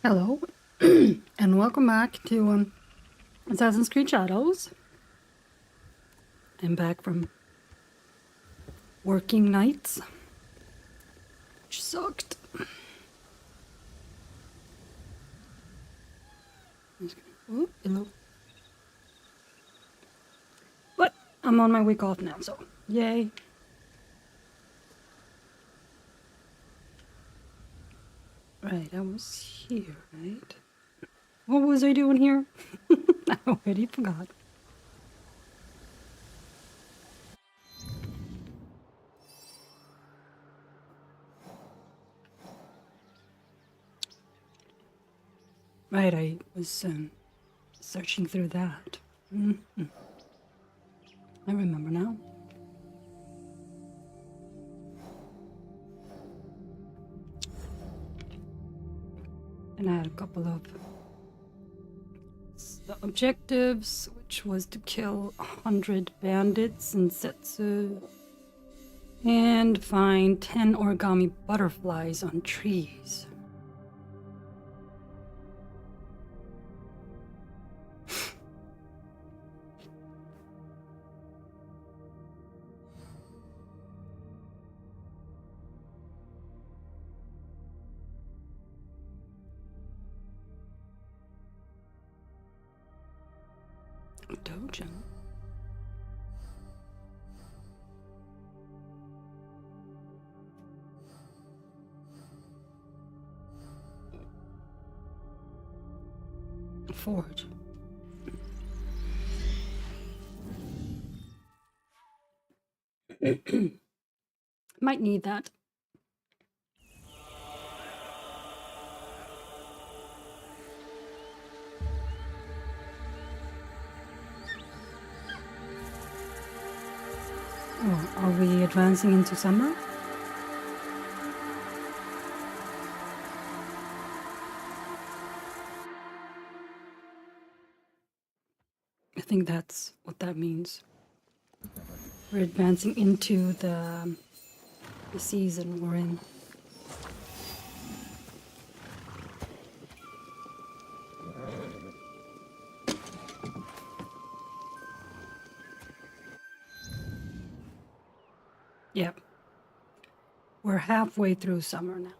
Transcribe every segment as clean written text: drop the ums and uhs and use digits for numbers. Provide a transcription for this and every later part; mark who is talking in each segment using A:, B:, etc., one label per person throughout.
A: Hello, and welcome back to Assassin's Creed Shadows. I'm back from working nights, which sucked. Oh, hello. But I'm on my week off now, so yay. Right, I was here, right? What was I doing here? I already forgot. Right, I was searching through that. I remember now. And I had a couple of objectives, which was to kill 100 bandits in Setsu and find 10 origami butterflies on trees. Dojo. Forge. Might need that. Oh, are we advancing into summer? I think that's what that means. We're advancing into the season we're in. Yep. We're halfway through summer now.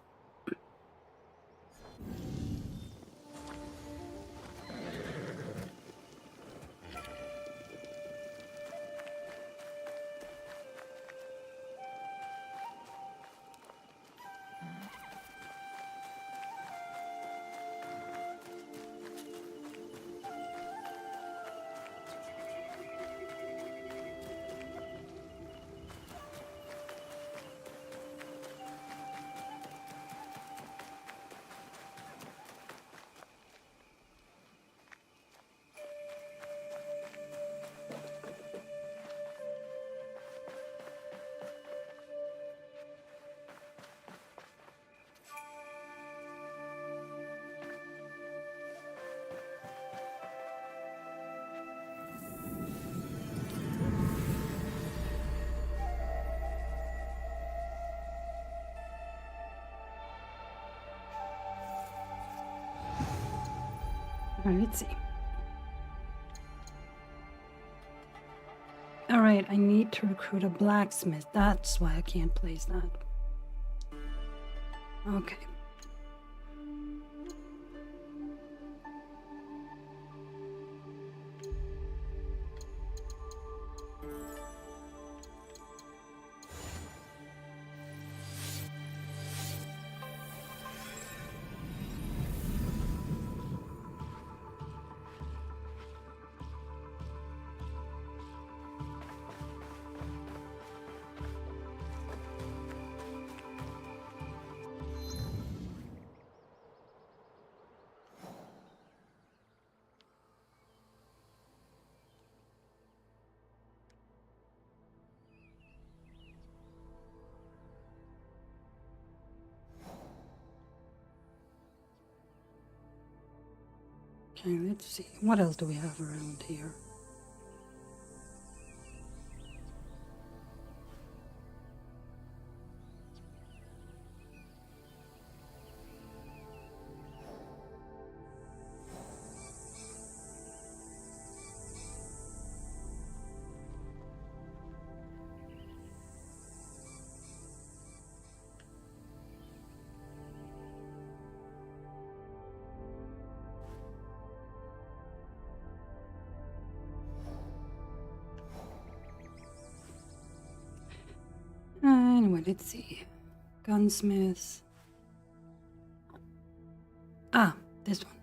A: Let's see. Alright, I need to recruit a blacksmith. That's why I can't place that. Okay. Okay, let's see. What else do we have around here? let's see. Gunsmith. Ah, this one.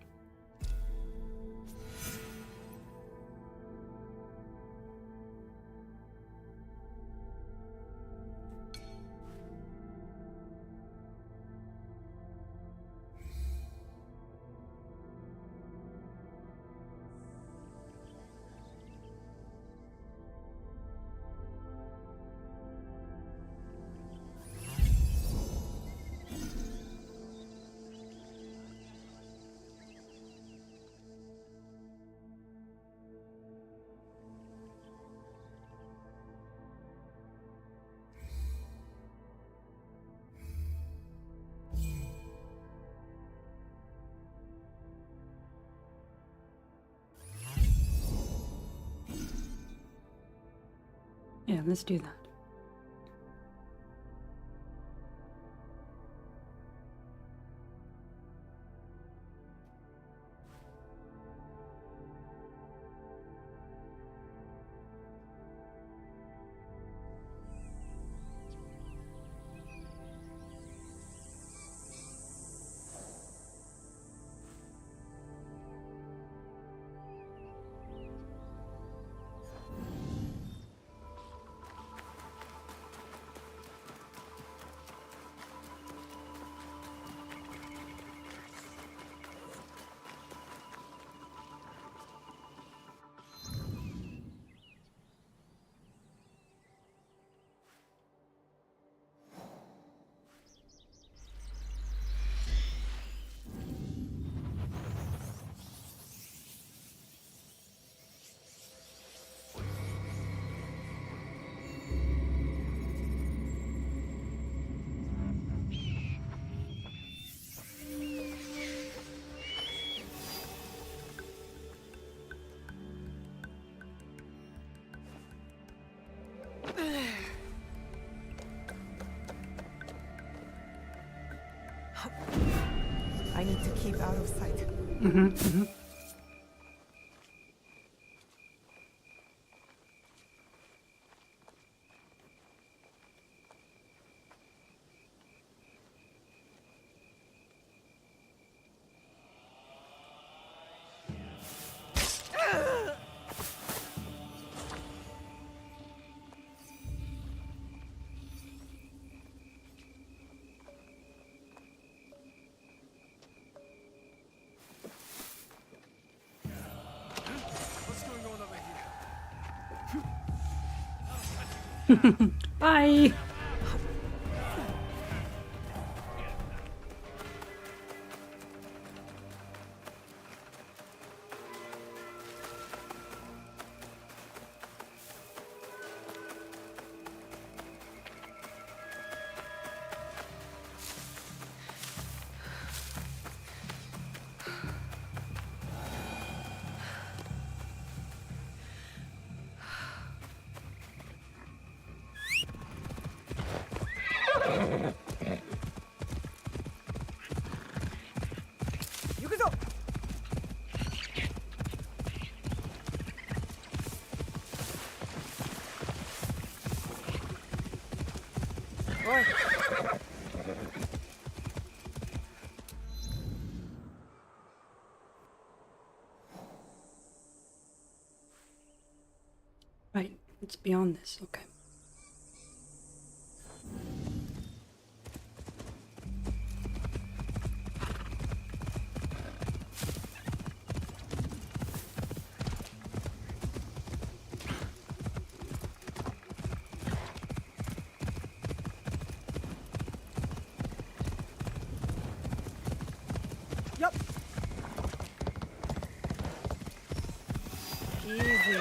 A: Yeah, let's do that.
B: I need to keep out of sight.
A: Bye!
B: You can go. Oi.
A: Right, it's beyond this, okay.
B: Yup. Easy.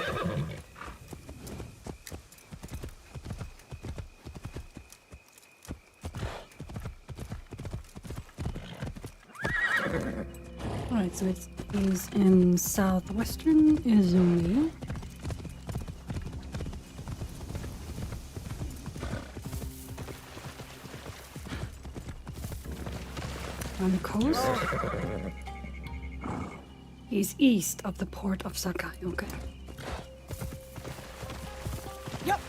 A: Alright, so it is in southwestern Izumi. On the coast. He's east of the port of Sakai, okay.
B: Yup.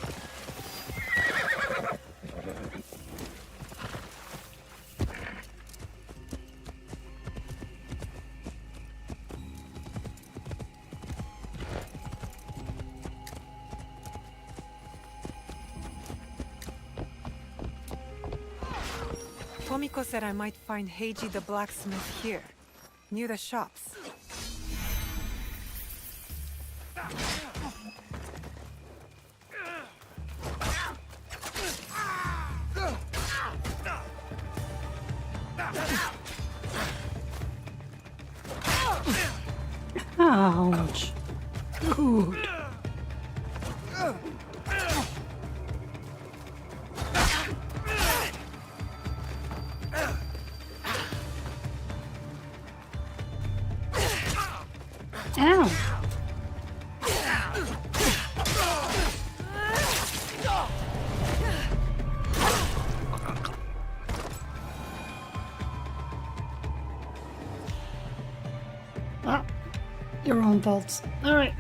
B: Tomiko said I might find Heiji the blacksmith here, near the shops.
A: Ouch. Dude. Ow. Ah, your own faults. All right.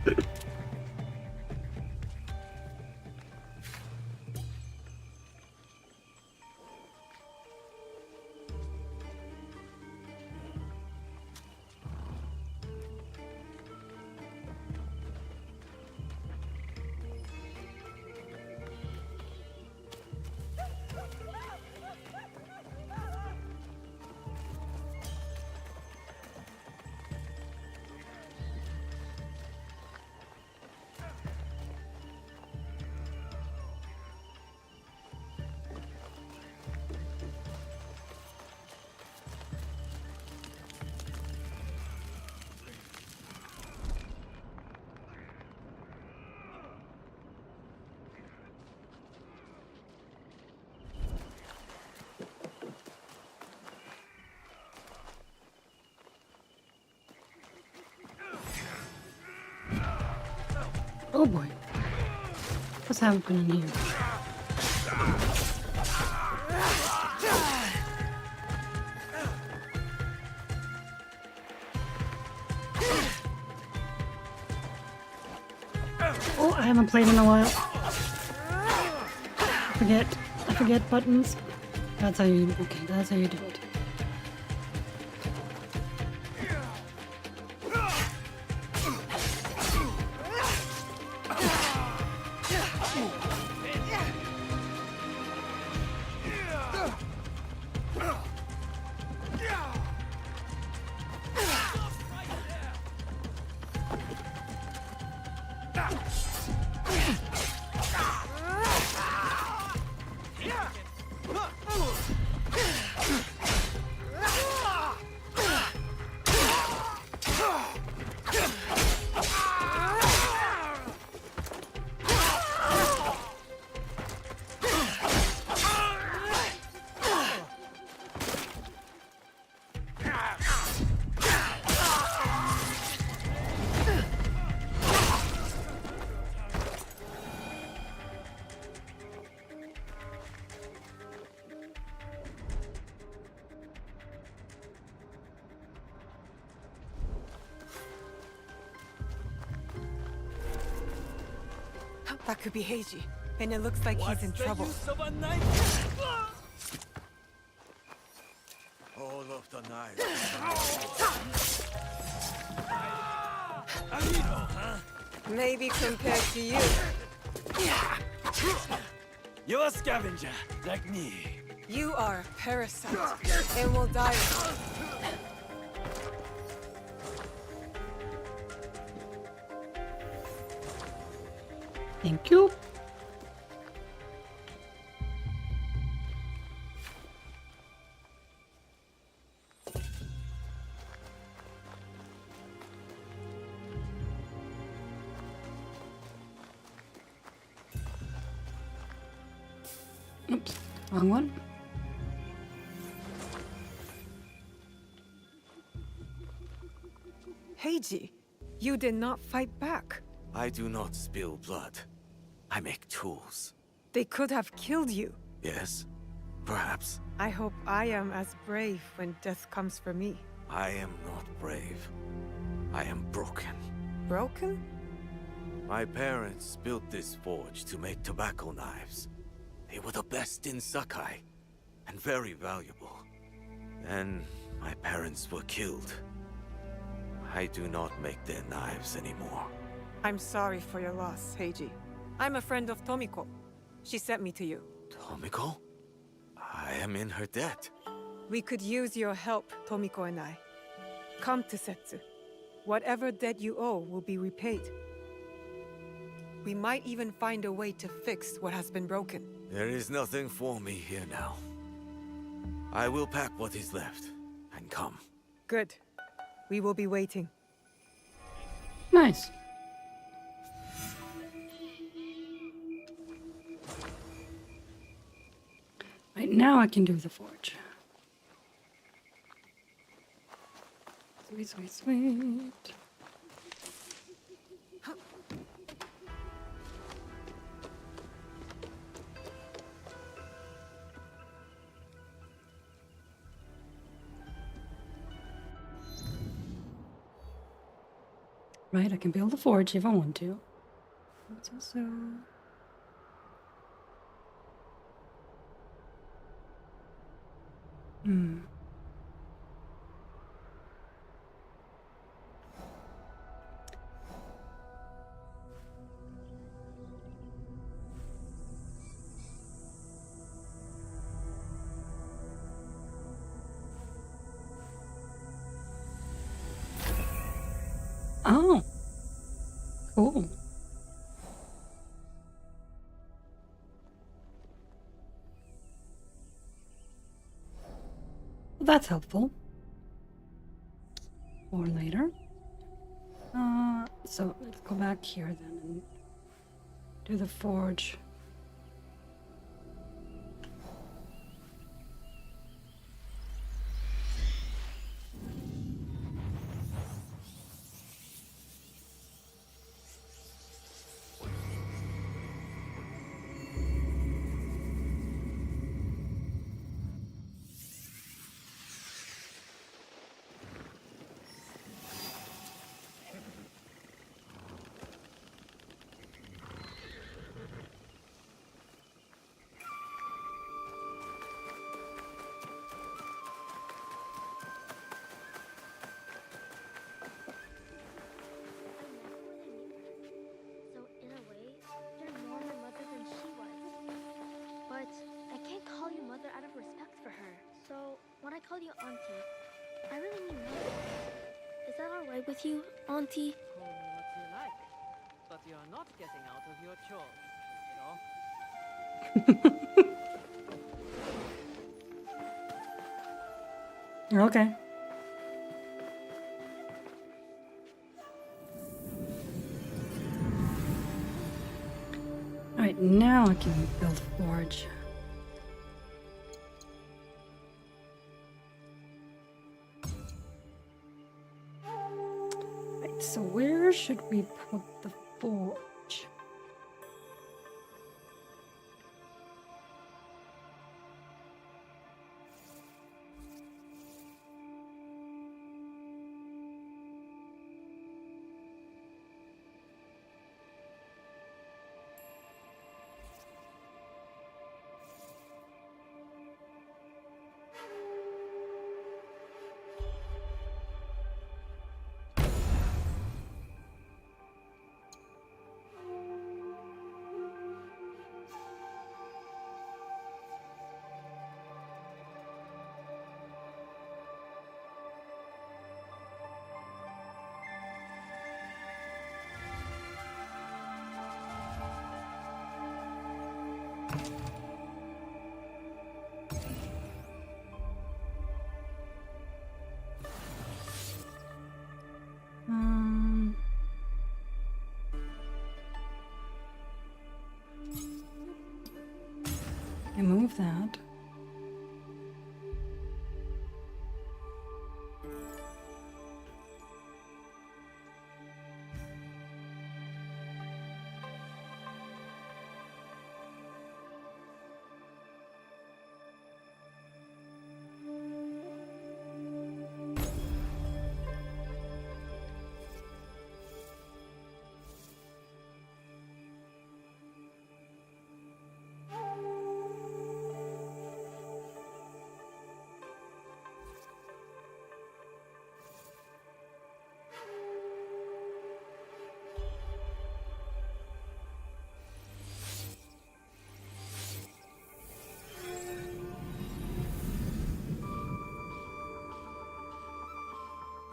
A: Oh boy. What's happening here? Oh, I haven't played in a while. I forget buttons. That's how you, okay, that's how you do it.
B: That could be Heiji, and it looks like he's in trouble.
C: All of the knives.
B: Maybe compared to you.
C: You're a scavenger, like me.
B: You are a parasite, and will die.
A: Thank you. Oops, wrong one.
B: Heiji, you did not fight back.
C: I do not spill blood. I make tools.
B: They could have killed you.
C: Yes, perhaps.
B: I hope I am as brave when death comes for me.
C: I am not brave. I am broken.
B: Broken?
C: My parents built this forge to make tobacco knives. They were the best in Sakai, and very valuable. Then my parents were killed. I do not make their knives anymore.
B: I'm sorry for your loss, Heiji. I'm a friend of Tomiko. She sent me to you.
C: Tomiko? I am in her debt.
B: We could use your help, Tomiko and I. Come to Setsu. Whatever debt you owe will be repaid. We might even find a way to fix what has been broken.
C: There is nothing for me here now. I will pack what is left and come.
B: Good. We will be waiting.
A: Nice. Right now I can do the forge. Sweet, sweet, sweet. Right, I can build a forge if I want to. Let's also... Oh, cool. Well, that's helpful. Or later. So let's go back here then and do the forge.
D: So in a way, you're more my mother than she was. But I can't call you mother out of respect for her. So when I call you auntie, I really mean mother. Is that alright with you, auntie?
E: Call me what you like, but you're not getting out of your chores, you know?
A: Okay. Alright, now I can build a forge. Right, so where should we put the forge? I move that.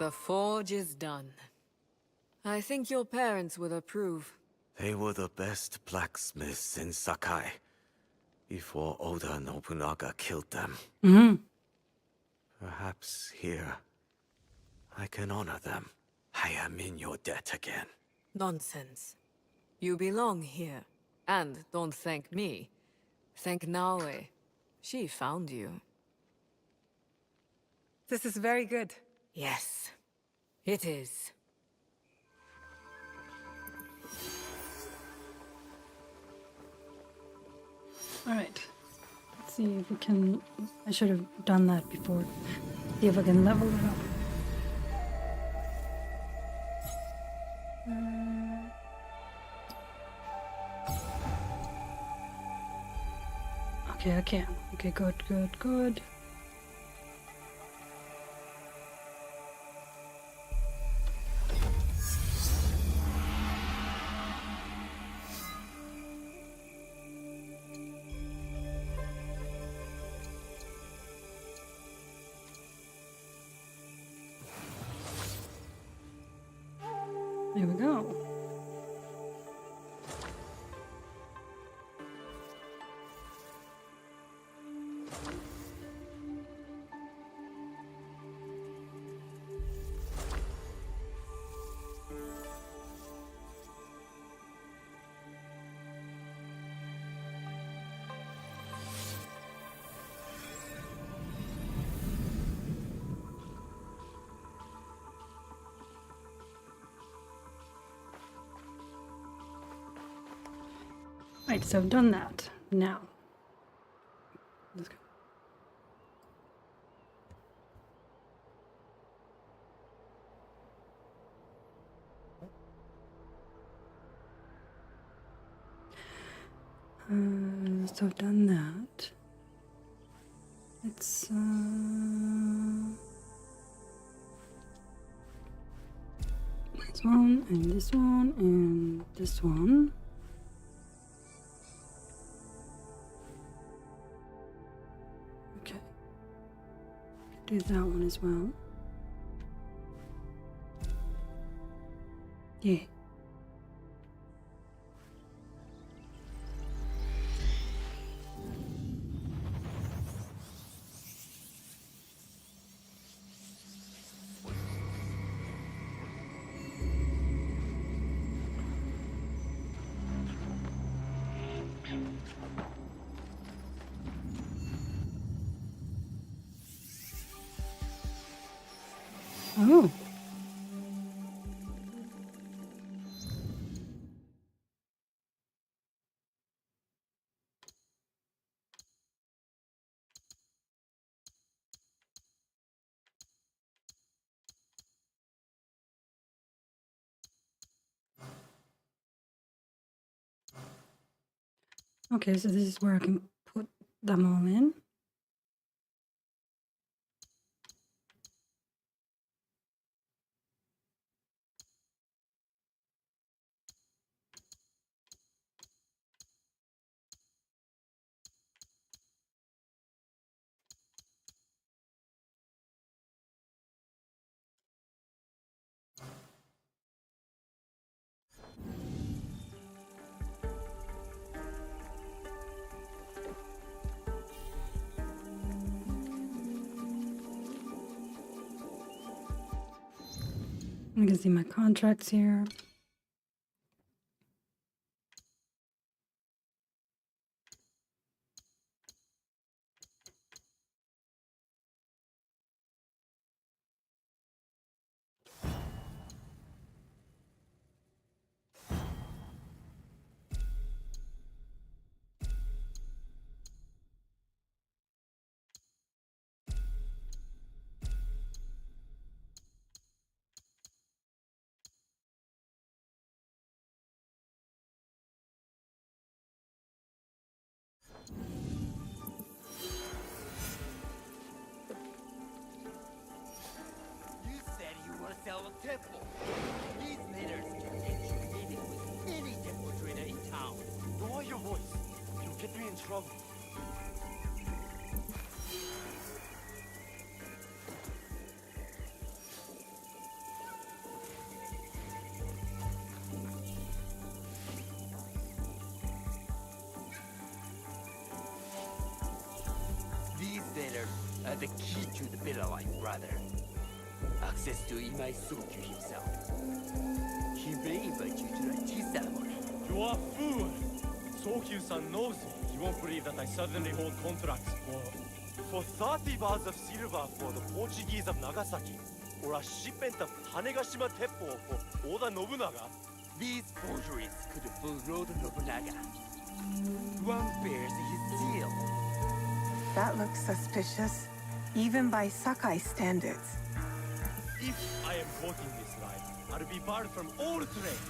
E: The forge is done. I think your parents will approve.
C: They were the best blacksmiths in Sakai before Oda Nobunaga killed them.
A: Mm-hmm.
C: Perhaps here I can honor them. I am in your debt again.
E: Nonsense. You belong here. And don't thank me. Thank Naoe. She found you.
B: This is very good.
E: Yes, it is.
A: Alright. Let's see if we can... I should have done that before. See if I can level it up. Okay, I can. Okay, good, good, good. There we go. Right, so I've done that. Now, let's go. So I've done that. It's this one and this one and this one. Okay. Do that one as well. Yeah. Oh. Okay, so this is where I can put them all in. You can see my contracts here.
F: You said you were to sell a temple. These leaders can get you meeting with any temple trader in town. Lower your voice. You'll get me in trouble. The key to the better life, brother. Access to Imai Sokyu himself. He may invite you to a tea ceremony.
G: You are a fool! Sokyu-san knows me. He won't believe that I suddenly hold contracts for 30 bars of silver for the Portuguese of Nagasaki, or a shipment of Hanegashima Teppo for Oda Nobunaga.
F: These forgeries could fool Lord Nobunaga. One bears his seal.
B: That looks suspicious, even by Sakai standards.
G: If I am quoting this right, I'll be barred from all trade.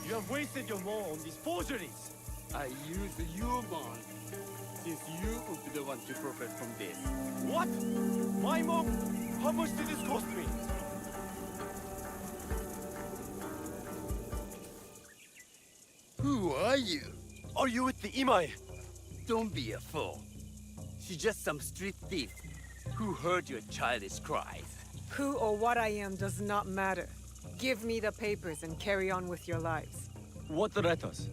G: You have wasted your mon on these forgeries.
F: I use your mon, since you would be the one to profit from this.
G: What? My mon? How much did this cost me?
F: Who are you?
G: Are you with the Imai?
F: Don't be a fool. She's just some street thief who heard your childish cries.
B: Who or what I am does not matter. Give me the papers and carry on with your lives.
G: What letters?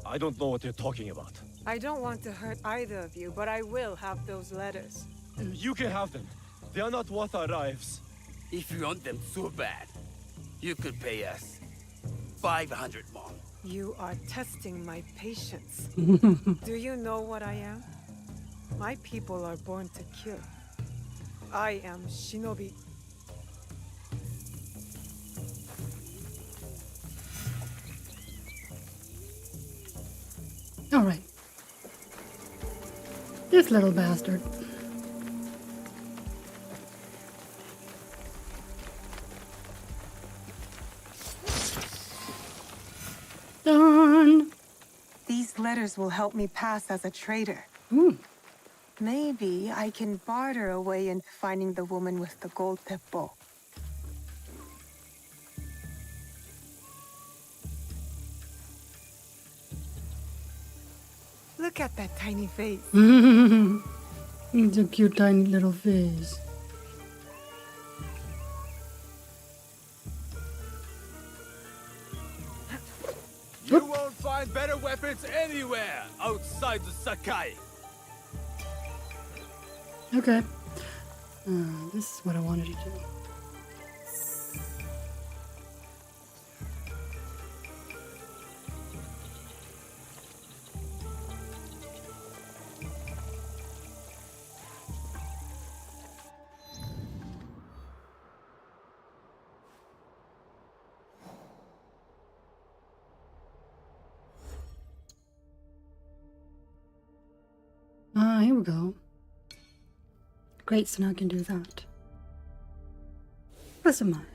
G: I don't know what you're talking about.
B: I don't want to hurt either of you, but I will have those letters.
G: You can have them. They are not worth our lives.
F: If you want them so bad, you could pay us 500 mon.
B: You are testing my patience. Do you know what I am? My people are born to kill. I am Shinobi.
A: All right. This little bastard. Done.
B: These letters will help me pass as a traitor.
A: Ooh.
B: Maybe I can barter a way into finding the woman with the gold teppo. Look at that tiny face.
A: It's a cute tiny little face.
G: You won't find better weapons anywhere outside the Sakai.
A: Okay. This is what I wanted to do. Here we go. Great, so now I can do that. Customize.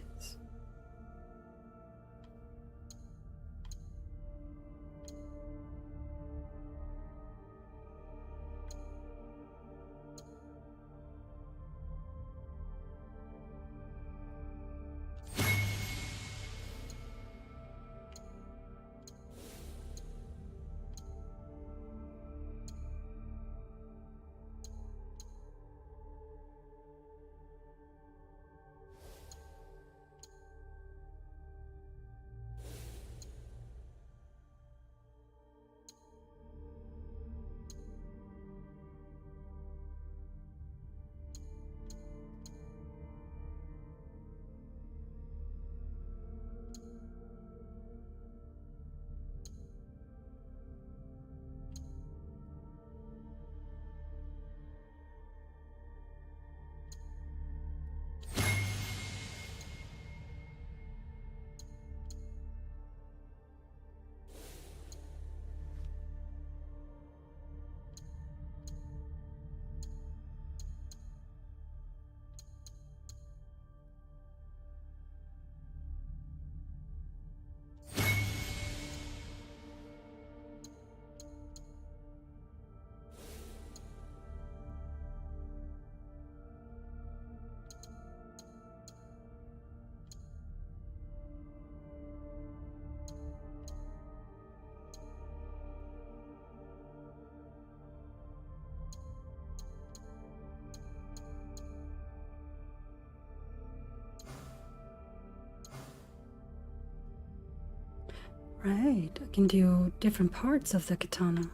A: Right, I can do different parts of the katana.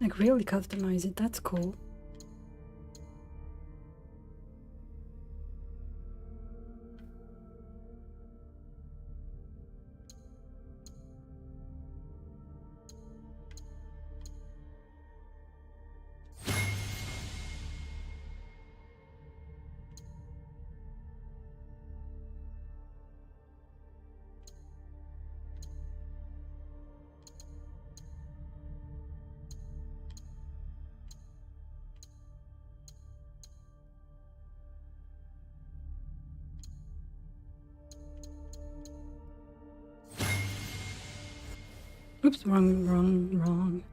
A: Like really customize it. That's cool. Oops, wrong.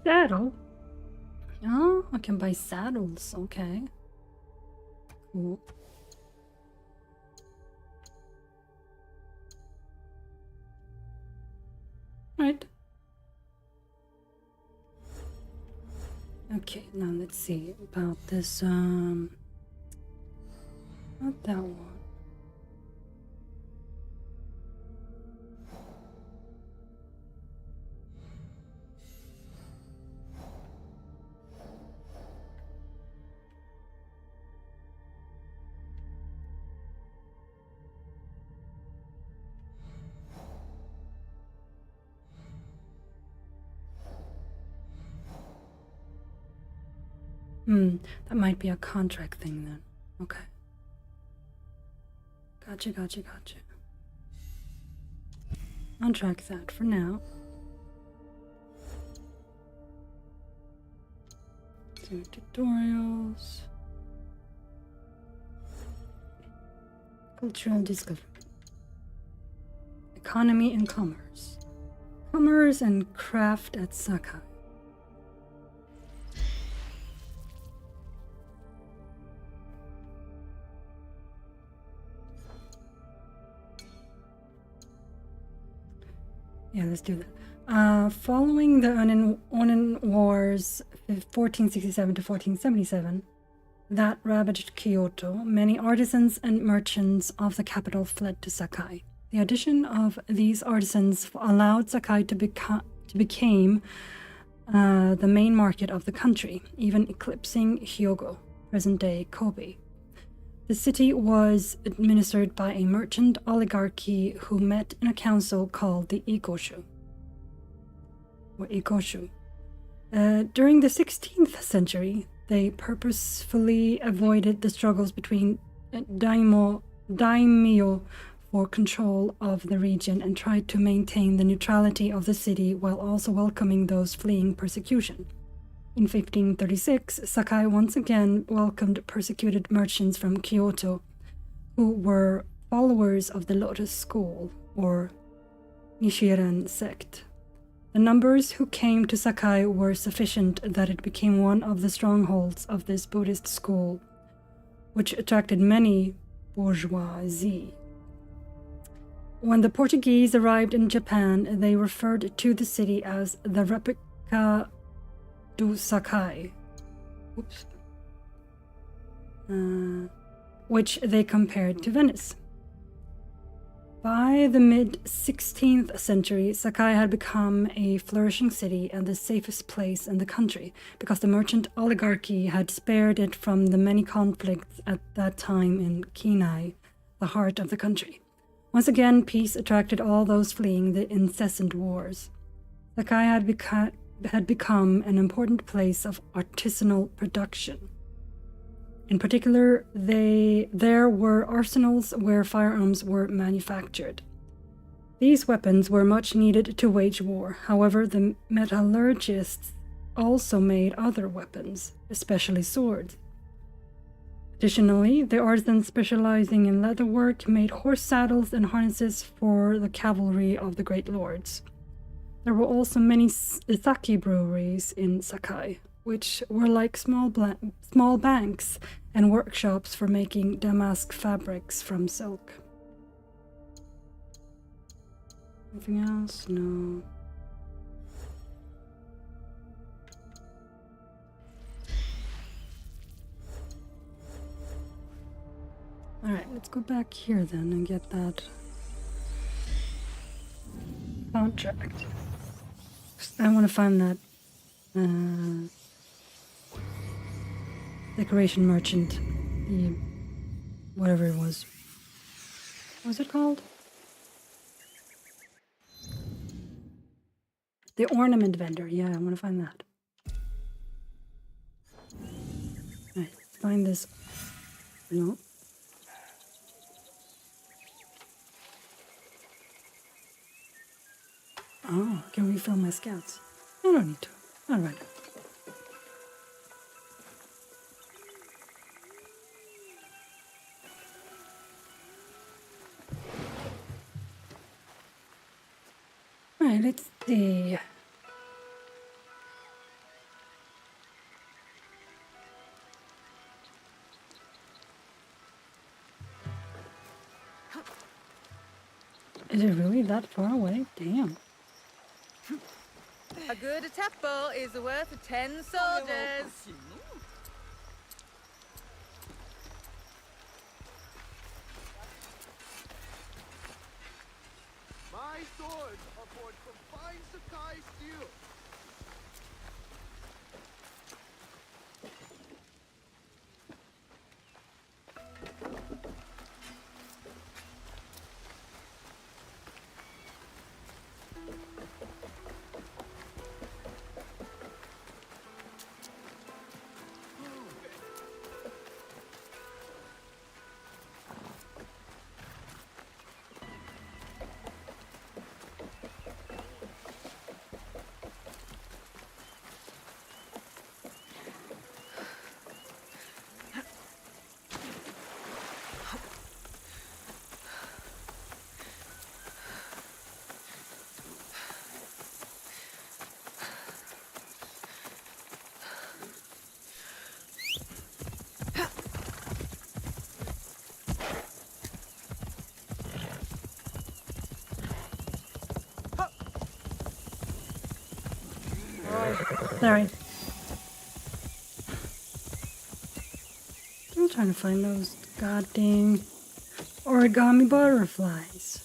A: Saddle? Oh, I can buy saddles. Okay. Cool. Right. Okay, now let's see about this, not that one. That might be a contract thing then. Okay. Gotcha. I'll track that for now. Do tutorials. Cultural discovery. Economy and commerce. Commerce and craft at Sakai. Yeah, let's do that. Following the Onin Wars 1467 to 1477 that ravaged Kyoto, many artisans and merchants of the capital fled to Sakai. The addition of these artisans allowed Sakai to become the main market of the country, even eclipsing Hyogo, present-day Kobe. The city was administered by a merchant oligarchy who met in a council called the Ikoshu. During the 16th century, they purposefully avoided the struggles between daimyo for control of the region and tried to maintain the neutrality of the city while also welcoming those fleeing persecution. In 1536, Sakai once again welcomed persecuted merchants from Kyoto who were followers of the Lotus School or Nichiren sect. The numbers who came to Sakai were sufficient that it became one of the strongholds of this Buddhist school, which attracted many bourgeoisie. When the Portuguese arrived in Japan, they referred to the city as the Replica do Sakai, which they compared to Venice. By the mid-16th century, Sakai had become a flourishing city and the safest place in the country, because the merchant oligarchy had spared it from the many conflicts at that time in Kinai, the heart of the country. Once again, peace attracted all those fleeing the incessant wars. Sakai had become an important place of artisanal production. In particular, there were arsenals where firearms were manufactured. These weapons were much needed to wage war. However, the metallurgists also made other weapons, especially swords. Additionally, the artisans specializing in leatherwork made horse saddles and harnesses for the cavalry of the great lords. There were also many sake breweries in Sakai, which were like small banks and workshops for making damask fabrics from silk. Anything else? No. Alright, let's go back here then and get that contract. I want to find that decoration merchant, whatever it was. What was it called? The ornament vendor. Yeah, I want to find that. Alright, find this. No. Oh, I can refill my scouts. I don't need to. Not right now. Alright, let's see. Is it really that far away? Damn.
H: A good temple is worth 10 soldiers.
F: My swords are forged from fine Sakai steel.
A: Sorry. I'm trying to find those goddamn origami butterflies.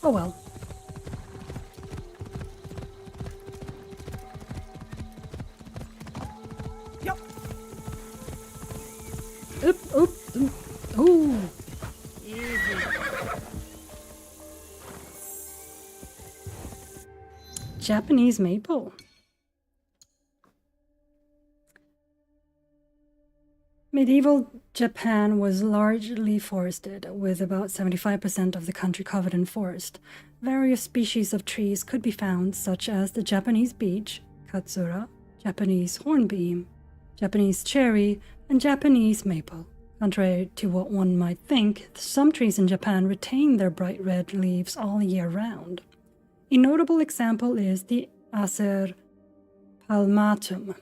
A: Oh well.
B: Yep.
A: Oop, oop, oop. Oh.
B: Easy.
A: Japanese maple. Medieval Japan was largely forested, with about 75% of the country covered in forest. Various species of trees could be found, such as the Japanese beech, katsura, Japanese hornbeam, Japanese cherry, and Japanese maple. Contrary to what one might think, some trees in Japan retain their bright red leaves all year round. A notable example is the Acer palmatum,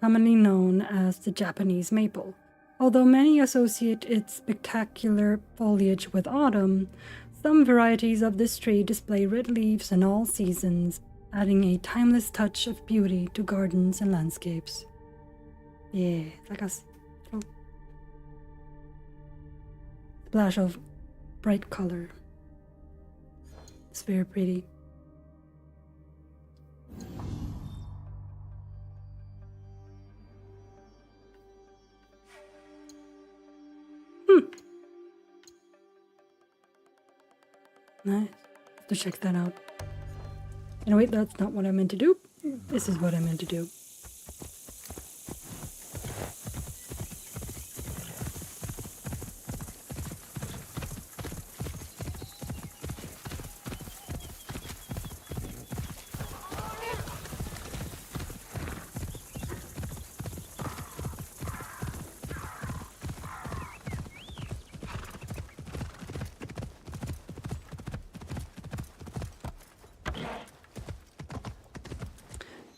A: commonly known as the Japanese maple. Although many associate its spectacular foliage with autumn, some varieties of this tree display red leaves in all seasons, adding a timeless touch of beauty to gardens and landscapes. Yeah, like a splash of bright color. It's very pretty. Nice. To check that out. And wait, that's not what I meant to do. This is what I meant to do.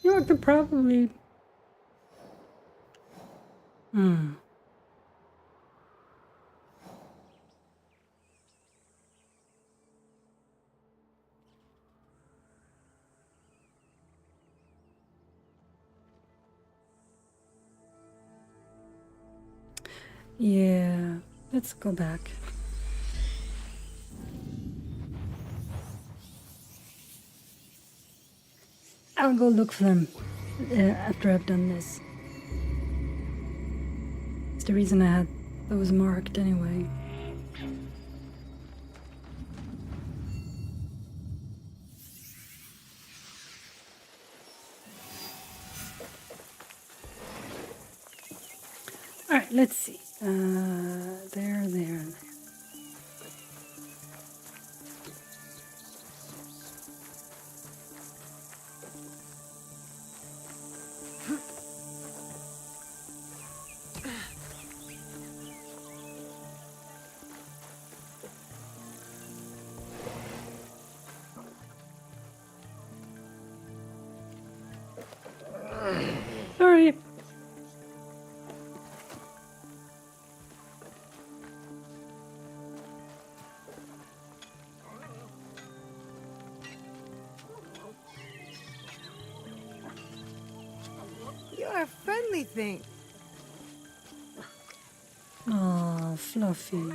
A: You know, I could probably... Yeah, let's go back. I'll go look for them after I've done this. It's the reason I had those marked anyway. Alright, let's see. There. Sorry.
B: You're a friendly thing.
A: Oh, Fluffy.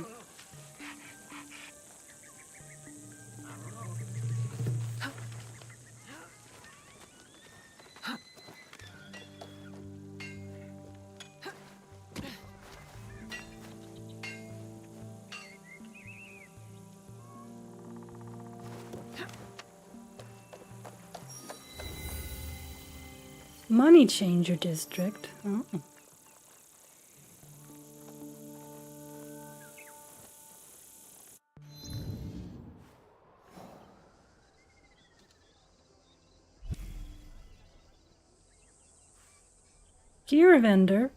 A: Money changer district. Oh. Gear vendor.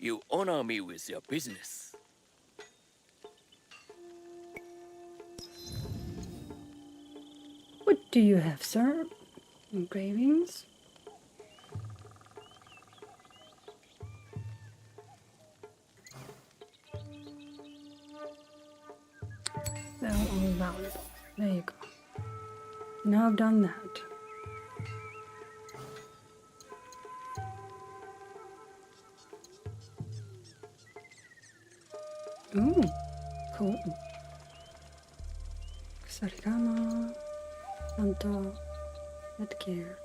F: You honor me with your business.
A: What do you have, sir? Engravings? They're all valuable. There you go. Now I've done that. Ooh, cool. Sarigama. Santo Headgear.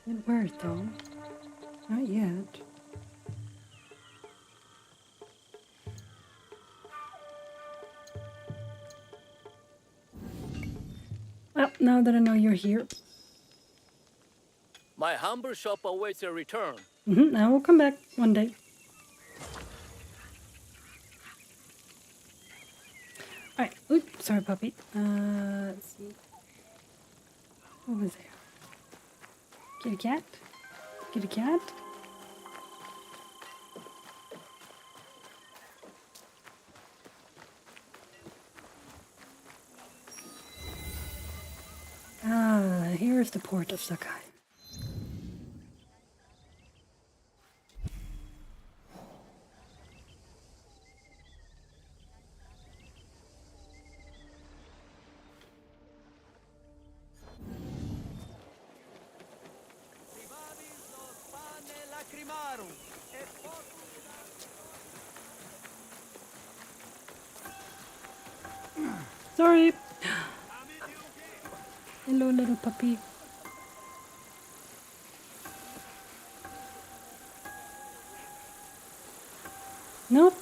A: And where though? Not yet. Well, now that I know you're here,
F: My humble shop awaits your return.
A: I will come back one day. Alright, oops, sorry puppy. Let's see. What was there? Kitty cat? Kitty cat? Ah, here's the port of Sakai. Sorry. Hello, little puppy. Nope.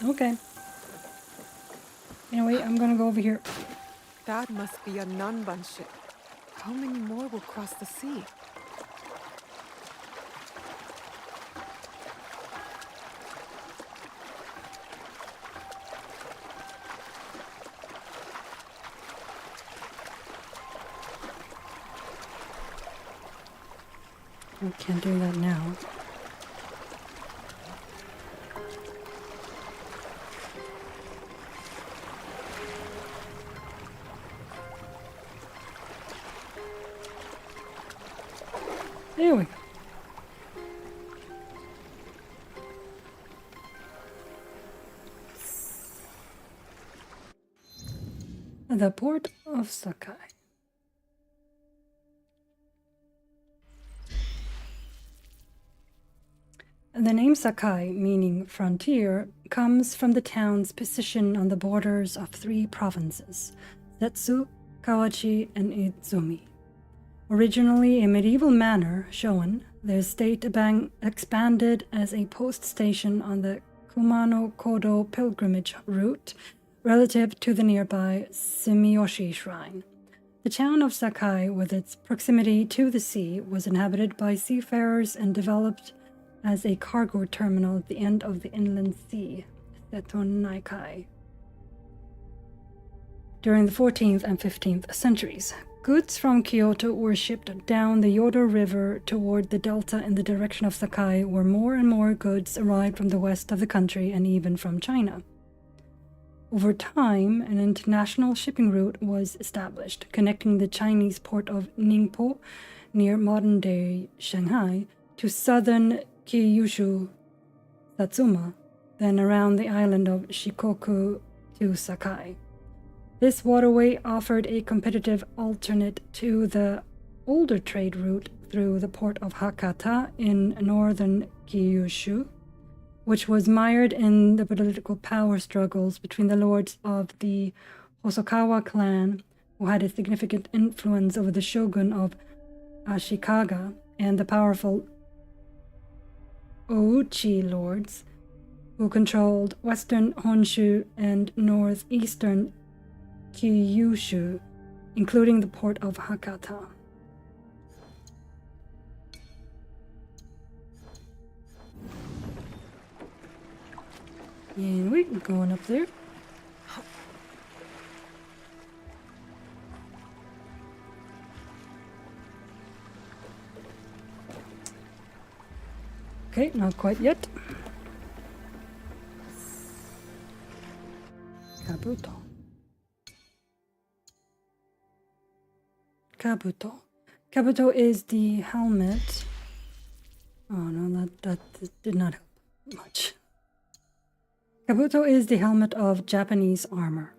A: Okay. Anyway, I'm gonna go over here.
B: That must be a Nanban ship. How many more will cross the sea?
A: I can't do that now. There we go. The port of Sakai. The name Sakai, meaning frontier, comes from the town's position on the borders of three provinces, Setsu, Kawachi, and Izumi. Originally a medieval manor, Shoen, the estate expanded as a post station on the Kumano-Kodo pilgrimage route relative to the nearby Sumiyoshi Shrine. The town of Sakai, with its proximity to the sea, was inhabited by seafarers and developed as a cargo terminal at the end of the inland sea, Setonaikai. During the 14th and 15th centuries, goods from Kyoto were shipped down the Yodo River toward the delta in the direction of Sakai, where more and more goods arrived from the west of the country and even from China. Over time, an international shipping route was established, connecting the Chinese port of Ningpo, near modern-day Shanghai, to southern Kyushu, Satsuma, then around the island of Shikoku to Sakai. This waterway offered a competitive alternate to the older trade route through the port of Hakata in northern Kyushu, which was mired in the political power struggles between the lords of the Hosokawa clan, who had a significant influence over the shogun of Ashikaga, and the powerful Ouchi lords, who controlled western Honshu and northeastern Kyushu, including the port of Hakata. And we're going up there. Okay, not quite yet. Kabuto. Kabuto. Kabuto is the helmet. Oh no, that did not help much. Kabuto is the helmet of Japanese armor.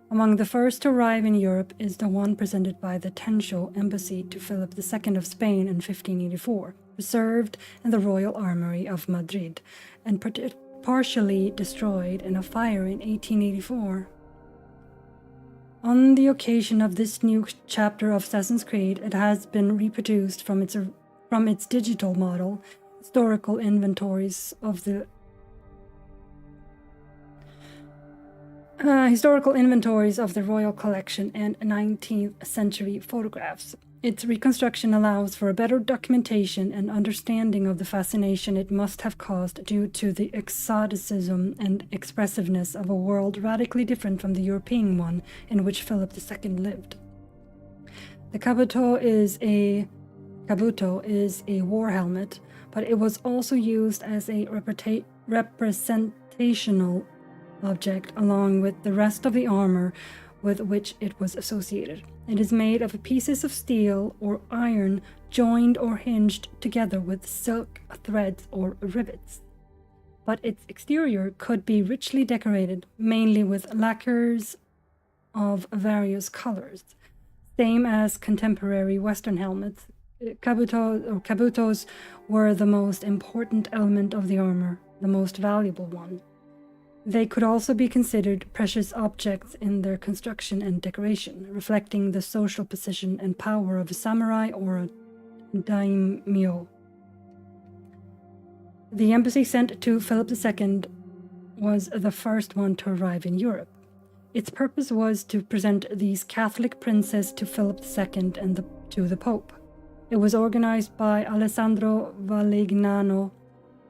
A: Among the first to arrive in Europe is the one presented by the Tensho embassy to Philip II of Spain in 1584, preserved in the Royal Armory of Madrid, and partially destroyed in a fire in 1884. On the occasion of this new chapter of Assassin's Creed, it has been reproduced from its digital model, historical inventories of the Royal Collection, and 19th century photographs. Its reconstruction allows for a better documentation and understanding of the fascination it must have caused due to the exoticism and expressiveness of a world radically different from the European one in which Philip II lived. The kabuto is a war helmet, but it was also used as a representational object along with the rest of the armor with which it was associated. It is made of pieces of steel or iron joined or hinged together with silk threads or rivets. But its exterior could be richly decorated, mainly with lacquers of various colors. Same as contemporary Western helmets, kabutos were the most important element of the armor, the most valuable one. They could also be considered precious objects in their construction and decoration, reflecting the social position and power of a samurai or a daimyo. The embassy sent to Philip II was the first one to arrive in Europe. Its purpose was to present these Catholic princes to Philip II and to the Pope. It was organized by Alessandro Valignano,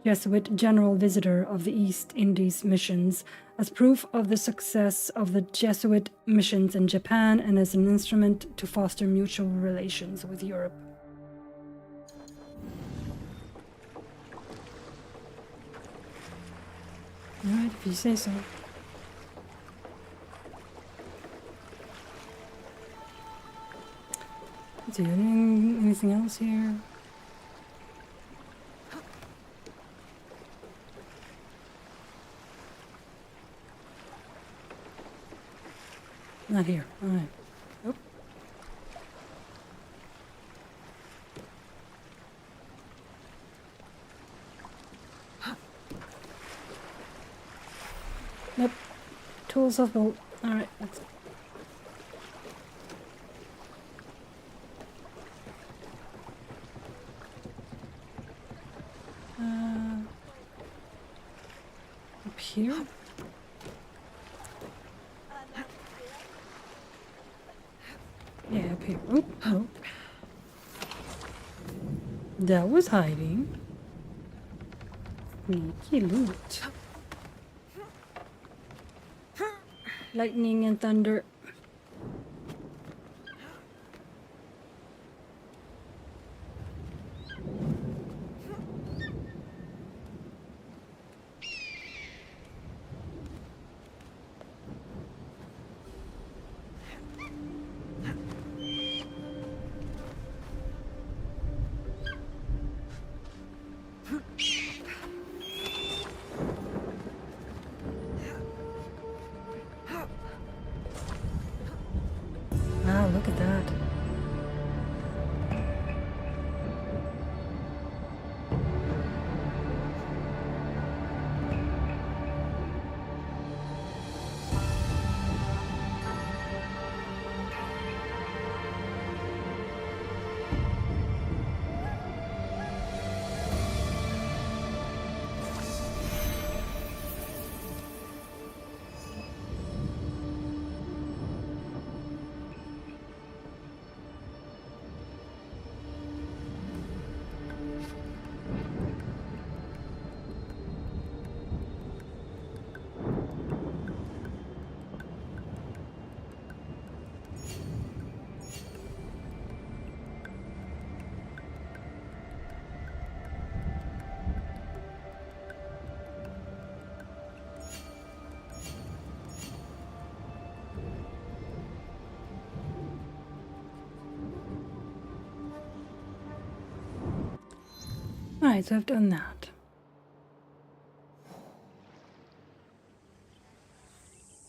A: Jesuit general visitor of the East Indies missions, as proof of the success of the Jesuit missions in Japan and as an instrument to foster mutual relations with Europe. Alright, if you say so. Is there anything else here? Not here. All right. Nope. Nope. Tools of bolt. All right. That's it. Up here. Yeah, up here. Oh, oh. That was hiding. Sneaky loot. Lightning and thunder. Wow, look at that. Alright, so I've done that.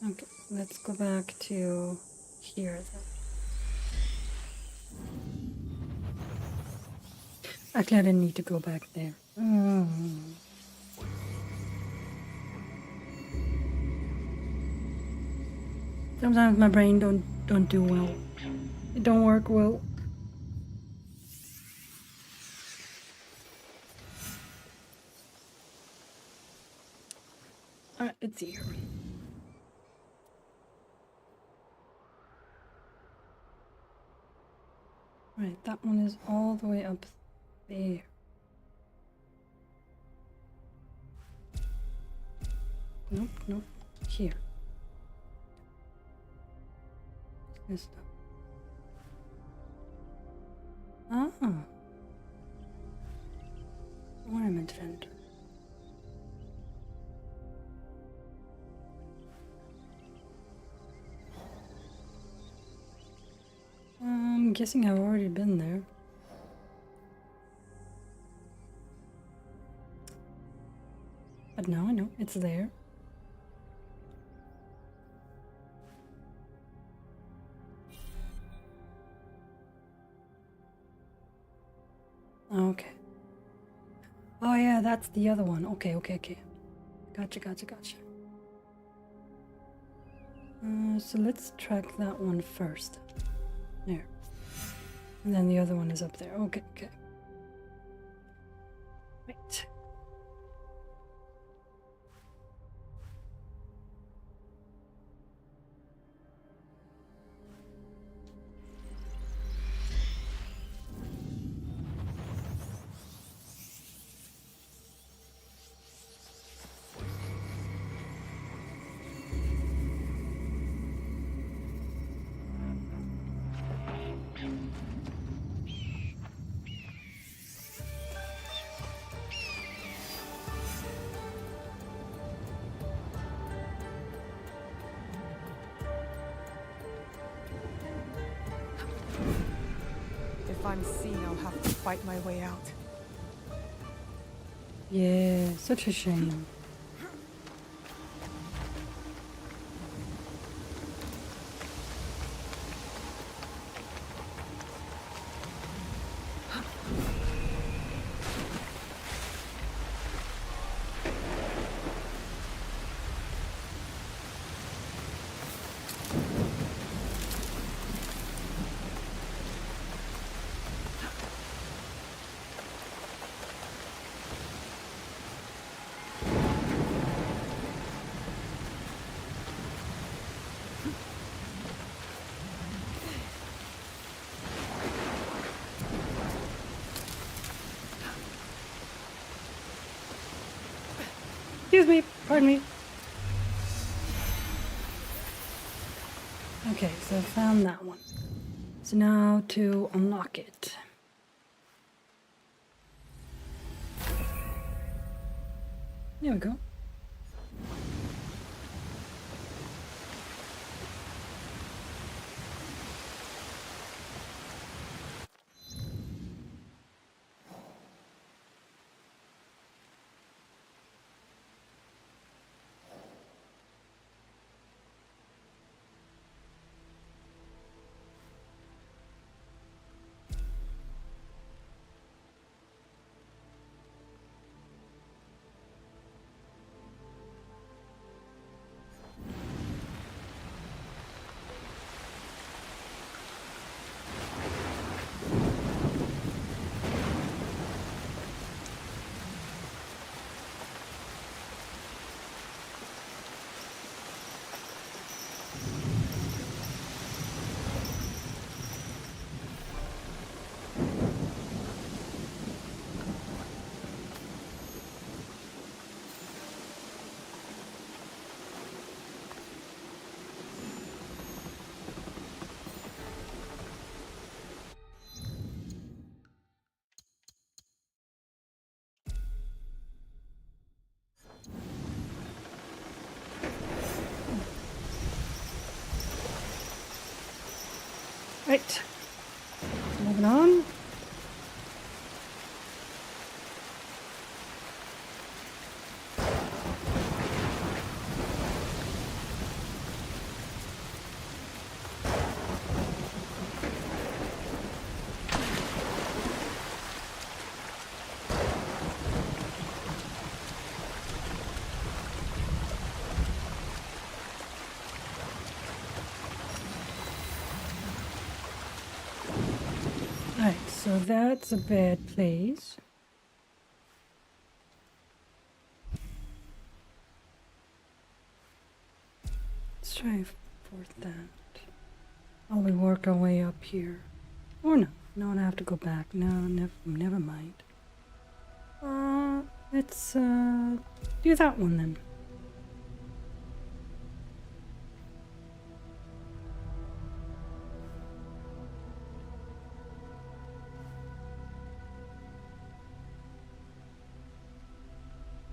A: Okay, let's go back to here then. Actually, I didn't need to go back there. Sometimes my brain don't do well. It don't work well. Alright, let's see here. Right, that one is all the way up there. Nope, nope. Here. This stuff. Ah. Ornament vendor. I'm guessing I've already been there. But now I know it's there. Okay. Oh yeah, that's the other one. Okay. Gotcha. So let's track that one first. There. And then the other one is up there. Okay. Right.
B: If I'm seen, I'll have to fight my way out.
A: Yeah, such a shame. Excuse me, pardon me. Okay, so I found that one. So now to unlock it. There we go. Right. Moving on. So that's a bad place. Let's try for that. While we work our way up here. Or no. No, I have to go back. No, never mind. Let's do that one then.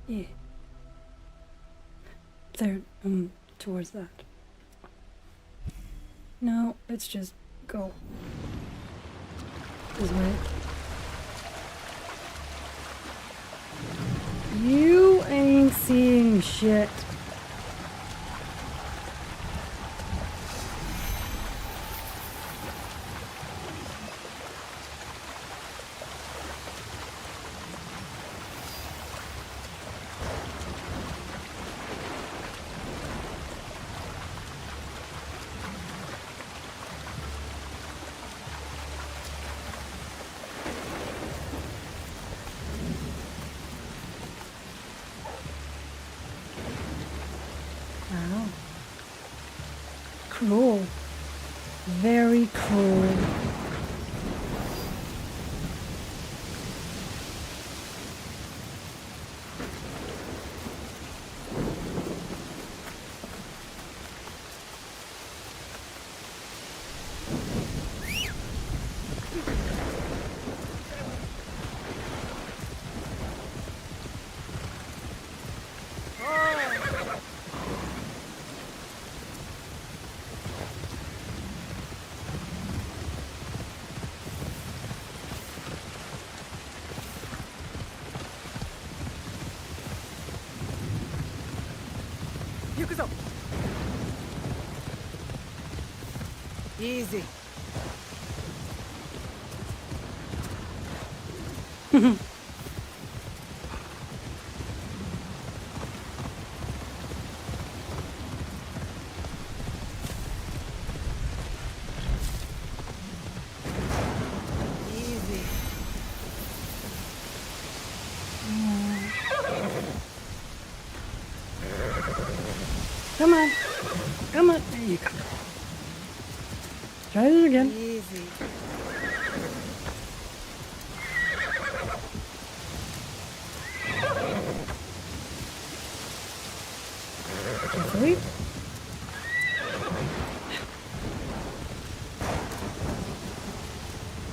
A: Yeah. There, towards that. No, let's just go this way. You ain't seeing shit. Wow. Cruel. Very cruel.
B: Easy. Easy.
A: Come on. Come on. There you go. Try this again.
B: Easy.
A: Carefully.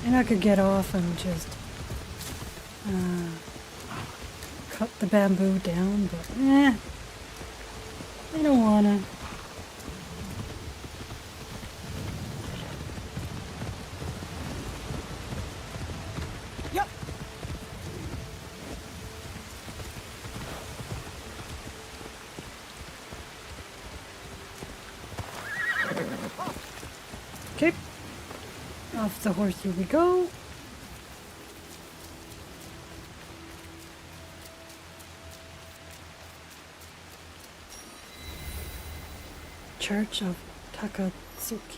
A: And I could get off and just cut the bamboo down, but I don't wanna.
B: Yep.
A: Okay. Off the horse here we go. Church of Takatsuki.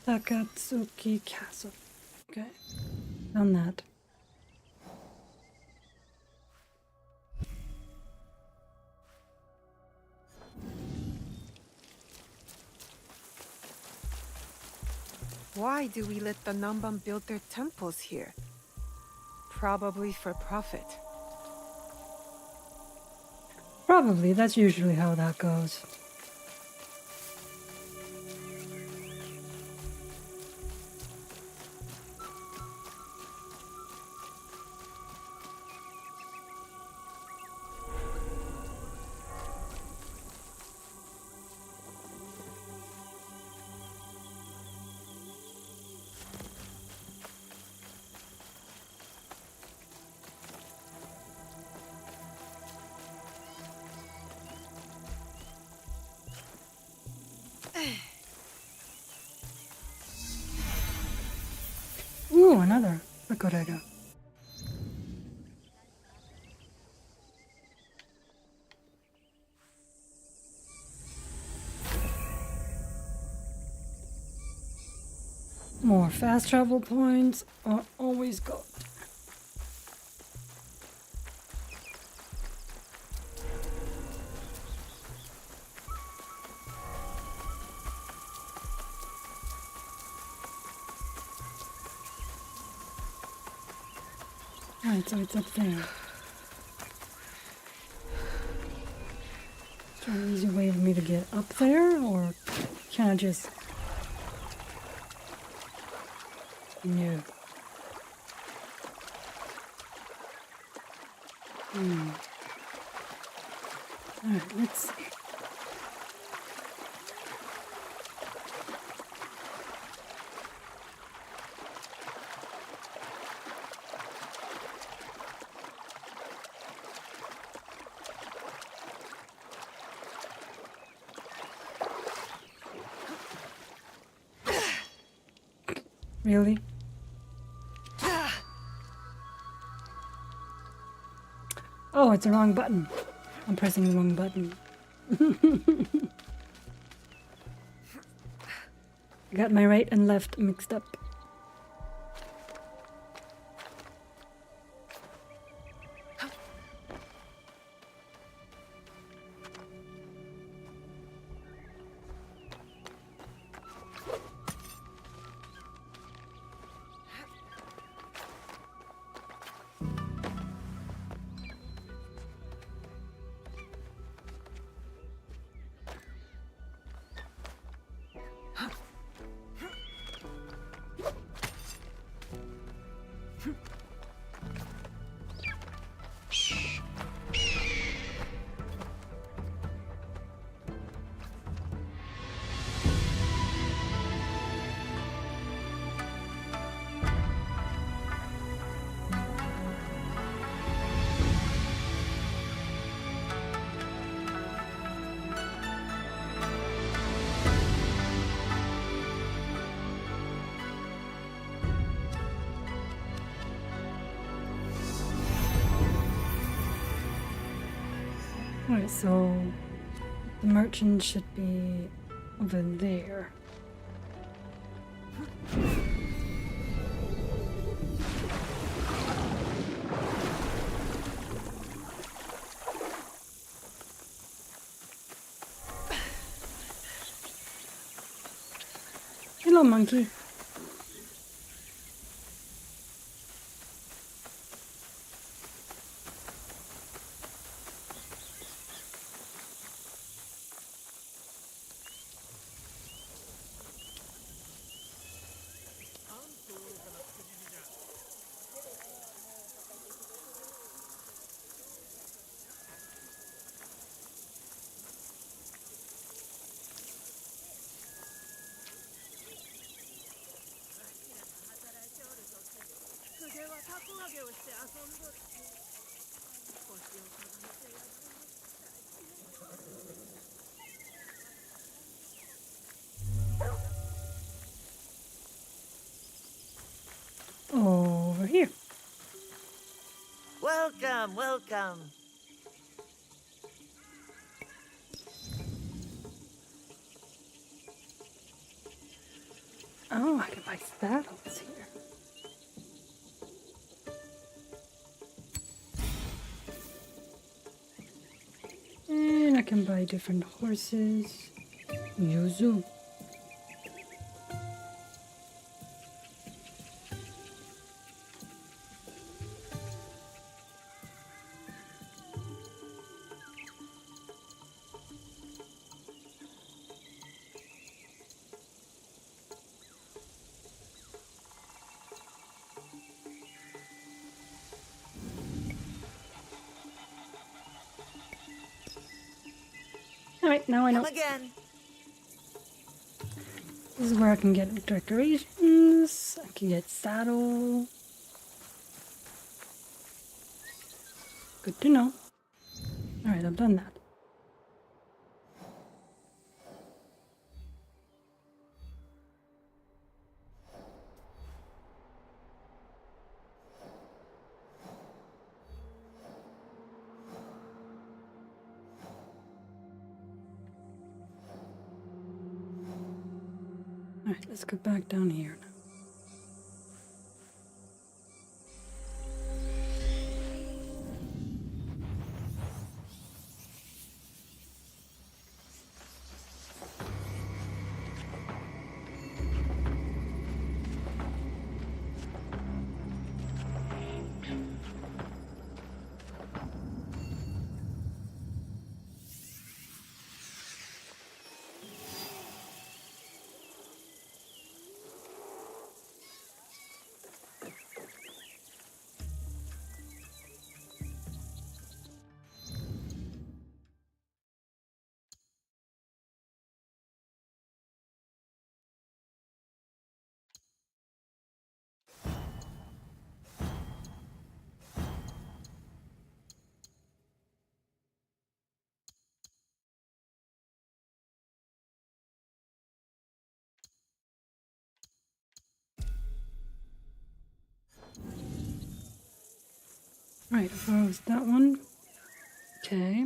A: Takatsuki Castle. Okay. Done that.
B: Why do we let the Namban build their temples here? Probably for profit.
A: Probably. That's usually how that goes. これが。More fast travel points are always good. Alright, so it's up there. Is there an easy way for me to get up there, or can I just... No. Alright, let's see. Really? Oh, it's the wrong button. I'm pressing the wrong button. I got my right and left mixed up. Alright, so the merchant should be over there. Hello, monkey. Over here.
F: Welcome, welcome.
A: Oh, I can buy saddles here. And I can buy different horses. Yuzu. Alright, now I know.
F: Come again.
A: This is where I can get decorations. I can get saddle. Good to know. Alright, I've done that. Alright, let's go back down here now. Right, opposed that one. Okay.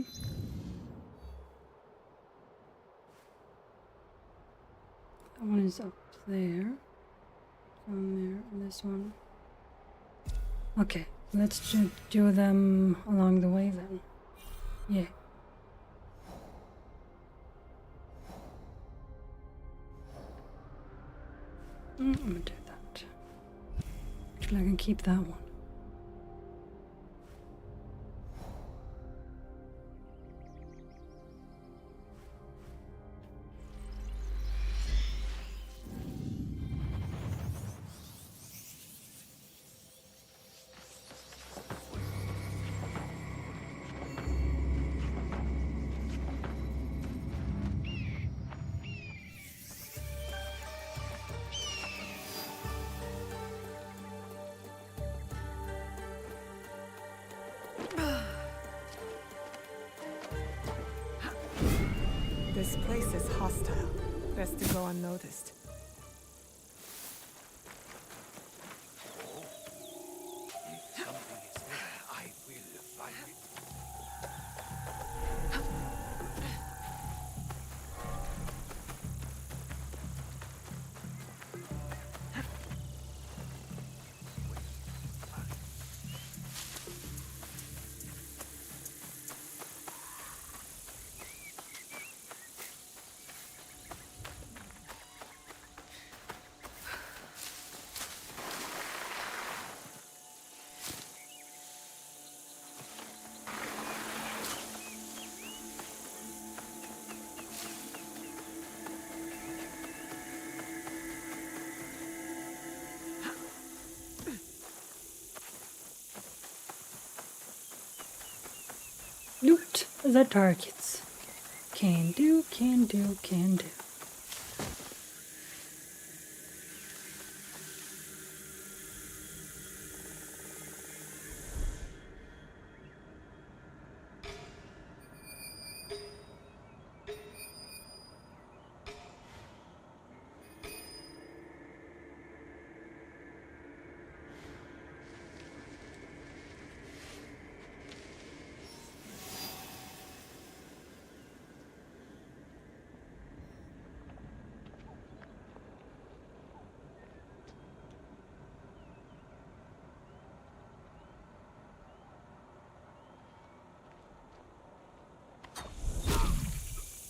A: That one is up there. Down there, and this one. Okay, let's do them along the way then. Yeah. I'm gonna do that. Actually, I can keep that one.
B: This place is hostile. Best to go unnoticed.
F: If something is there, I will find it.
A: Loot the targets. Can do, can do, can do.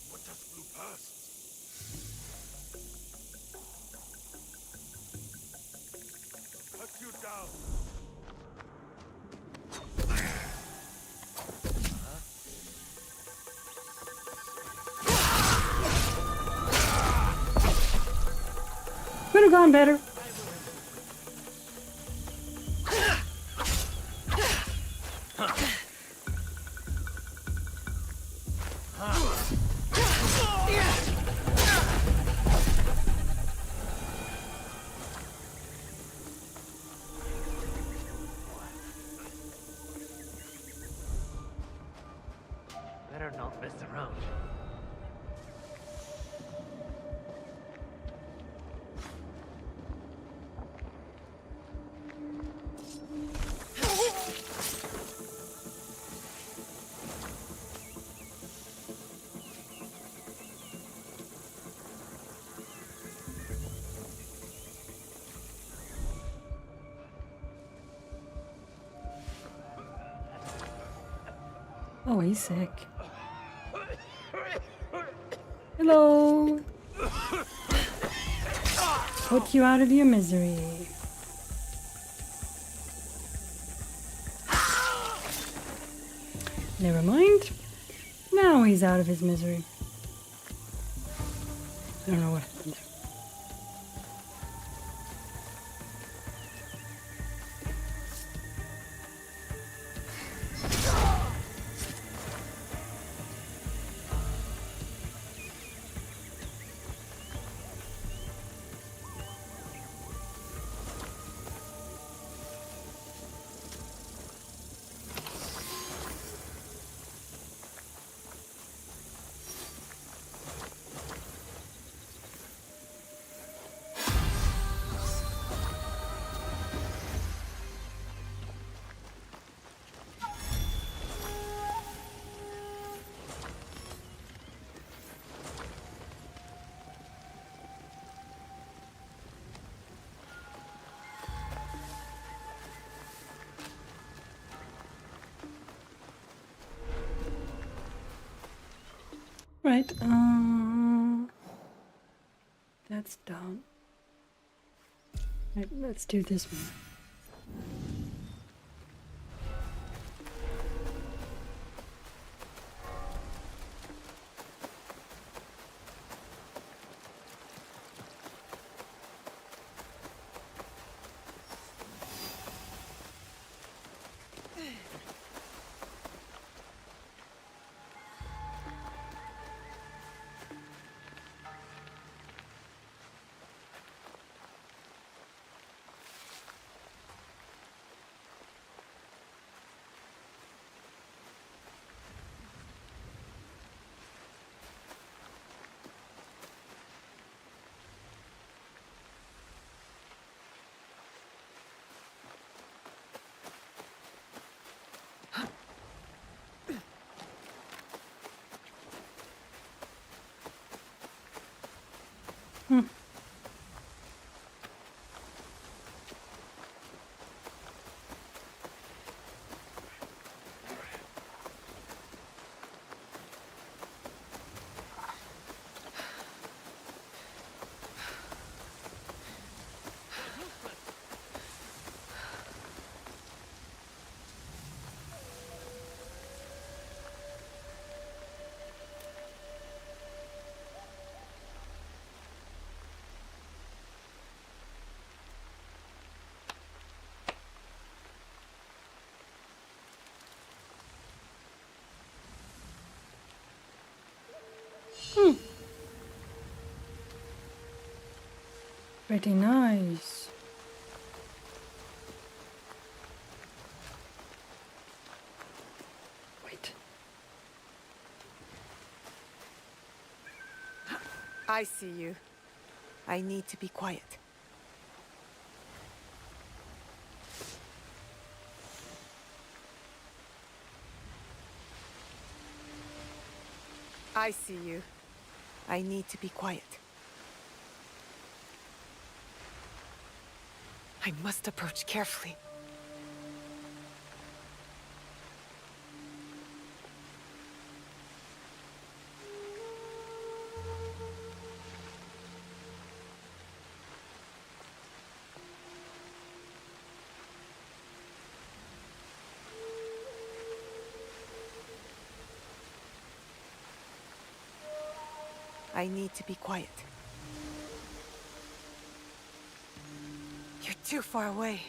F: What just flew past? Cut you down.
A: Could have gone better.
I: Better not mess around.
A: Oh, he's sick. Hello. Put you out of your misery. Never mind. Now he's out of his misery. I don't know what happened. Right, that's done. Right, let's do this one. Pretty nice. Wait.
B: I see you. I need to be quiet. I see you. I need to be quiet. I must approach carefully. I need to be quiet. You're too far away.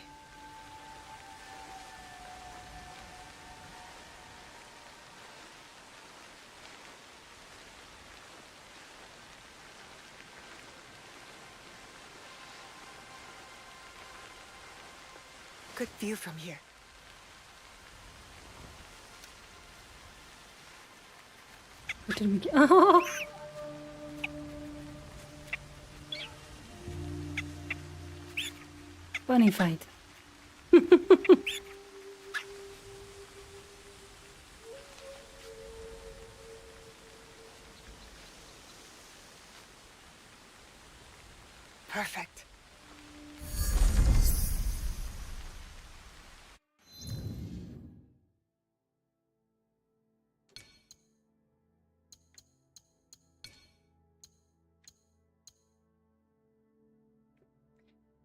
B: Good view from here.
A: What did we get? Oh! Bunny fight.
B: Perfect.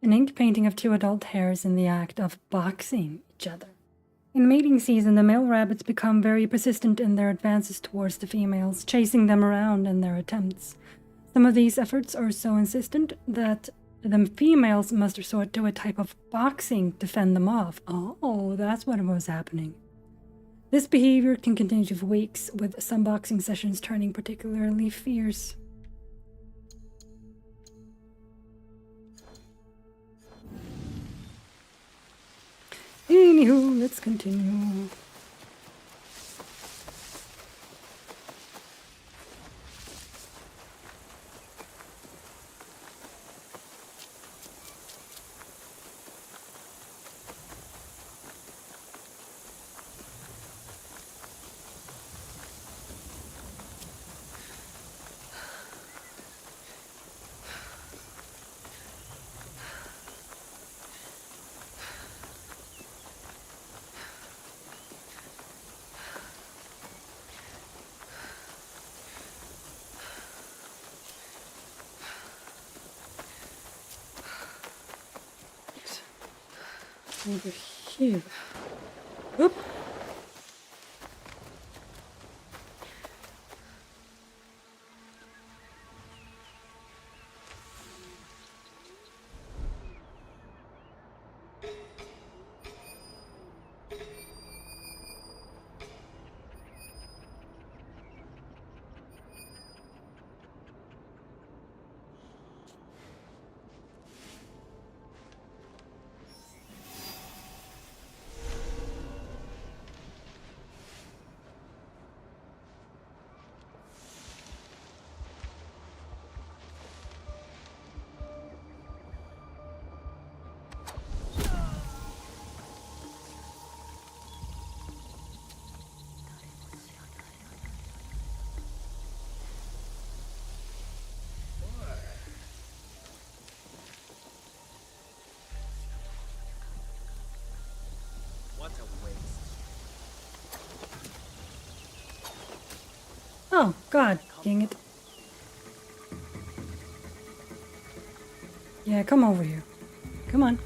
A: an ink painting of two adult hares in the act of boxing each other. In mating season, the male rabbits become very persistent in their advances towards the females, chasing them around in their attempts. Some of these efforts are so insistent that the females must resort to a type of boxing to fend them off. Oh, that's what was happening. This behavior can continue for weeks, with some boxing sessions turning particularly fierce. Anywho, let's continue. Over here. Oop.
F: What a waste.
A: Oh, God, dang it. Yeah, come over here. Come on.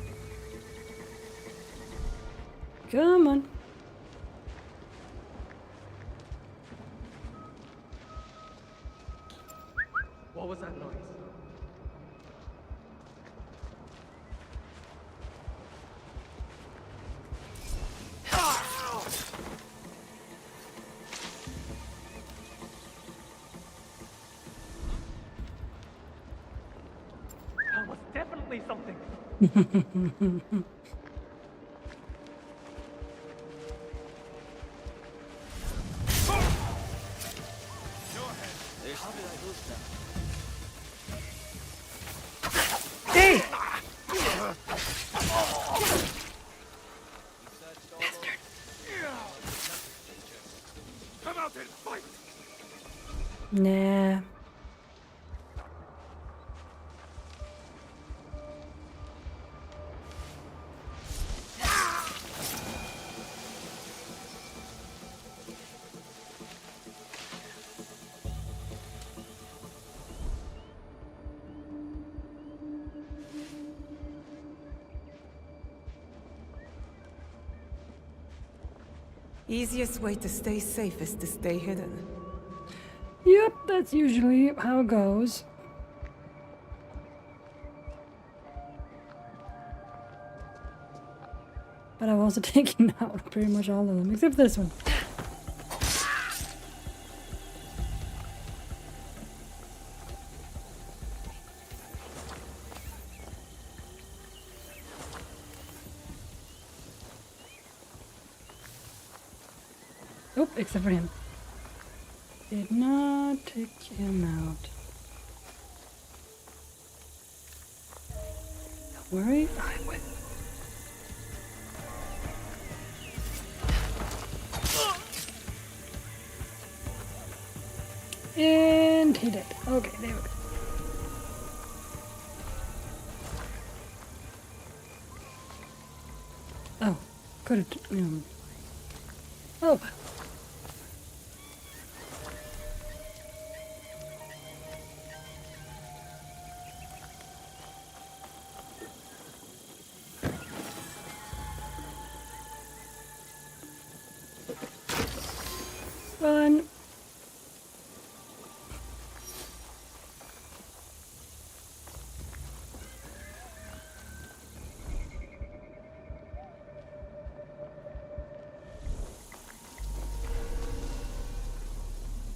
A: Come on.
I: What was that noise? That was definitely something.
F: How did I lose that?
A: Hey!
F: Come out and fight!
A: Nah.
B: Easiest way to stay safe is to stay hidden.
A: Yep, that's usually how it goes. But I've also taken out pretty much all of them, except this one. Oh, except for him. Did not take him out. Don't worry, I will. And he did. Okay, there we go. Oh, could have. Oh.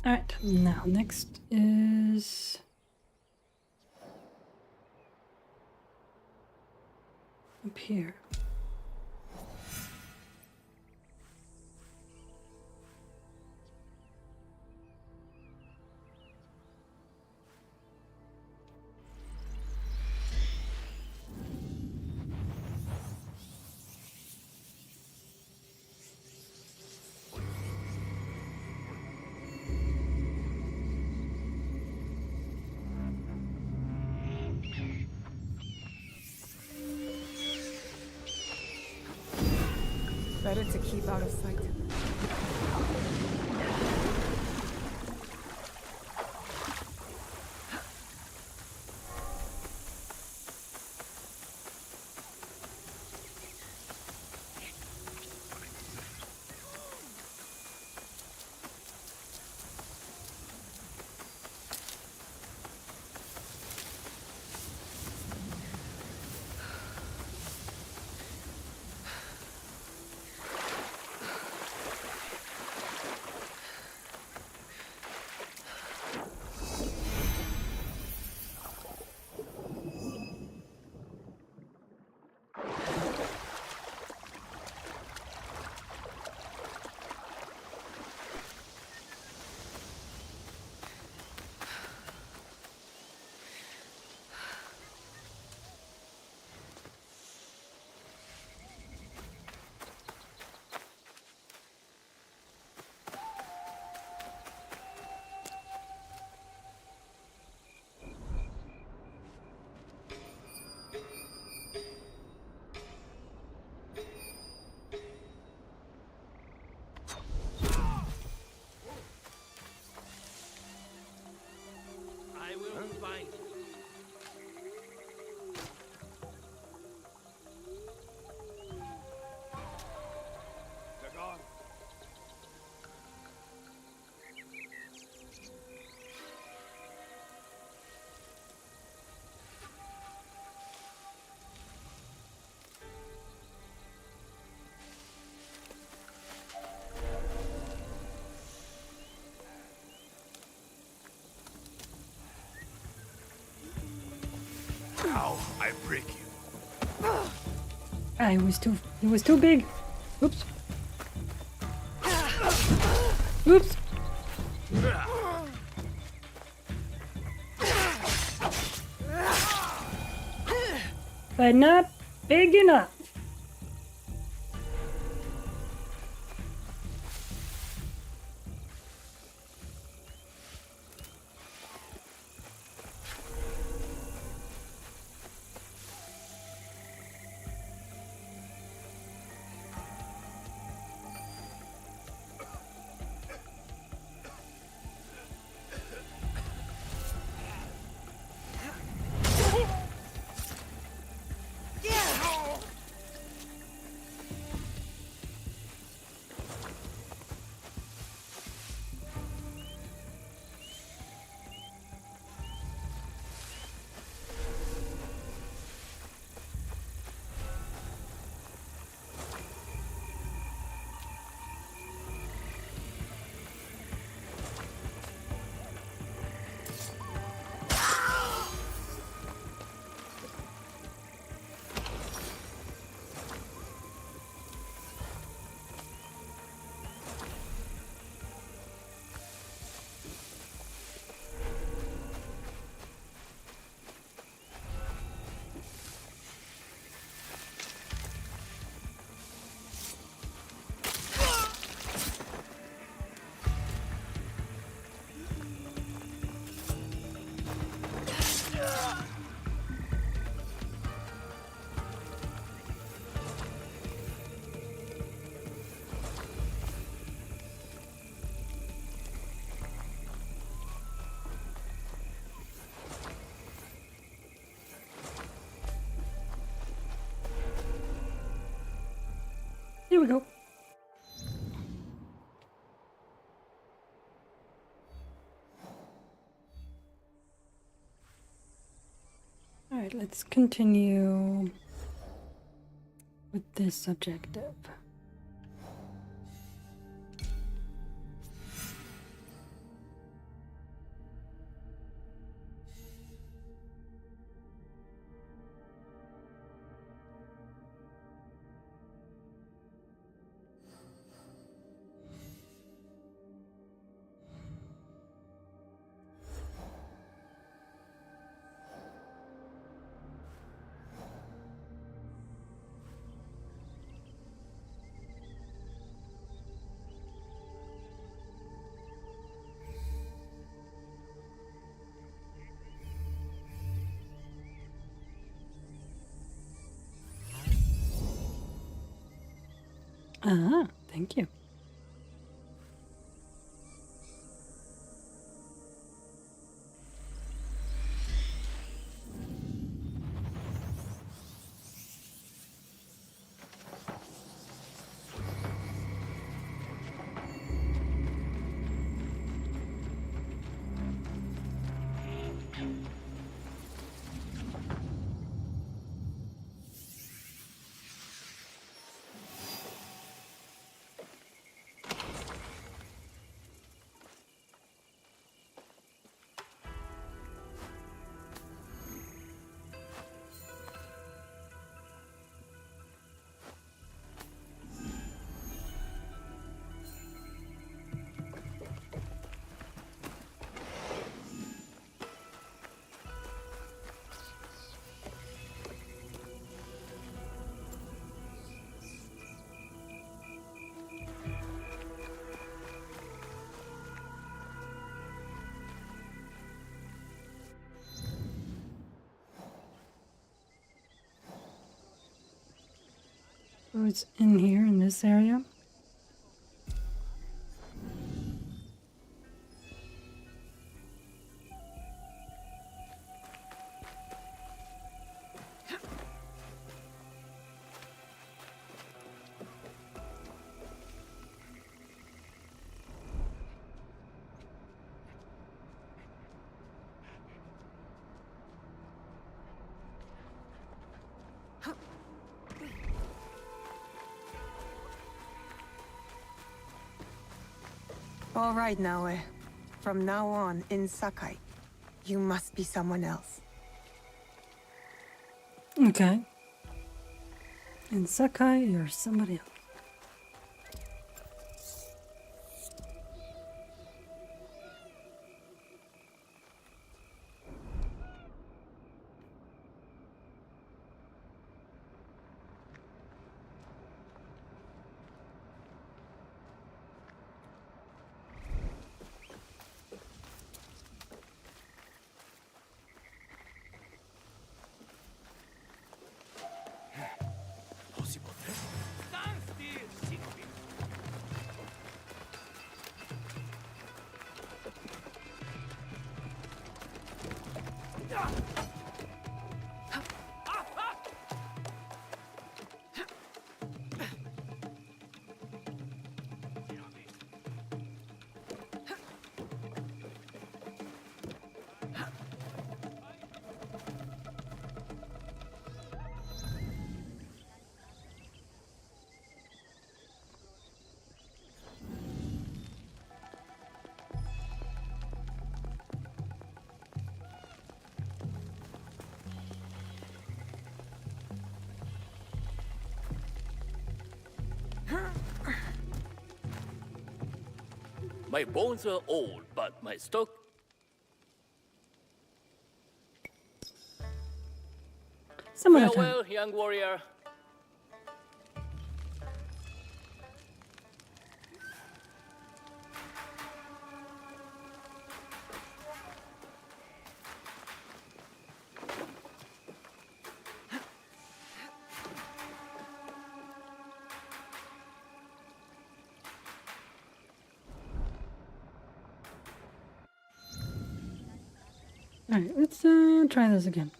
A: Alright, now next is up here.
B: Better to keep out of sight.
F: I will find you. They're gone. Now I break you.
A: Ah, it was too big. Oops. Oops. But not big enough. Here we go. All right, let's continue with this objective. Ah, thank you. So it's in here in this area.
B: All right, Naoe. From now on, in Sakai, you must be someone else.
A: Okay. In Sakai, you're somebody else.
F: Stand still, Shinobi. My bones are old, but my stock.
A: Some other time.
F: Farewell, young warrior.
A: Alright, let's try this again.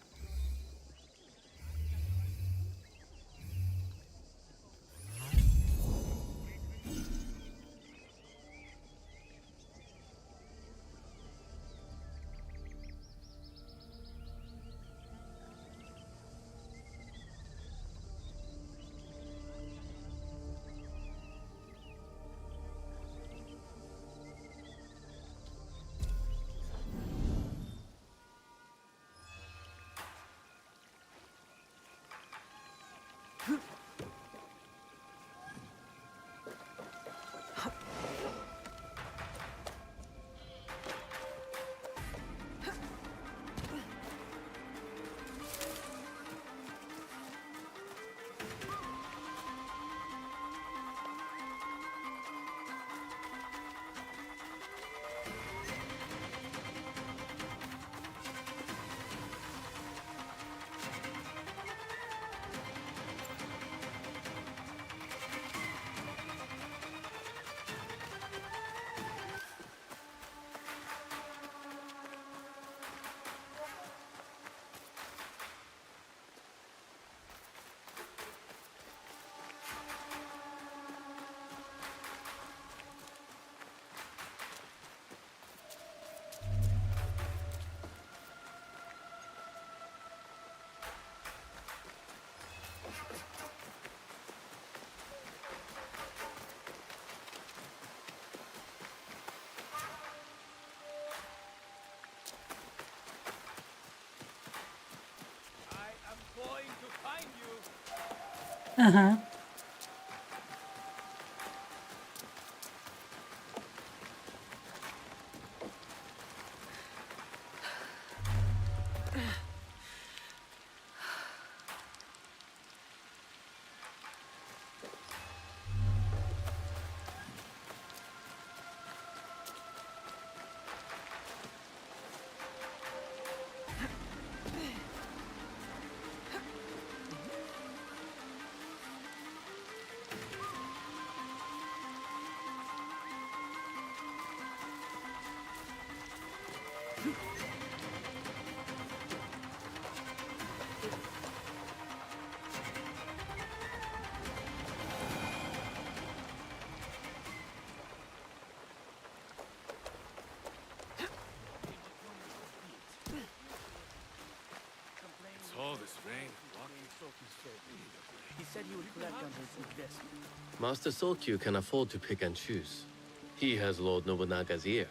A: Uh-huh.
C: All this rain.
F: He said he would collect on his investment.
J: Master Sokyu can afford to pick and choose. He has Lord Nobunaga's ear.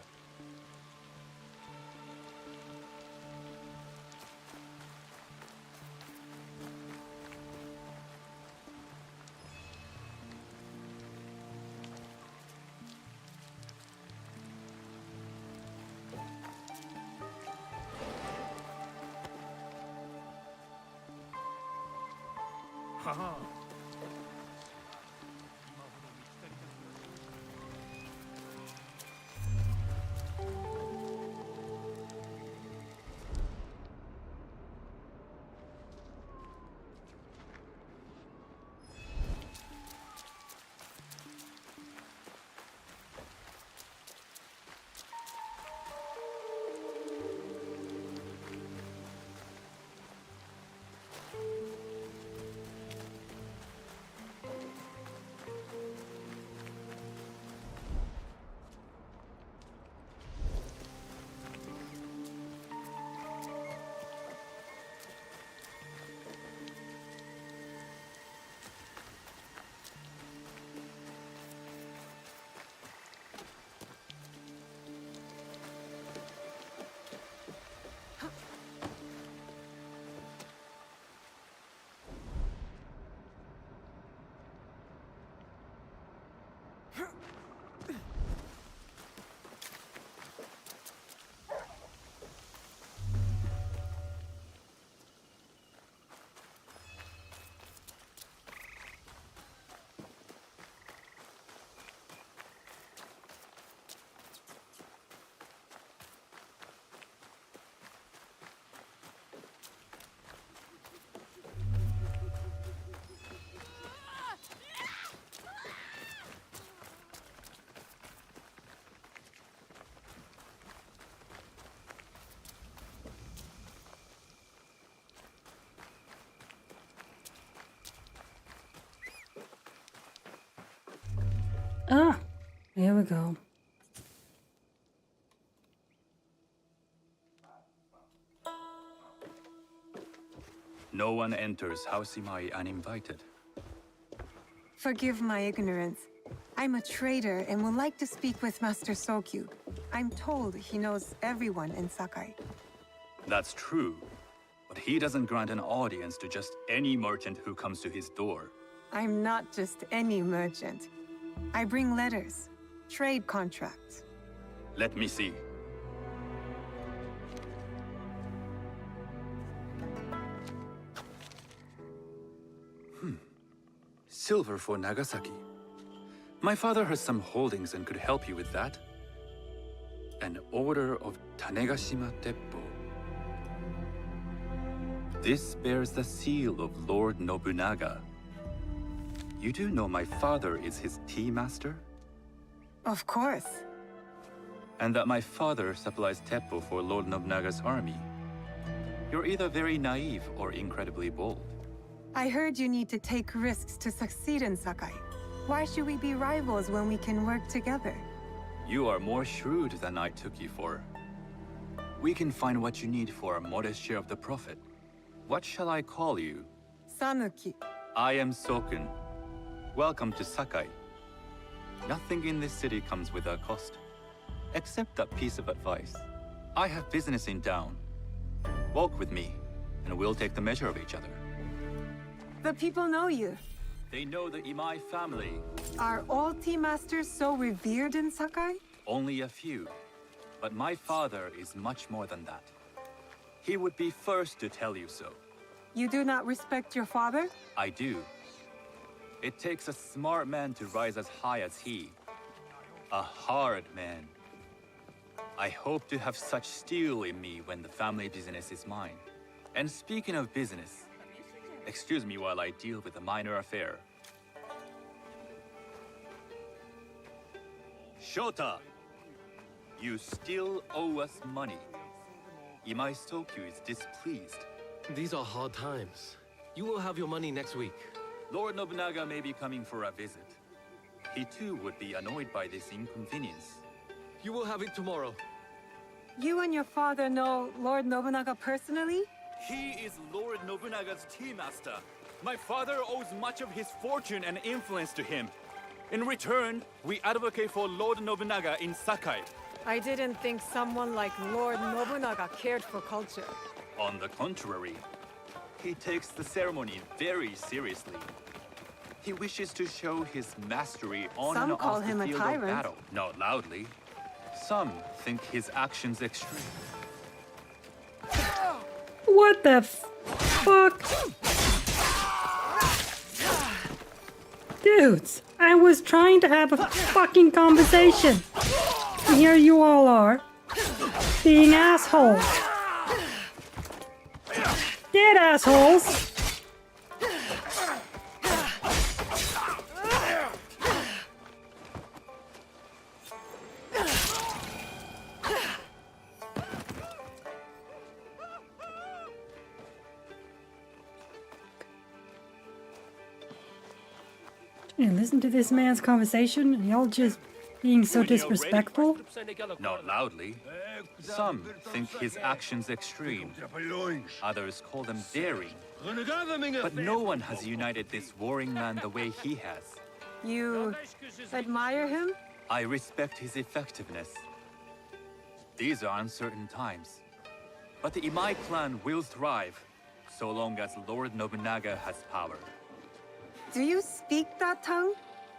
A: Ah, here we go.
K: No one enters House Imai uninvited.
B: Forgive my ignorance. I'm a trader and would like to speak with Master Sokyu. I'm told he knows everyone in Sakai.
K: That's true, but he doesn't grant an audience to just any merchant who comes to his door.
B: I'm not just any merchant. I bring letters, trade contracts.
K: Let me see. Silver for Nagasaki. My father has some holdings and could help you with that. An order of Tanegashima Teppo. This bears the seal of Lord Nobunaga. You do know my father is his tea master?
B: Of course.
K: And that my father supplies Teppo for Lord Nobunaga's army. You're either very naive or incredibly bold.
B: I heard you need to take risks to succeed in Sakai. Why should we be rivals when we can work together?
K: You are more shrewd than I took you for. We can find what you need for a modest share of the profit. What shall I call you?
B: Sanuki.
K: I am Sokun. Welcome to Sakai. Nothing in this city comes without cost. Except that piece of advice. I have business in town. Walk with me, and we'll take the measure of each other.
B: The people know you.
K: They know the Imai family.
B: Are all tea masters so revered in Sakai?
K: Only a few. But my father is much more than that. He would be first to tell you so.
B: You do not respect your father?
K: I do. It takes a smart man to rise as high as he. A hard man. I hope to have such steel in me when the family business is mine. And speaking of business, excuse me while I deal with a minor affair. Shota! You still owe us money. Imai Sokyu is displeased.
J: These are hard times. You will have your money next week.
K: Lord Nobunaga may be coming for a visit. He too would be annoyed by this inconvenience.
J: You will have it tomorrow.
B: You and your father know Lord Nobunaga personally?
K: He is Lord Nobunaga's tea master. My father owes much of his fortune and influence to him. In return, we advocate for Lord Nobunaga in Sakai.
B: I didn't think someone like Lord Nobunaga cared for culture.
K: On the contrary, he takes the ceremony very seriously. He wishes to show his mastery on
B: Some
K: and
B: call
K: off
B: him
K: the
B: a
K: field
B: tyrant.
K: of battle. Not loudly. Some think his actions extreme.
A: What the fuck? Dudes, I was trying to have a fucking conversation. And here you all are, being assholes. Dead assholes. You listen to this man's conversation and y'all just being so disrespectful.
K: Not loudly. Some think his actions extreme. Others call them daring. But no one has united this warring man the way he has.
B: You admire him?
K: I respect his effectiveness. These are uncertain times. But the Imai clan will thrive, so long as Lord Nobunaga has power.
B: Do you speak that tongue?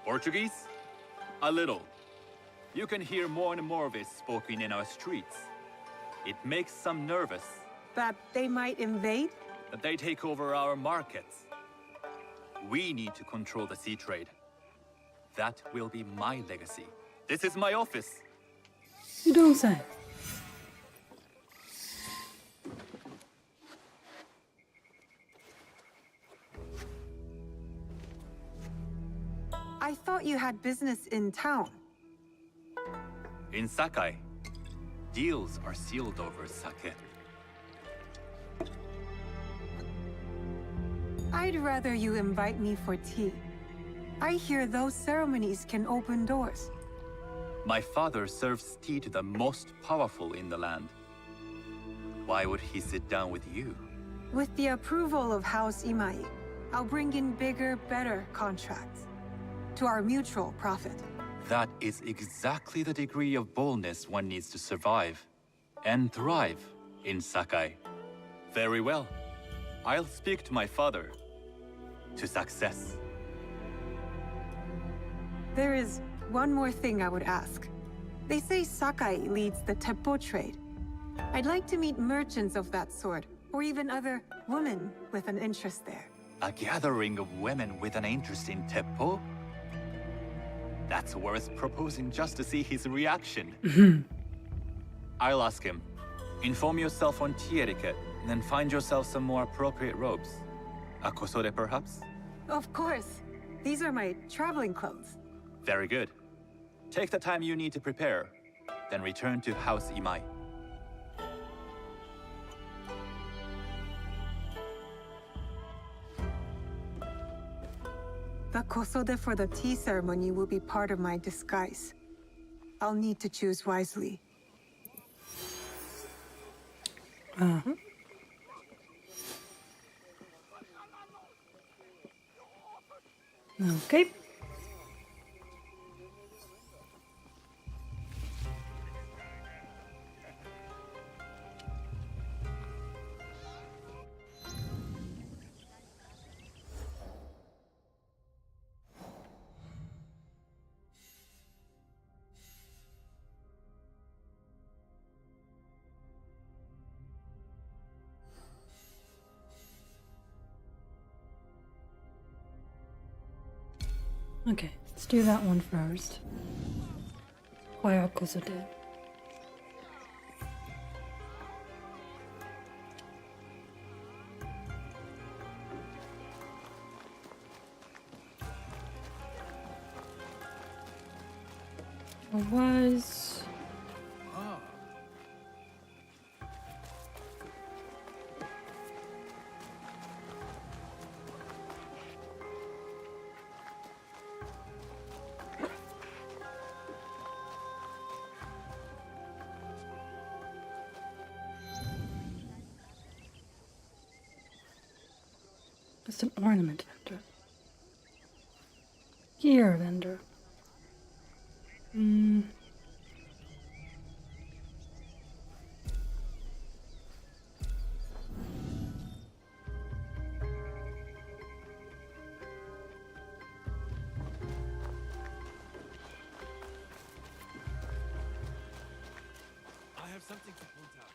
K: Portuguese? A little. You can hear more and more of it spoken in our streets. It makes some nervous.
B: That they might invade?
K: That they take over our markets. We need to control the sea trade. That will be my legacy. This is my office.
A: You don't say.
B: I thought you had business in town.
K: In Sakai, deals are sealed over sake.
B: I'd rather you invite me for tea. I hear those ceremonies can open doors.
K: My father serves tea to the most powerful in the land. Why would he sit down with you?
B: With the approval of House Imai, I'll bring in bigger, better contracts. To our mutual profit.
K: That is exactly the degree of boldness one needs to survive and thrive in Sakai. Very well. I'll speak to my father. To success.
B: There is one more thing I would ask. They say Sakai leads the teppo trade. I'd like to meet merchants of that sort, or even other women with an interest there.
K: A gathering of women with an interest in teppo? That's worth proposing just to see his reaction. I'll ask him. Inform yourself on tea etiquette, and then find yourself some more appropriate robes. A kosode, perhaps?
B: Of course. These are my traveling clothes.
K: Very good. Take the time you need to prepare, then return to House Imai.
B: The kosode for the tea ceremony will be part of my disguise. I'll need to choose wisely.
A: Okay. Okay, let's do that one first. Kwayakoso did. It was... It's an ornament vendor. Gear vendor.
C: I have something to point out.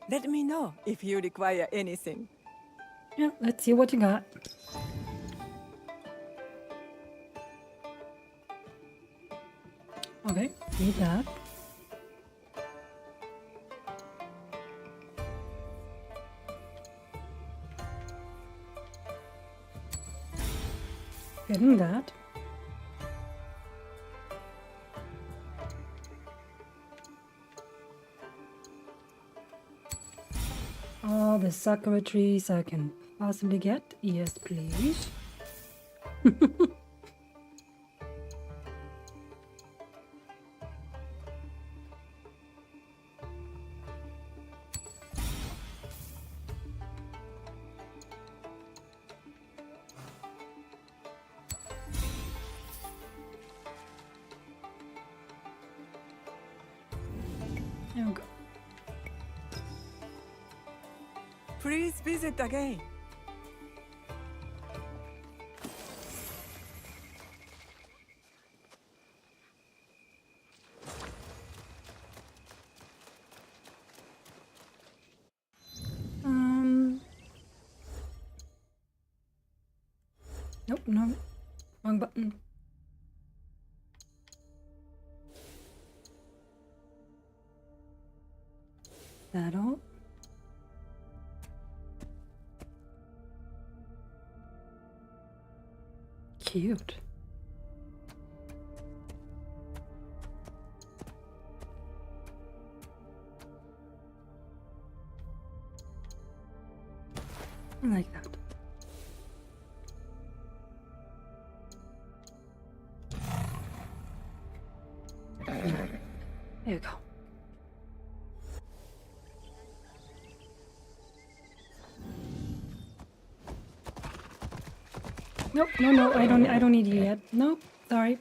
B: Let me know if you require anything.
A: Yeah, let's see what you got. Okay, need that. Getting that. All the sakura trees I can possibly get. Yes, please. There we go.
B: Please visit again.
A: Nope, no. Wrong button. That all? Cute. I like that. There you go. Nope, no, I don't need you yet. Nope, sorry.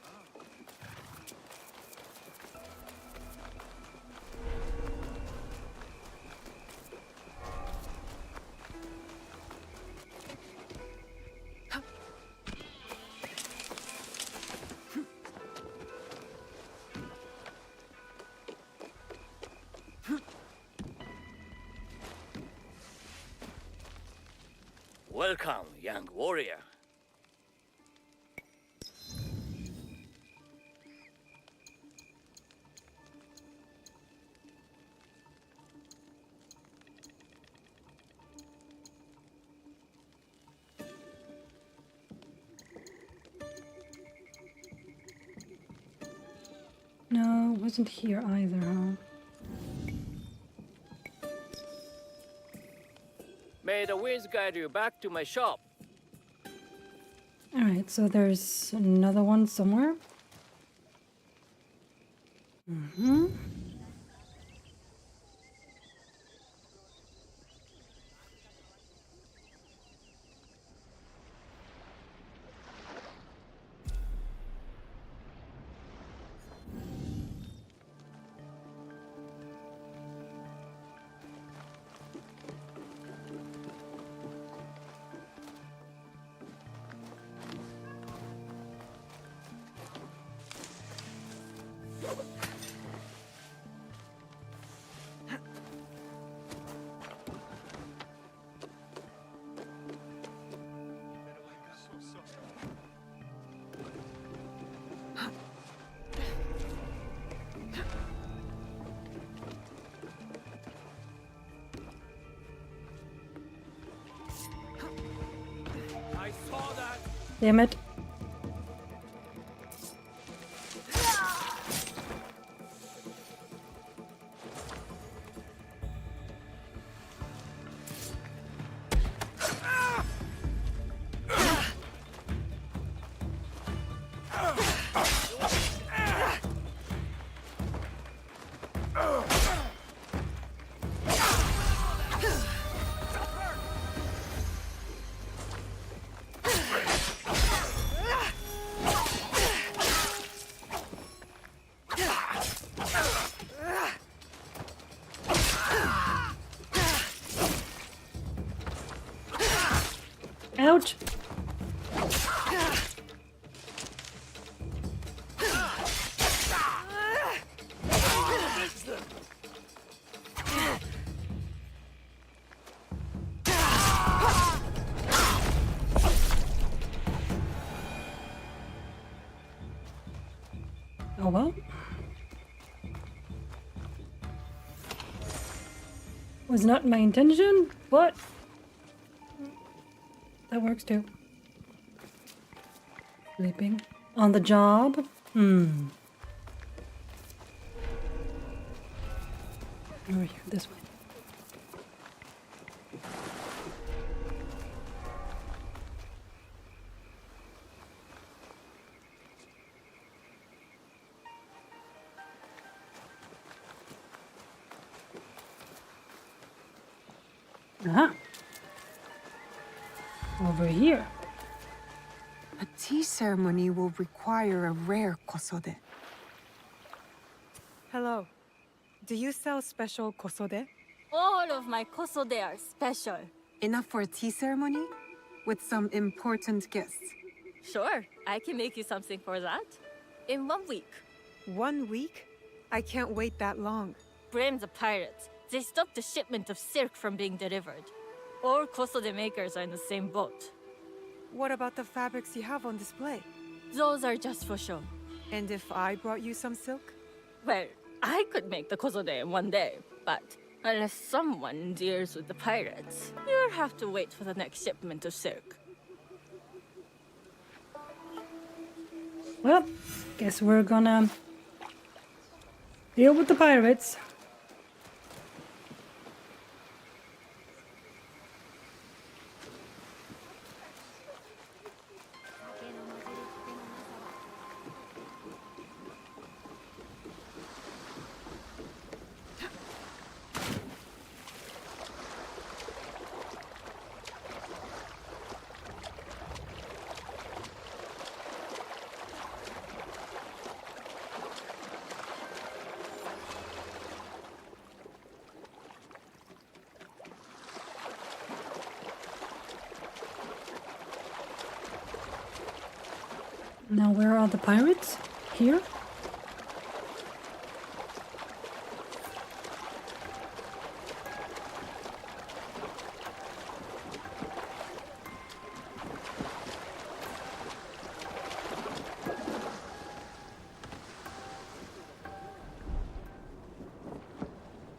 F: Welcome, young warrior.
A: No, wasn't here either, huh?
F: May the winds guide you back to my shop.
A: Alright, so there's another one somewhere. Mm-hmm. Damn it. Ouch. Oh well. Was not my intention, but that works too. Sleeping on the job? Over here, this way. Uh-huh. Over here.
B: A tea ceremony will require a rare kosode. Hello. Do you sell special kosode?
L: All of my kosode are special.
B: Enough for a tea ceremony? With some important guests?
L: Sure, I can make you something for that. In 1 week.
B: 1 week? I can't wait that long.
L: Blame the pirates. They stopped the shipment of silk from being delivered. All kosode makers are in the same boat.
B: What about the fabrics you have on display?
L: Those are just for show.
B: And if I brought you some silk?
L: Well, I could make the kosode in 1 day, but unless someone deals with the pirates, you'll have to wait for the next shipment of silk.
A: Well, guess we're gonna deal with the pirates. Now, where are the pirates? Here?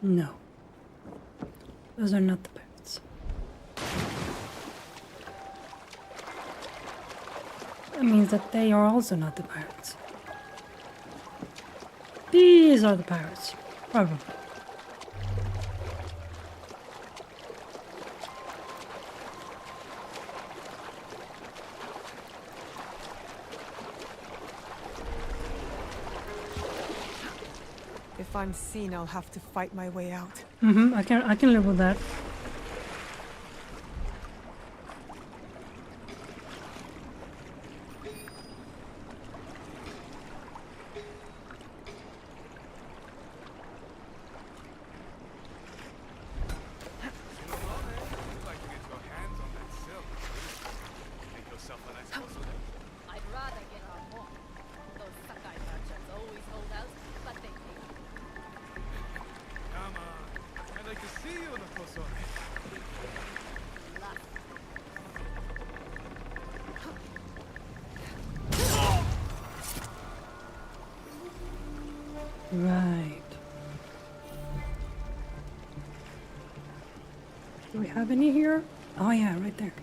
A: No. Those are not the pirates. That means that they are also not the pirates. These are the pirates. Probably.
B: If I'm seen, I'll have to fight my way out.
A: I can live with that.
H: I'd rather get on more. Those Sakai merchants always hold out, but they pay.
G: Come on. I'd like to see you in the Kosone.
A: Right. Do we have any here? Oh yeah, right there.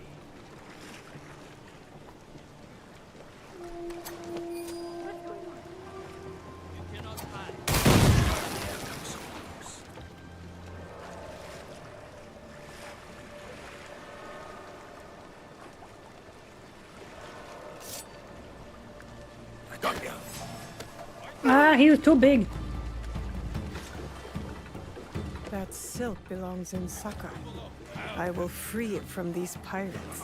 A: Ah, he was too big.
B: That silk belongs in Sakai. I will free it from these pirates.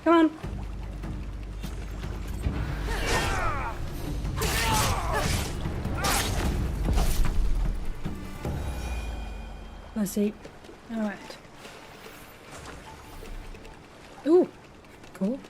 A: Come on. Let's see. All right. Ooh, cool.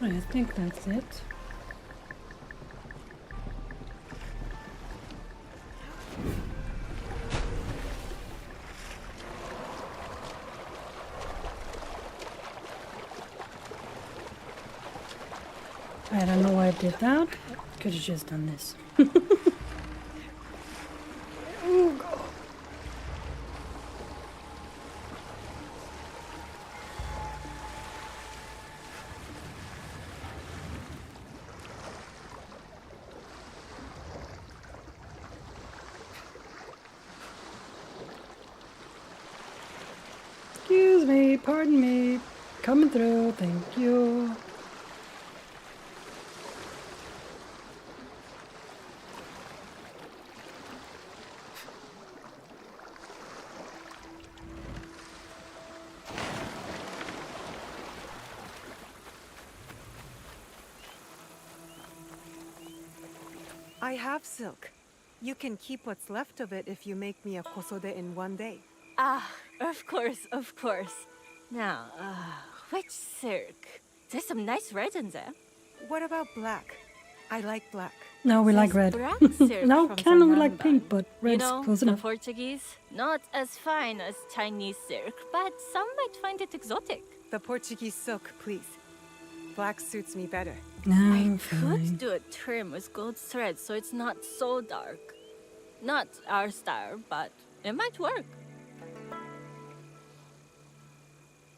A: I think that's it. I don't know why I did that. Could have just done this. Oh, God. Excuse me, pardon me. Coming through, thank you.
B: I have silk. You can keep what's left of it if you make me a kosode in one day.
L: Ah, of course, of course. Now, which silk? There's some nice red in there.
B: What about black? I like black.
A: No, we like red.
L: There's black silk
A: Now
L: from
A: kind of we like
L: Zanamban.
A: pink, but
L: You
A: red's
L: know,
A: close
L: the
A: enough.
L: Portuguese. Not as fine as Chinese silk, but some might find it exotic.
B: The Portuguese silk, please. Black suits me better.
A: No,
L: I
A: fine.
L: could do a trim with gold thread so it's not so dark. Not our style, but it might work.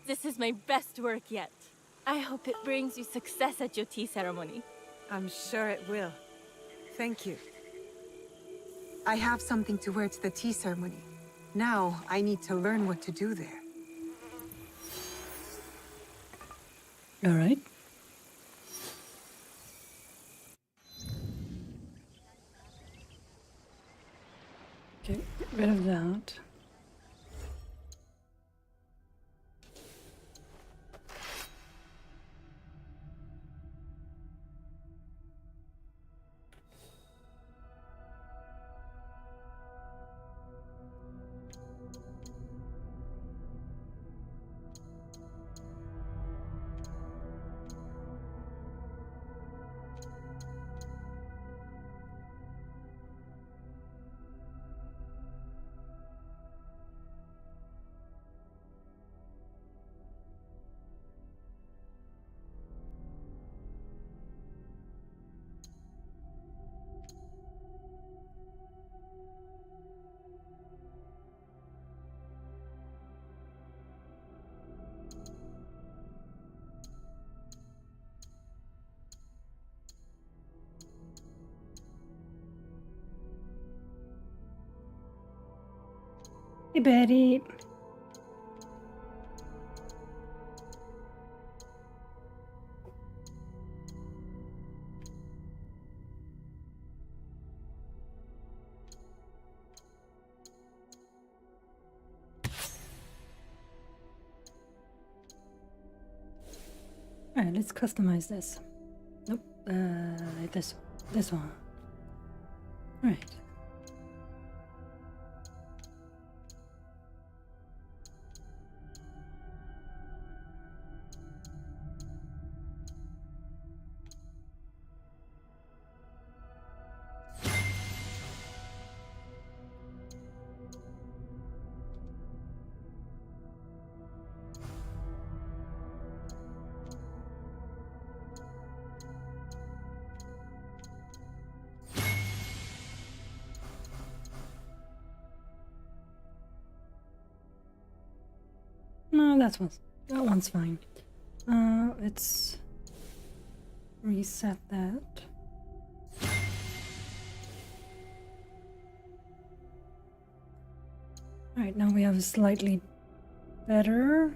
L: This is my best work yet. I hope it brings you success at your tea ceremony.
B: I'm sure it will. Thank you. I have something to wear to the tea ceremony. Now, I need to learn what to do there.
A: All right. Okay, get rid of that. Hey, Betty. All right, let's customize this. Nope, this one. All right. No, that one's fine. Let's reset that. Alright, now we have a slightly better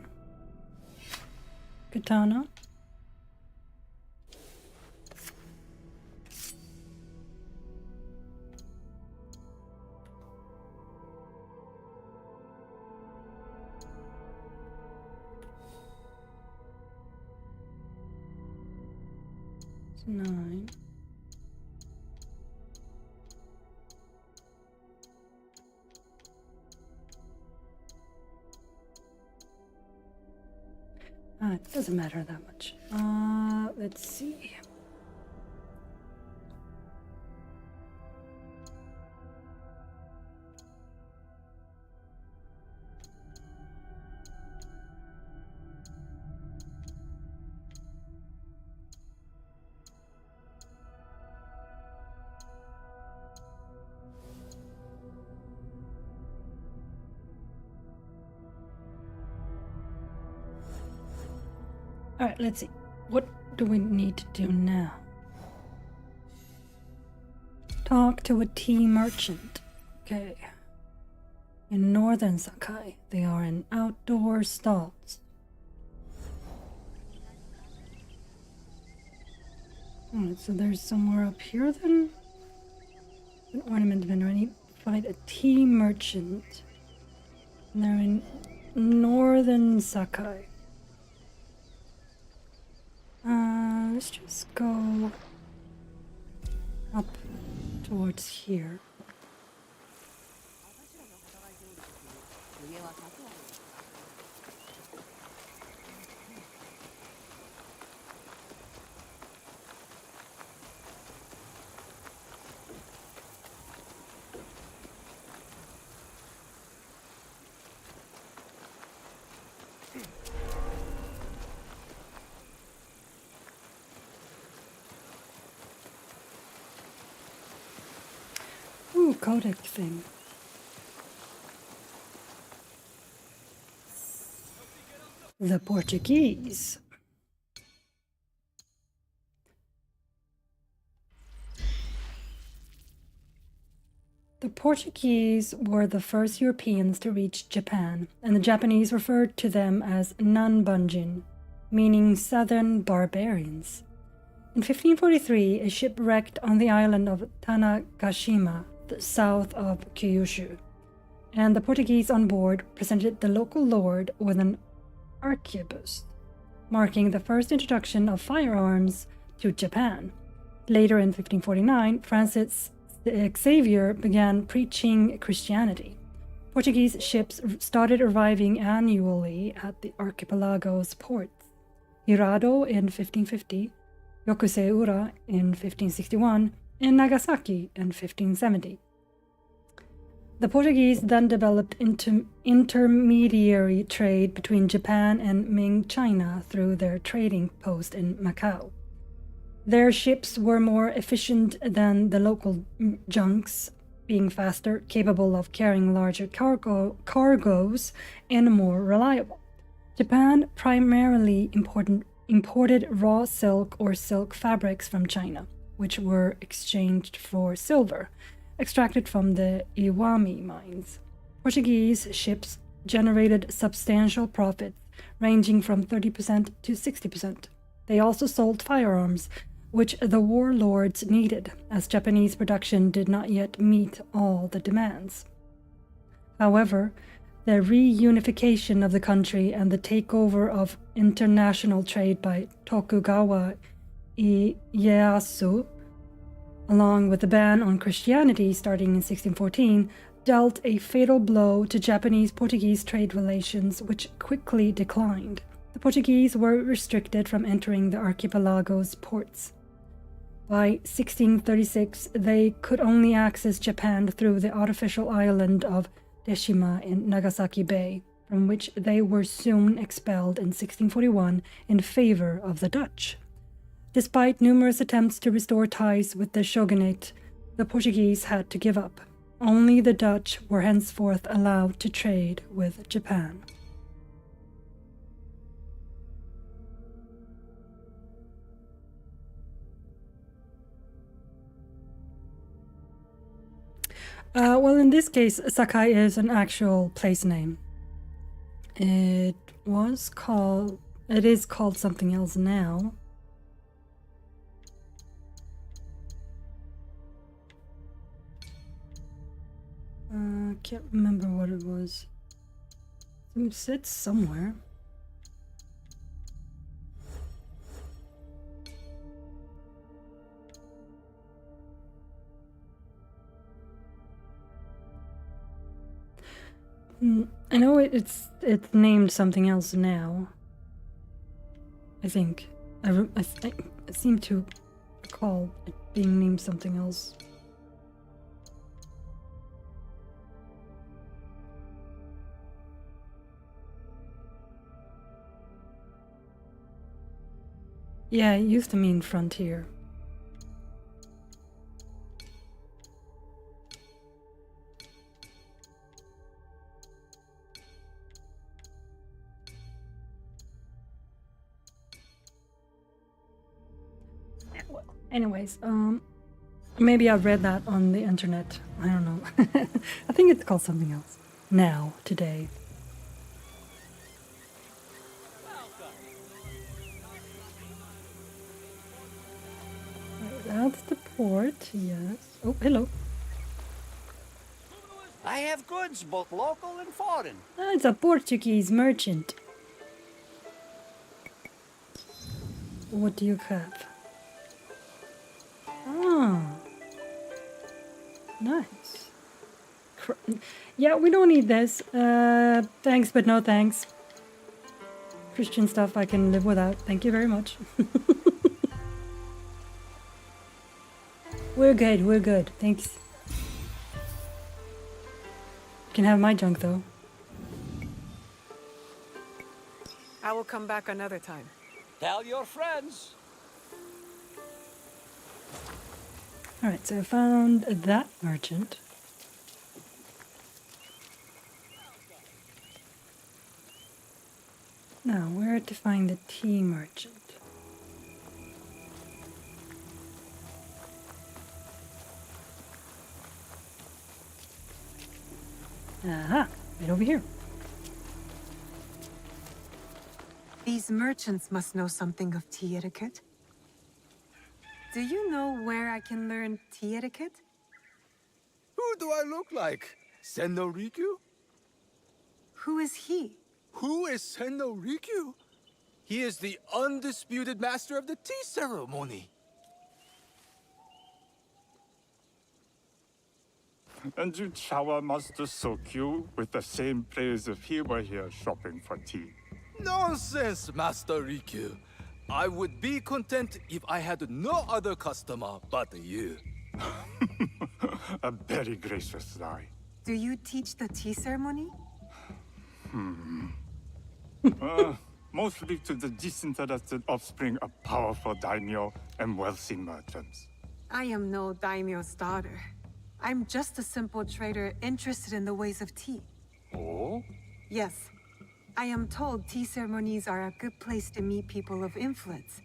A: katana. It's 9. It doesn't matter that much. Let's see. Alright, let's see. What do we need to do now? Talk to a tea merchant. Okay. In northern Sakai, they are in outdoor stalls. Alright, so there's somewhere up here then? An ornament vendor. I need to find a tea merchant. And they're in northern Sakai. Let's just go up towards here. Ooh, codec thing. The Portuguese. The Portuguese were the first Europeans to reach Japan, and the Japanese referred to them as Nanbanjin, meaning southern barbarians. In 1543, a ship wrecked on the island of Tanagashima, south of Kyushu, and the Portuguese on board presented the local lord with an arquebus, marking the first introduction of firearms to Japan. Later in 1549, Francis Xavier began preaching Christianity. Portuguese ships started arriving annually at the archipelago's ports. Hirado in 1550, Yokuseura in 1561, and Nagasaki in 1570. The Portuguese then developed intermediary trade between Japan and Ming China through their trading post in Macau. Their ships were more efficient than the local junks, being faster, capable of carrying larger cargoes, and more reliable. Japan primarily imported raw silk or silk fabrics from China, which were exchanged for silver, extracted from the Iwami mines. Portuguese ships generated substantial profits, ranging from 30% to 60%. They also sold firearms, which the warlords needed, as Japanese production did not yet meet all the demands. However, the reunification of the country and the takeover of international trade by Tokugawa Ieyasu, along with the ban on Christianity starting in 1614, dealt a fatal blow to Japanese-Portuguese trade relations, which quickly declined. The Portuguese were restricted from entering the archipelago's ports. By 1636, they could only access Japan through the artificial island of Deshima in Nagasaki Bay, from which they were soon expelled in 1641 in favor of the Dutch. Despite numerous attempts to restore ties with the shogunate, the Portuguese had to give up. Only the Dutch were henceforth allowed to trade with Japan. Well, in this case, Sakai is an actual place name. It is called something else now. Can't remember what it was. It's somewhere. I know it's named something else now. I think I seem to recall it being named something else. Yeah, it used to mean frontier. Anyways, maybe I read that on the internet. I don't know. I think it's called something else. Now, today. That's the port, yes. Oh, hello.
F: I have goods, both local and foreign.
A: It's a Portuguese merchant. What do you have? Ah. Nice. Yeah, we don't need this. Thanks, but no thanks. Christian stuff I can live without. Thank you very much. We're good. Thanks. You can have my junk, though.
B: I will come back another time.
F: Tell your friends.
A: Alright, so I found that merchant. Now, where to find the tea merchant? Aha, right over here.
B: These merchants must know something of tea etiquette. Do you know where I can learn tea etiquette?
C: Who do I look like? Senno Rikyu?
B: Who is he?
C: Who is Senno Rikyu? He is the undisputed master of the tea ceremony.
M: And you shower Master Sokyu with the same praise if he were here shopping for tea.
C: Nonsense, Master Rikyu. I would be content if I had no other customer but you.
M: A very gracious lie.
B: Do you teach the tea ceremony?
M: Mostly to the disinterested offspring of powerful daimyo and wealthy merchants.
B: I am no daimyo's daughter. I'm just a simple trader interested in the ways of tea.
M: Oh?
B: Yes. I am told tea ceremonies are a good place to meet people of influence.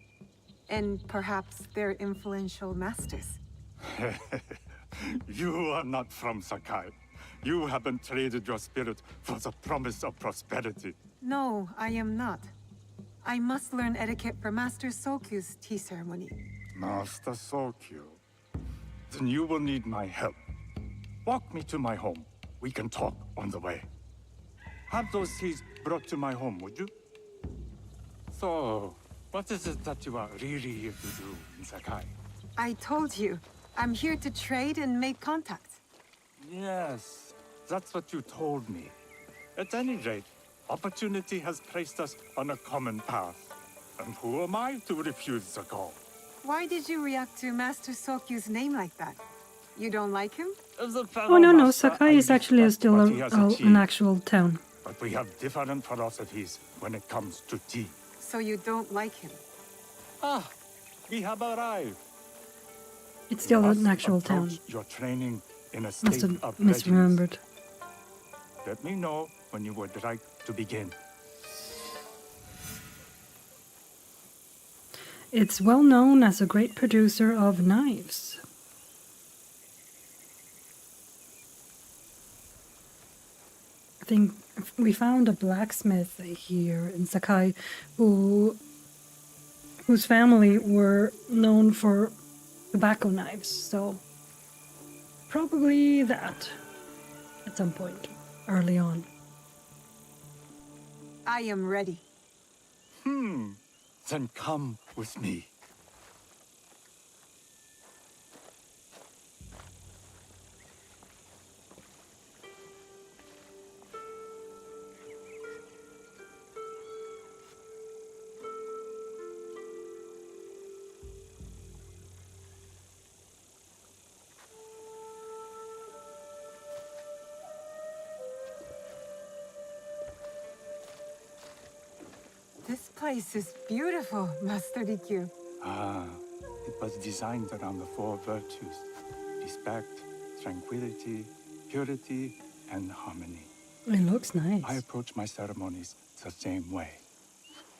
B: And perhaps their influential masters.
M: You are not from Sakai. You haven't traded your spirit for the promise of prosperity.
B: No, I am not. I must learn etiquette for Master Sokyu's tea ceremony.
M: Master Sokyu. Then you will need my help. Walk me to my home. We can talk on the way. Have those teas brought to my home, would you? So, what is it that you are really here to do in Sakai?
B: I told you, I'm here to trade and make contacts.
M: Yes, that's what you told me. At any rate, opportunity has placed us on a common path. And who am I to refuse the call?
B: Why did you react to Master Sokyu's name like that? You don't like him?
A: Oh no, Sakai is actually still an actual town.
M: But we have different philosophies when it comes to tea.
B: So you don't like him?
M: Ah, we have arrived.
A: It's still
M: You
A: an
M: must
A: actual
M: approach
A: town.
M: your training in a
A: Must
M: state
A: have
M: of
A: misremembered.
M: readiness. Let me know when you would like to begin.
A: It's well known as a great producer of knives. I think we found a blacksmith here in Sakai whose family were known for tobacco knives, so probably that at some point early on.
B: I am ready.
M: Then come with me.
B: This place is beautiful, Master Rikyu.
M: Ah, it was designed around the four virtues: respect, tranquility, purity, and harmony.
A: It looks nice.
M: I approach my ceremonies the same way.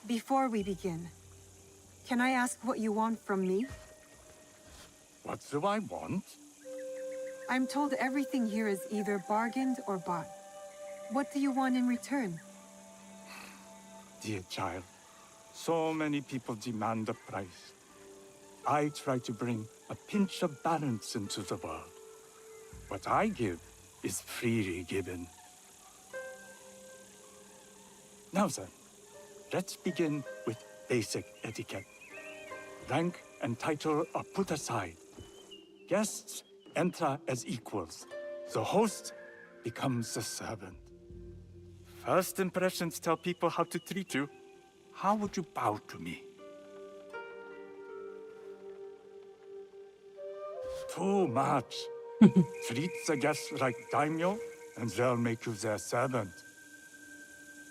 B: Before we begin, can I ask what you want from me?
M: What do I want?
B: I'm told everything here is either bargained or bought. What do you want in return?
M: Dear child, so many people demand a price. I try to bring a pinch of balance into the world. What I give is freely given. Now then, let's begin with basic etiquette. Rank and title are put aside. Guests enter as equals. The host becomes the servant. First impressions tell people how to treat you. How would you bow to me? Too much. Treat the guests like daimyo, and they'll make you their servant.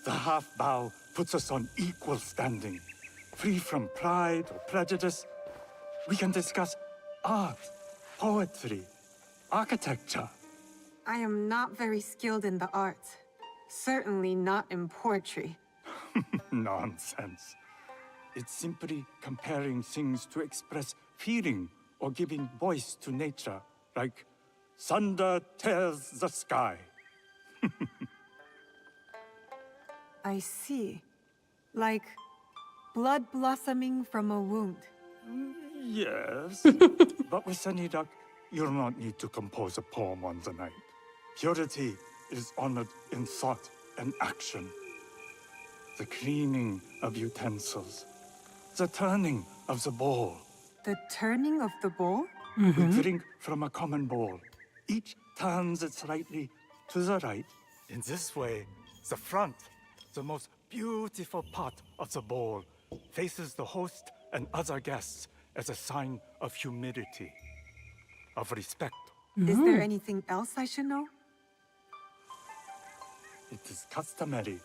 M: The half bow puts us on equal standing, free from pride or prejudice. We can discuss art, poetry, architecture.
B: I am not very skilled in the arts. Certainly not in poetry.
M: Nonsense. It's simply comparing things to express feeling or giving voice to nature, like thunder tears the sky.
B: I see. Like blood blossoming from a wound.
M: Yes, but with any luck, you'll not need to compose a poem on the night. Purity is honored in thought and action. The cleaning of utensils, the turning of the bowl.
B: The turning of the bowl?
M: We drink from a common bowl. Each turns it slightly to the right. In this way, the front, the most beautiful part of the bowl, faces the host and other guests as a sign of humility, of respect.
B: Is there anything else I should know?
M: It is customary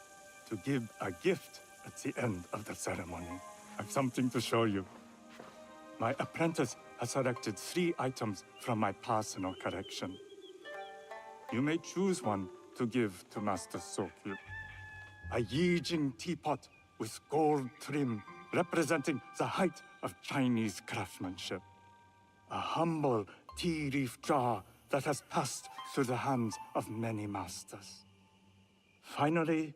M: to give a gift at the end of the ceremony. I've something to show you. My apprentice has selected 3 items from my personal collection. You may choose one to give to Master Sokyu. A Yijing teapot with gold trim representing the height of Chinese craftsmanship. A humble tea leaf jar that has passed through the hands of many masters. Finally,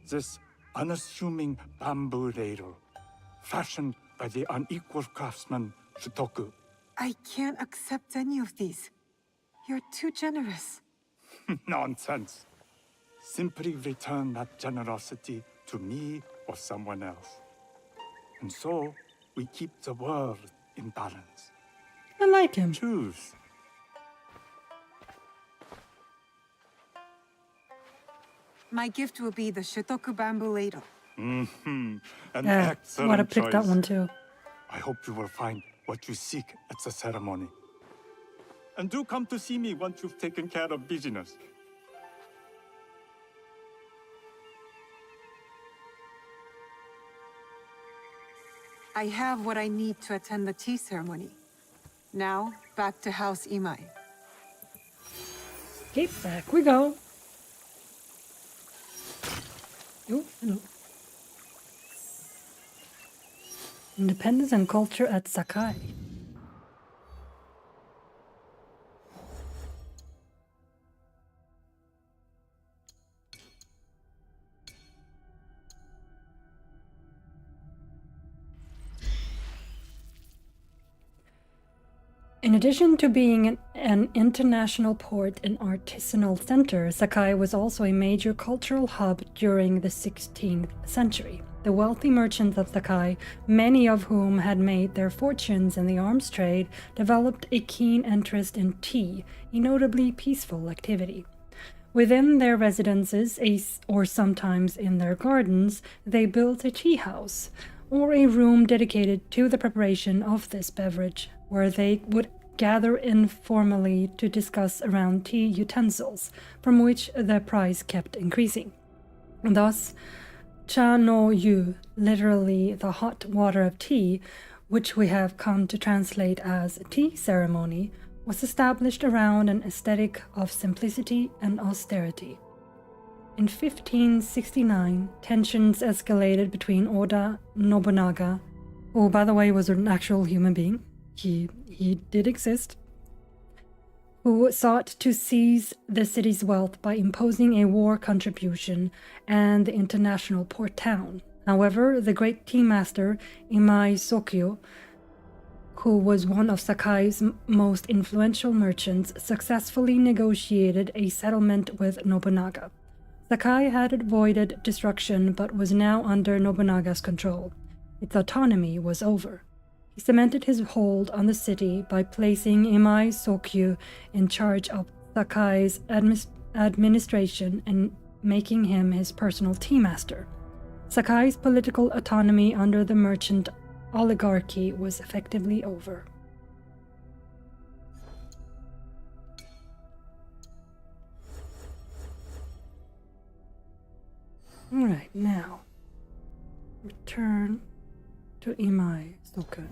M: this unassuming bamboo ladle, fashioned by the unequal craftsman Shutoku.
B: I can't accept any of these. You're too generous.
M: Nonsense. Simply return that generosity to me or someone else. And so, we keep the world in balance.
A: I like him.
M: Choose.
B: My gift will be the Shitoku bamboo ladle.
M: An
A: Yeah,
M: excellent
A: would have picked that
M: choice.
A: one too.
M: I hope you will find what you seek at the ceremony. And do come to see me once you've taken care of business.
B: I have what I need to attend the tea ceremony. Now, back to House Imai.
A: Okay, back we go. Oh, hello. Independence and culture at Sakai. In addition to being an international port and artisanal center, Sakai was also a major cultural hub during the 16th century. The wealthy merchants of Sakai, many of whom had made their fortunes in the arms trade, developed a keen interest in tea, a notably peaceful activity. Within their residences, or sometimes in their gardens, they built a tea house, or a room dedicated to the preparation of this beverage, where they would gather informally to discuss around tea utensils, from which the price kept increasing. Thus, cha no yu, literally the hot water of tea, which we have come to translate as tea ceremony, was established around an aesthetic of simplicity and austerity. In 1569, tensions escalated between Oda Nobunaga, who, by the way, was an actual human being, he did exist, who sought to seize the city's wealth by imposing a war contribution, and the international port town. However, the great tea master Imai Sokyo, who was one of Sakai's most influential merchants, successfully negotiated a settlement with Nobunaga. Sakai had avoided destruction but was now under Nobunaga's control. Its autonomy was over. He cemented his hold on the city by placing Imai Sokyu in charge of Sakai's administration and making him his personal tea master. Sakai's political autonomy under the merchant oligarchy was effectively over. Alright, now return to Imai Soka.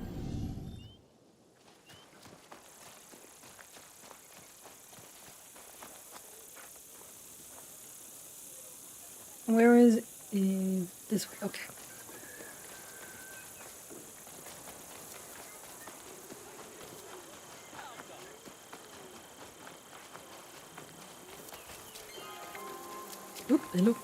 A: Where is this way? Okay. Oop, hello.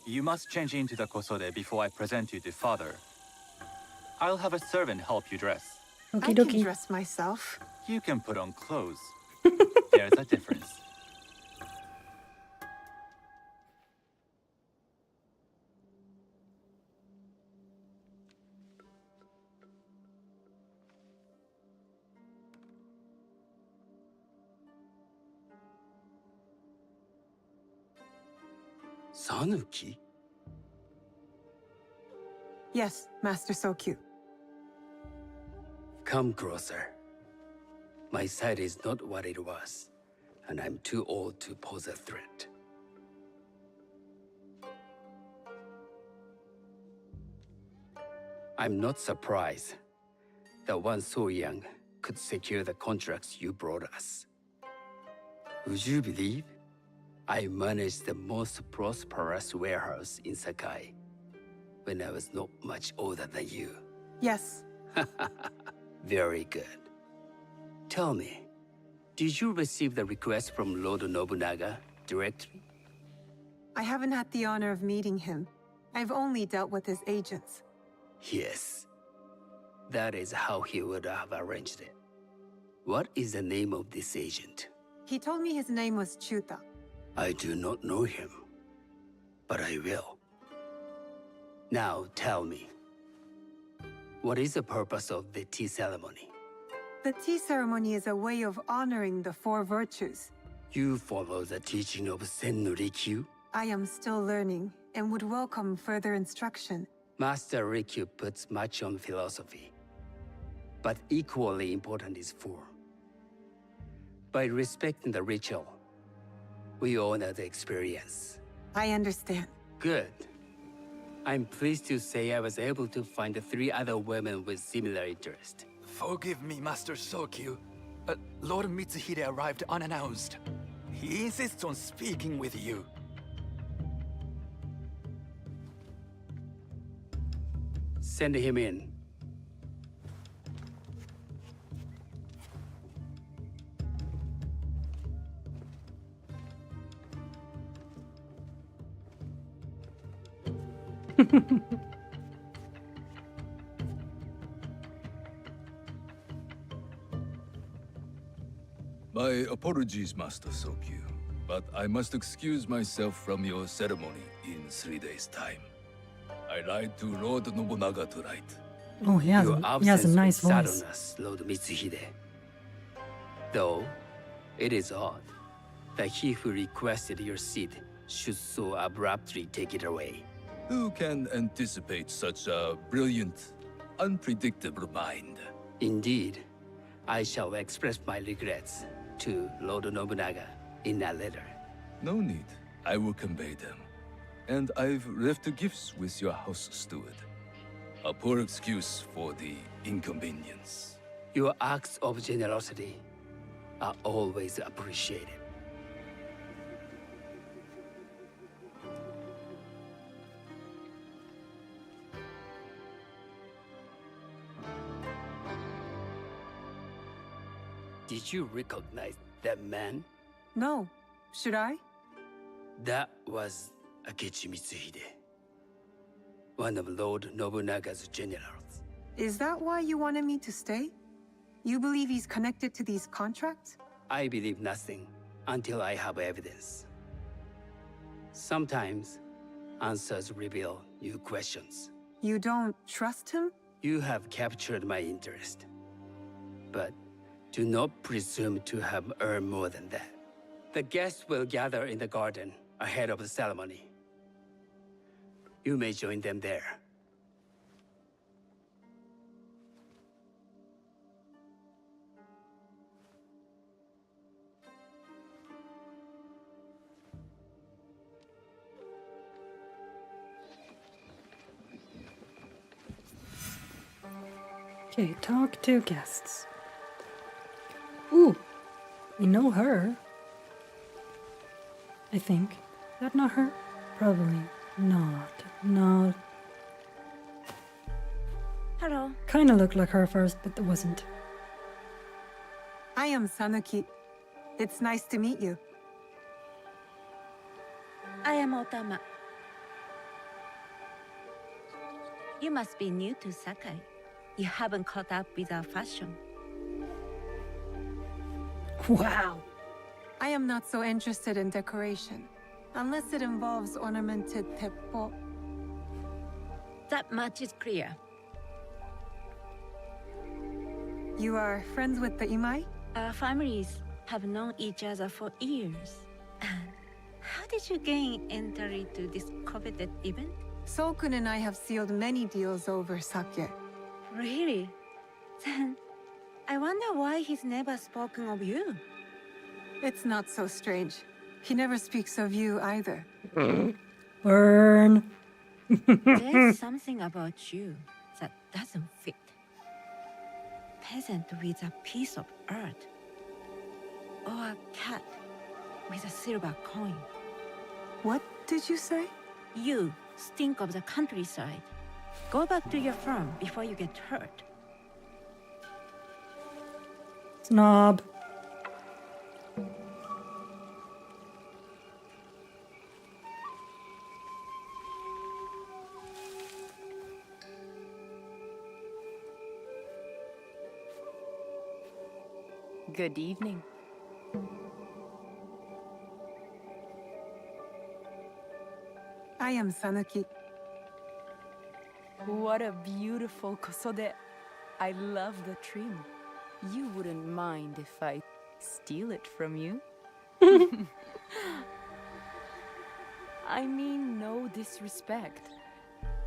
K: You must change into the kosode before I present you to father. I'll have a servant help you dress.
B: I can dress myself.
K: You can put on clothes. There's a difference.
C: Sanuki?
B: Yes, Master Sokyu.
N: Come closer. My sight is not what it was, and I'm too old to pose a threat. I'm not surprised that one so young could secure the contracts you brought us. Would you believe I managed the most prosperous warehouse in Sakai when I was not much older than you?
B: Yes.
N: Very good. Tell me, did you receive the request from Lord Nobunaga directly?
B: I haven't had the honor of meeting him. I've only dealt with his agents.
N: Yes. That is how he would have arranged it. What is the name of this agent?
B: He told me his name was Chuta.
N: I do not know him, but I will. Now tell me, what is the purpose of the tea ceremony?
B: The tea ceremony is a way of honoring the four virtues.
N: You follow the teaching of Sennu Rikyu?
B: I am still learning and would welcome further instruction.
N: Master Rikyu puts much on philosophy, but equally important is form. By respecting the ritual, we honor the experience.
B: I understand.
N: Good. I'm pleased to say I was able to find 3 other women with similar interest.
F: Forgive me, Master Sokyu. Lord Mitsuhide arrived unannounced. He insists on speaking with you.
N: Send him in.
O: My apologies, Master Sokyu, but I must excuse myself from your ceremony in 3 days' time. I lied to Lord Nobunaga tonight.
A: Oh, he has
N: Your
A: a
N: absence
A: nice
N: will
A: voice.
N: sadden us, Lord Mitsuhide. Though, it is odd that he who requested your seat should so abruptly take it away.
O: Who can anticipate such a brilliant, unpredictable mind?
N: Indeed, I shall express my regrets to Lord Nobunaga in a letter.
O: No need. I will convey them. And I've left the gifts with your house steward. A poor excuse for the inconvenience.
N: Your acts of generosity are always appreciated. Did you recognize that man?
B: No. Should I?
N: That was Akechi Mitsuhide, one of Lord Nobunaga's generals.
B: Is that why you wanted me to stay? You believe he's connected to these contracts?
N: I believe nothing until I have evidence. Sometimes, answers reveal new questions.
B: You don't trust him?
N: You have captured my interest. But do not presume to have earned more than that. The guests will gather in the garden ahead of the ceremony. You may join them there.
A: Okay, talk to guests. Ooh, we know her. I think. Is that not her? Probably not. No.
D: Hello.
A: Kinda looked like her first, but it wasn't.
B: I am Sanuki. It's nice to meet you.
P: I am Otama. You must be new to Sakai. You haven't caught up with our fashion.
A: Wow.
B: I am not so interested in decoration, unless it involves ornamented teppo.
P: That much is clear.
B: You are friends with the Imai?
P: Our families have known each other for years. How did you gain entry to this coveted event?
B: Sokun and I have sealed many deals over sake.
P: Really? Then, I wonder why he's never spoken of you.
B: It's not so strange. He never speaks of you either.
A: Burn.
P: There's something about you that doesn't fit. Peasant with a piece of earth. Or a cat with a silver coin.
B: What did you say?
P: You stink of the countryside. Go back to your farm before you get hurt.
A: Snob.
Q: Good evening.
B: I am Sanuki.
Q: What a beautiful kosode. I love the trim. You wouldn't mind if I steal it from you? I mean no disrespect.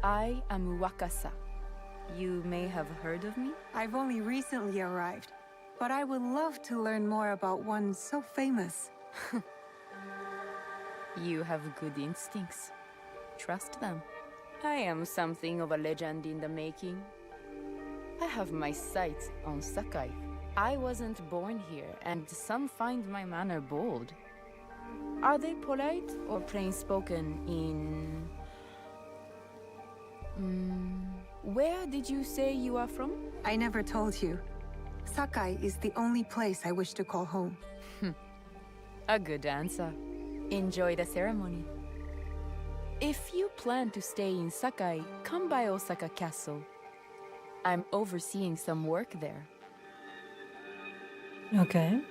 Q: I am Wakasa. You may have heard of me?
B: I've only recently arrived, but I would love to learn more about one so famous.
Q: You have good instincts. Trust them. I am something of a legend in the making. I have my sights on Sakai. I wasn't born here, and some find my manner bold. Are they polite or plain spoken in... where did you say you are from?
B: I never told you. Sakai is the only place I wish to call home.
Q: A good answer. Enjoy the ceremony. If you plan to stay in Sakai, come by Osaka Castle. I'm overseeing some work there.
A: Okay.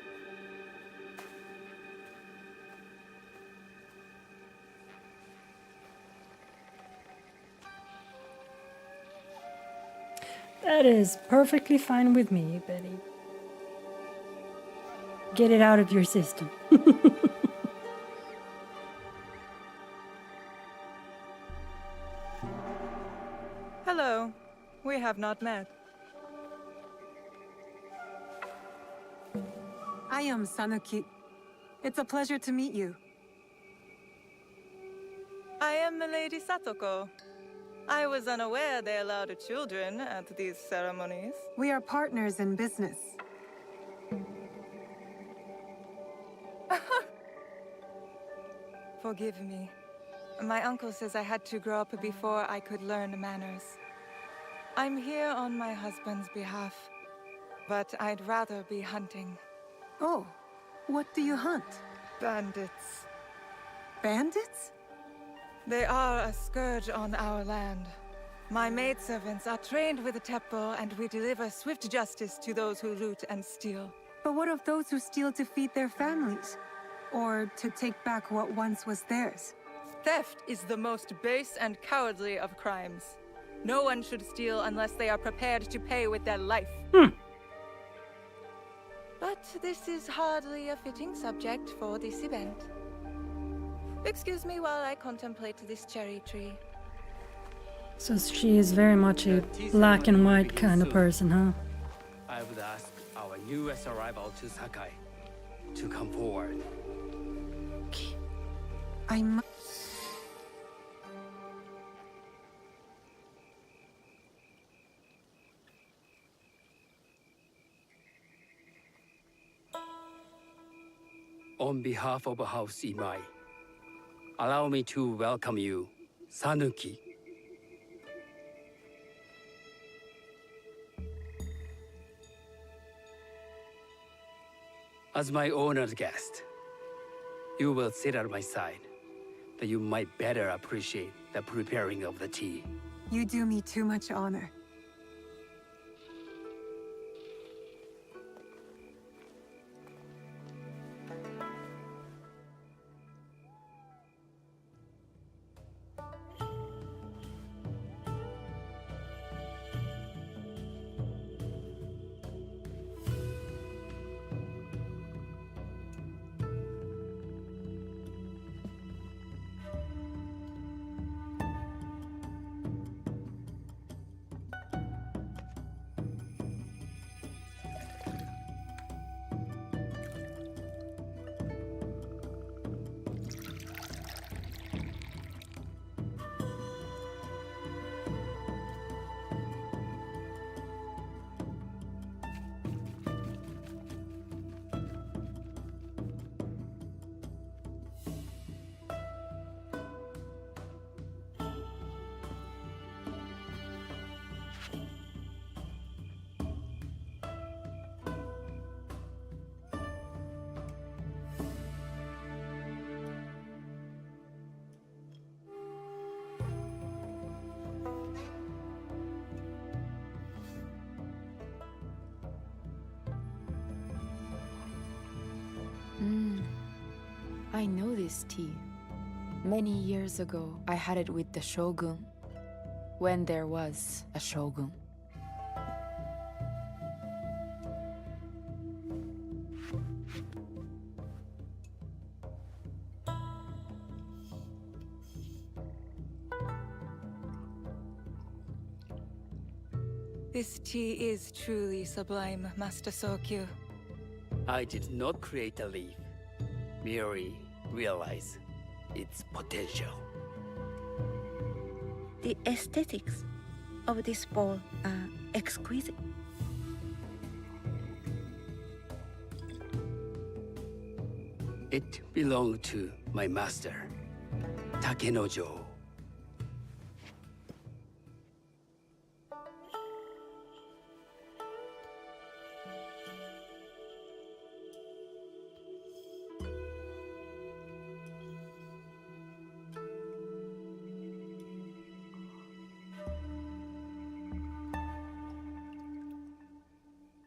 A: That is perfectly fine with me, Betty. Get it out of your system.
R: Hello. We have not met.
B: I am Sanuki. It's a pleasure to meet you.
R: I am Milady Satoko. I was unaware they allowed children at these ceremonies.
B: We are partners in business.
R: Forgive me. My uncle says I had to grow up before I could learn manners. I'm here on my husband's behalf, but I'd rather be hunting.
B: Oh, what do you hunt?
R: Bandits.
B: Bandits?
R: They are a scourge on our land. My maidservants are trained with the Teppo, and we deliver swift justice to those who loot and steal.
B: But what of those who steal to feed their families? Or to take back what once was theirs?
R: Theft is the most base and cowardly of crimes. No one should steal unless they are prepared to pay with their life. But this is hardly a fitting subject for this event. Excuse me while I contemplate this cherry tree.
A: So she is very much a black and white kind of person, huh?
N: I would ask our newest arrival to Sakai to come forward.
B: I'm...
N: On behalf of House Imai, allow me to welcome you, Sanuki. As my honored guest, you will sit at my side, that you might better appreciate the preparing of the tea.
B: You do me too much honor.
Q: I know this tea. Many years ago, I had it with the Shogun, when there was a Shogun.
R: This tea is truly sublime, Master Sokyu.
N: I did not create a leaf, merely realize its potential.
P: The aesthetics of this bowl are exquisite.
N: It belonged to my master, Takenojo.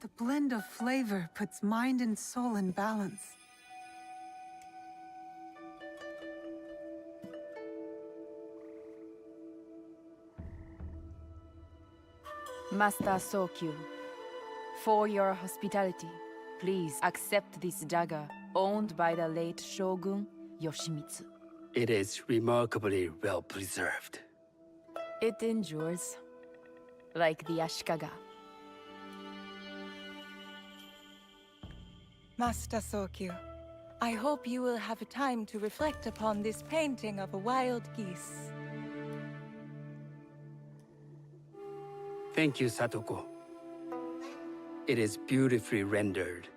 B: The blend of flavor puts mind and soul in balance.
Q: Master Sokyu, for your hospitality, please accept this dagger owned by the late Shogun Yoshimitsu.
N: It is remarkably well preserved.
Q: It endures, like the Ashikaga.
R: Master Sokyu, I hope you will have time to reflect upon this painting of a wild geese.
N: Thank you, Satoko. It is beautifully rendered.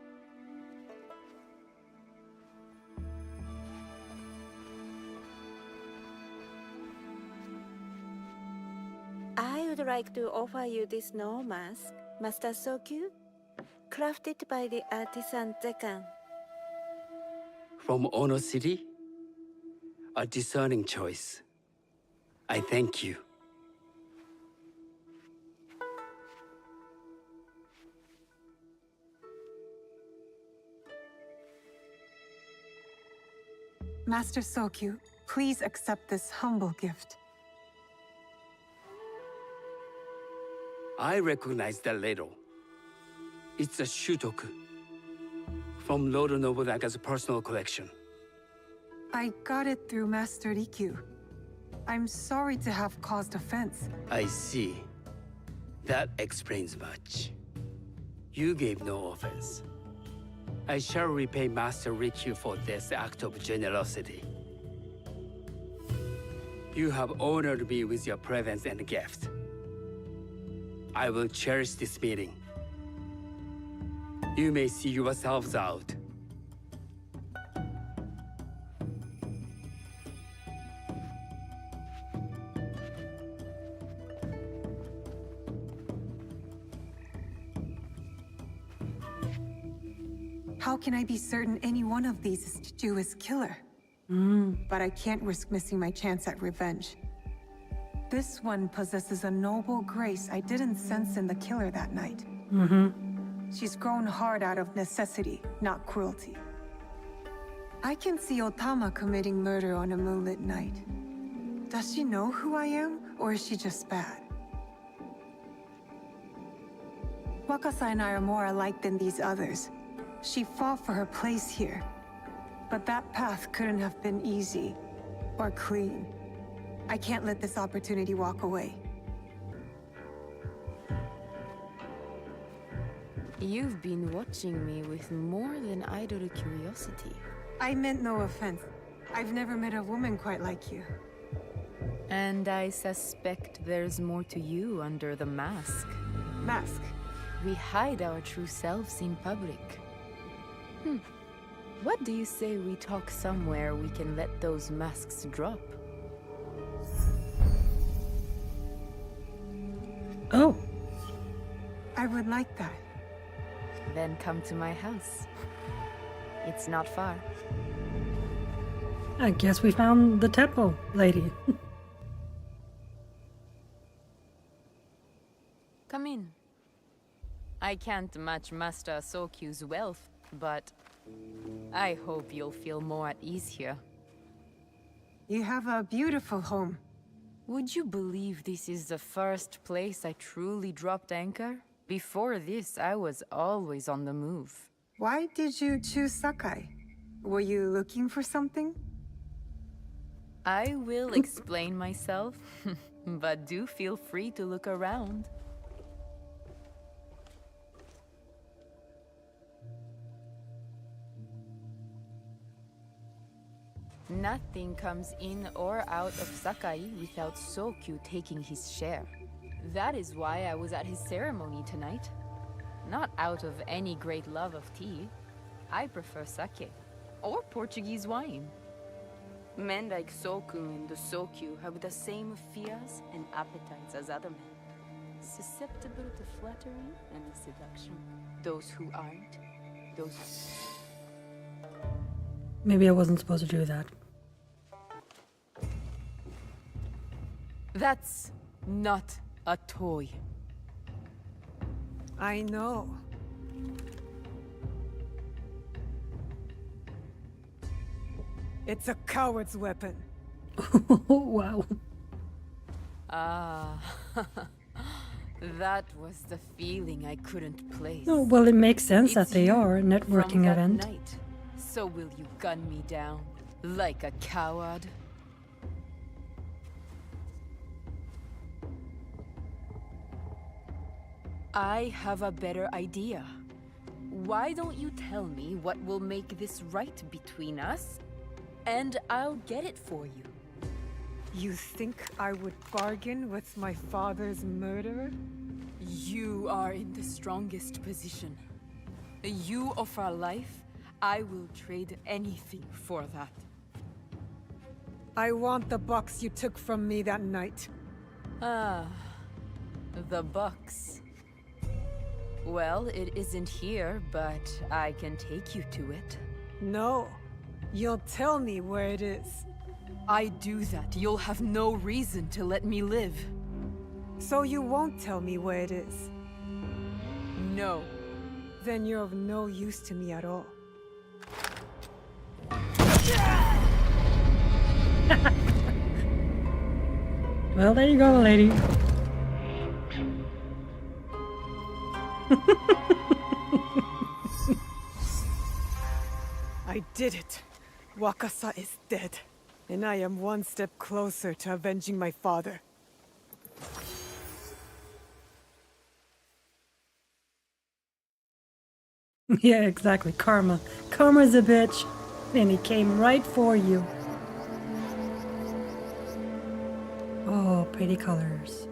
P: I would like to offer you this snow mask, Master Sokyu, crafted by the artisan Zekan.
N: From Ono City? A discerning choice. I thank you.
B: Master Sokyu, please accept this humble gift.
N: I recognize that ladle. It's a shutoku. From Lord Nobunaga's personal collection.
B: I got it through Master Rikyu. I'm sorry to have caused offense.
N: I see. That explains much. You gave no offense. I shall repay Master Rikyu for this act of generosity. You have honored me with your presence and gift. I will cherish this meeting. You may see yourselves out.
B: How can I be certain any one of these is Ju's killer? But I can't risk missing my chance at revenge. This one possesses a noble grace I didn't sense in the killer that night. She's grown hard out of necessity, not cruelty. I can see Otama committing murder on a moonlit night. Does she know who I am, or is she just bad? Wakasa and I are more alike than these others. She fought for her place here. But that path couldn't have been easy or clean. I can't let this opportunity walk away.
Q: You've been watching me with more than idle curiosity.
B: I meant no offense. I've never met a woman quite like you.
Q: And I suspect there's more to you under the mask.
B: Mask?
Q: We hide our true selves in public. What do you say we talk somewhere we can let those masks drop?
A: Oh.
B: I would like that.
Q: Then come to my house. It's not far.
A: I guess we found the temple lady.
Q: Come in. I can't match Master Sokyu's wealth, but I hope you'll feel more at ease here.
B: You have a beautiful home.
Q: Would you believe this is the first place I truly dropped anchor? Before this, I was always on the move.
B: Why did you choose Sakai? Were you looking for something?
Q: I will explain myself, but do feel free to look around. Nothing comes in or out of Sakai without Sokyu taking his share. That is why I was at his ceremony tonight. Not out of any great love of tea. I prefer sake, or Portuguese wine. Men like Soku and the Sokyu have the same fears and appetites as other men. Susceptible to flattery and seduction. Those who aren't, those...
A: Maybe I wasn't supposed to do that.
Q: That's not a toy.
B: I know. It's a coward's weapon.
A: Wow.
Q: Ah, that was the feeling I couldn't place.
A: No, well, it makes sense that
Q: It's
A: they
Q: you
A: are a networking
Q: from that
A: event.
Q: night. So will you gun me down like a coward? I have a better idea. Why don't you tell me what will make this right between us, and I'll get it for you.
B: You think I would bargain with my father's murderer?
Q: You are in the strongest position. You offer life, I will trade anything for that.
B: I want the box you took from me that night.
Q: Ah, the box. Well, it isn't here, but I can take you to it.
B: No. You'll tell me where it is.
Q: I do that, you'll have no reason to let me live.
B: So you won't tell me where it is?
Q: No.
B: Then you're of no use to me at all.
A: Well, there you go, lady.
B: I did it. Wakasa is dead. And I am one step closer to avenging my father.
A: Yeah, exactly. Karma. Karma's a bitch. And he came right for you. Oh, pretty colors.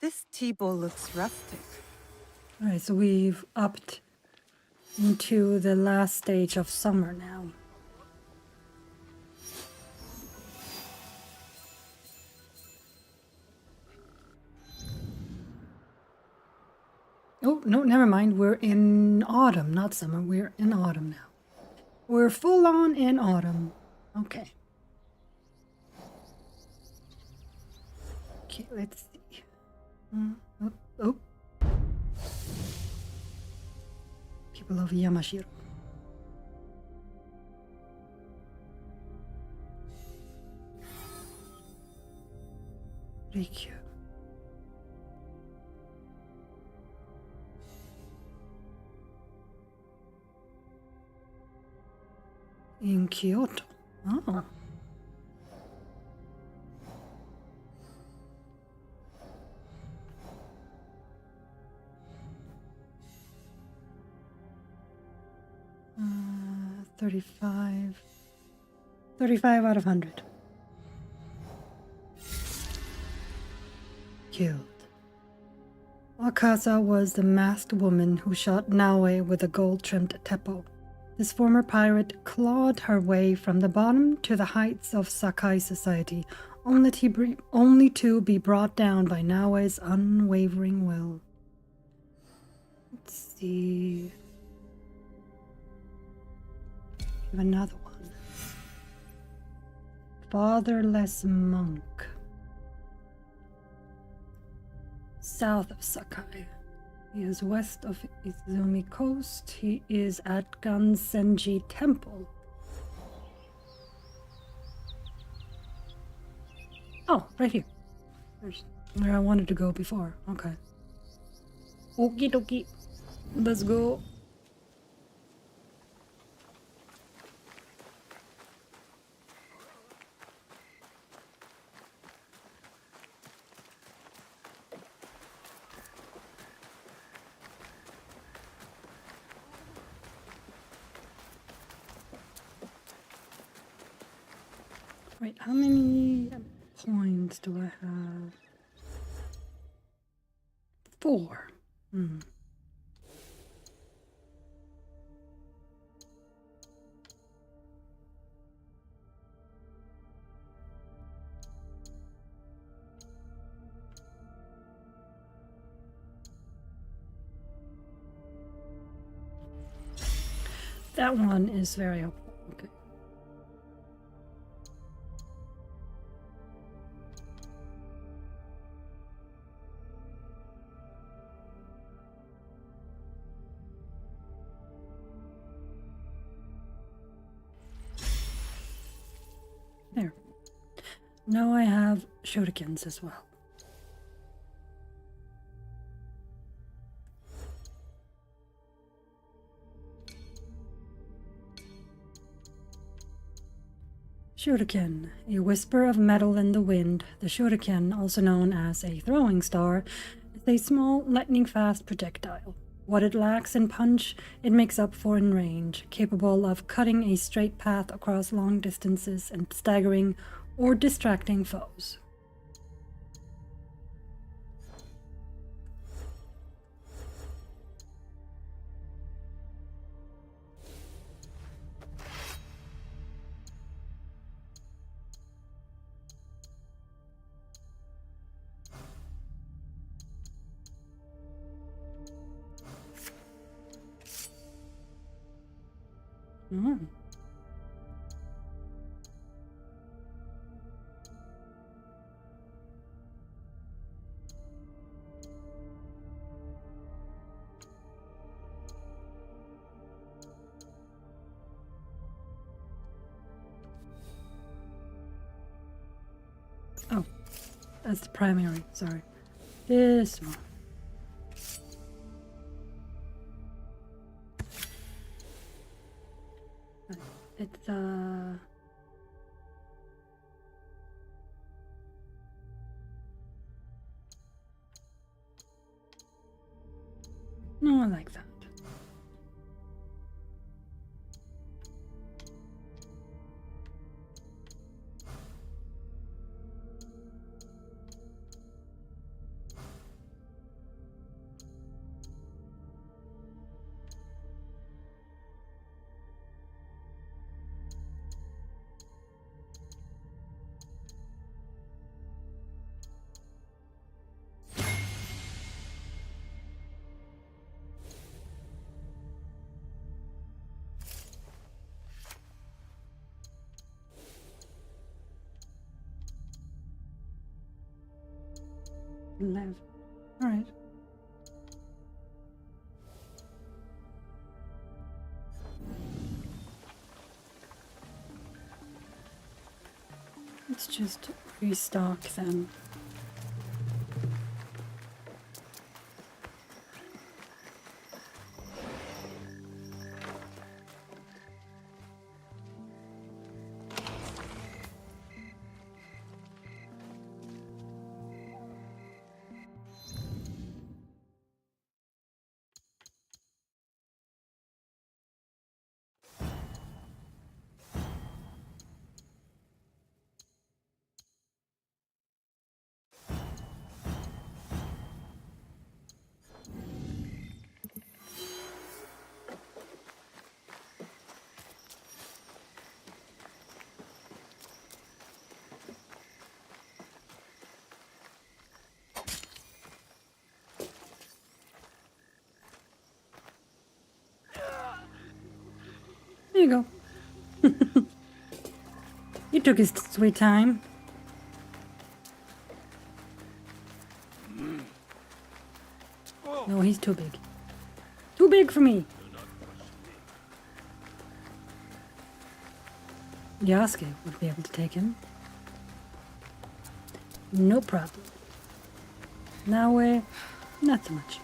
B: This table looks rustic.
A: Alright, so we've upped into the last stage of summer now. Oh, no, never mind. We're in autumn, not summer. We're in autumn now. We're full on in autumn. Okay. Okay, let's see. Oh. People of Yamashiro. Rikyu. In Kyoto. Oh. Uh, 35 out of 100. Killed. Wakasa was the masked woman who shot Naoe with a gold-trimmed teppo. This former pirate clawed her way from the bottom to the heights of Sakai society, only to be brought down by Naoe's unwavering will. Let's see. We have another one. Fatherless monk. South of Sakai. He is west of Izumi Coast. He is at Gansenji Temple. Oh, right here. There's where I wanted to go before. Okay. Okie dokie. Let's go. Wait, how many points do I have? 4. Hmm. That one is very helpful. Okay. There. Now I have shurikens as well. Shuriken, a whisper of metal in the wind. The shuriken, also known as a throwing star, is a small, lightning-fast projectile. What it lacks in punch, it makes up for in range, capable of cutting a straight path across long distances and staggering or distracting foes. Oh. Oh, that's the primary, sorry. This one. It's, no, I like that. Live. All right. Let's just restock them. There you go. He took his sweet time. No, he's too big. Too big for me. Yasuke would be able to take him. No problem. Naue, not so much.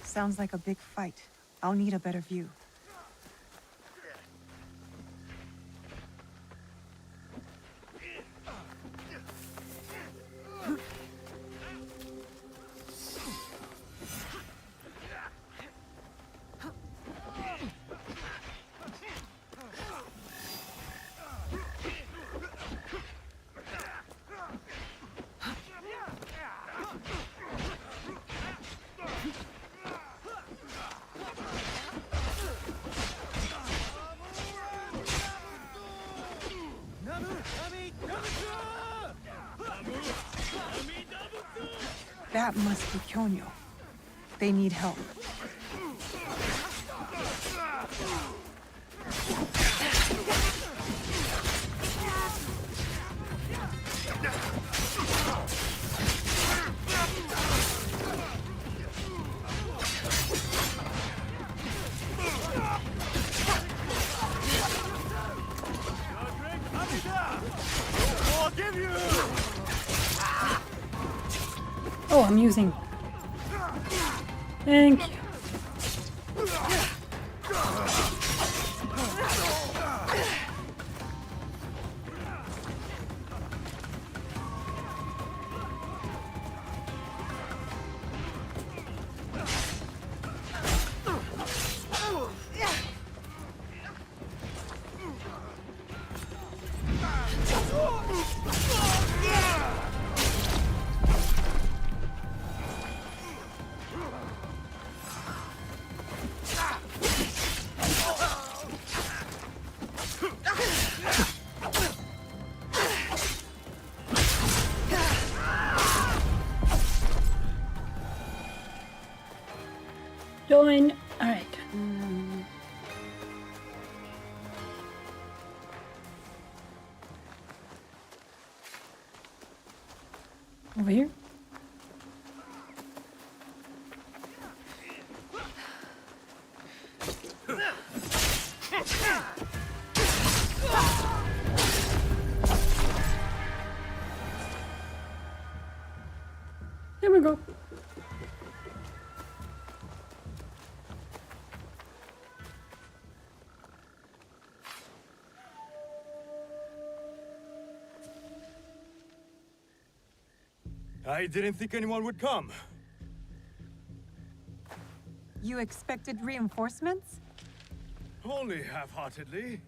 B: Sounds like a big fight. I'll need a better view.
R: That must be Kyonyo. They need help.
A: Oh, I'm using. Thank you. Join. All right. Over here. There we go.
G: I didn't think anyone would come.
R: You expected reinforcements?
G: Only half-heartedly.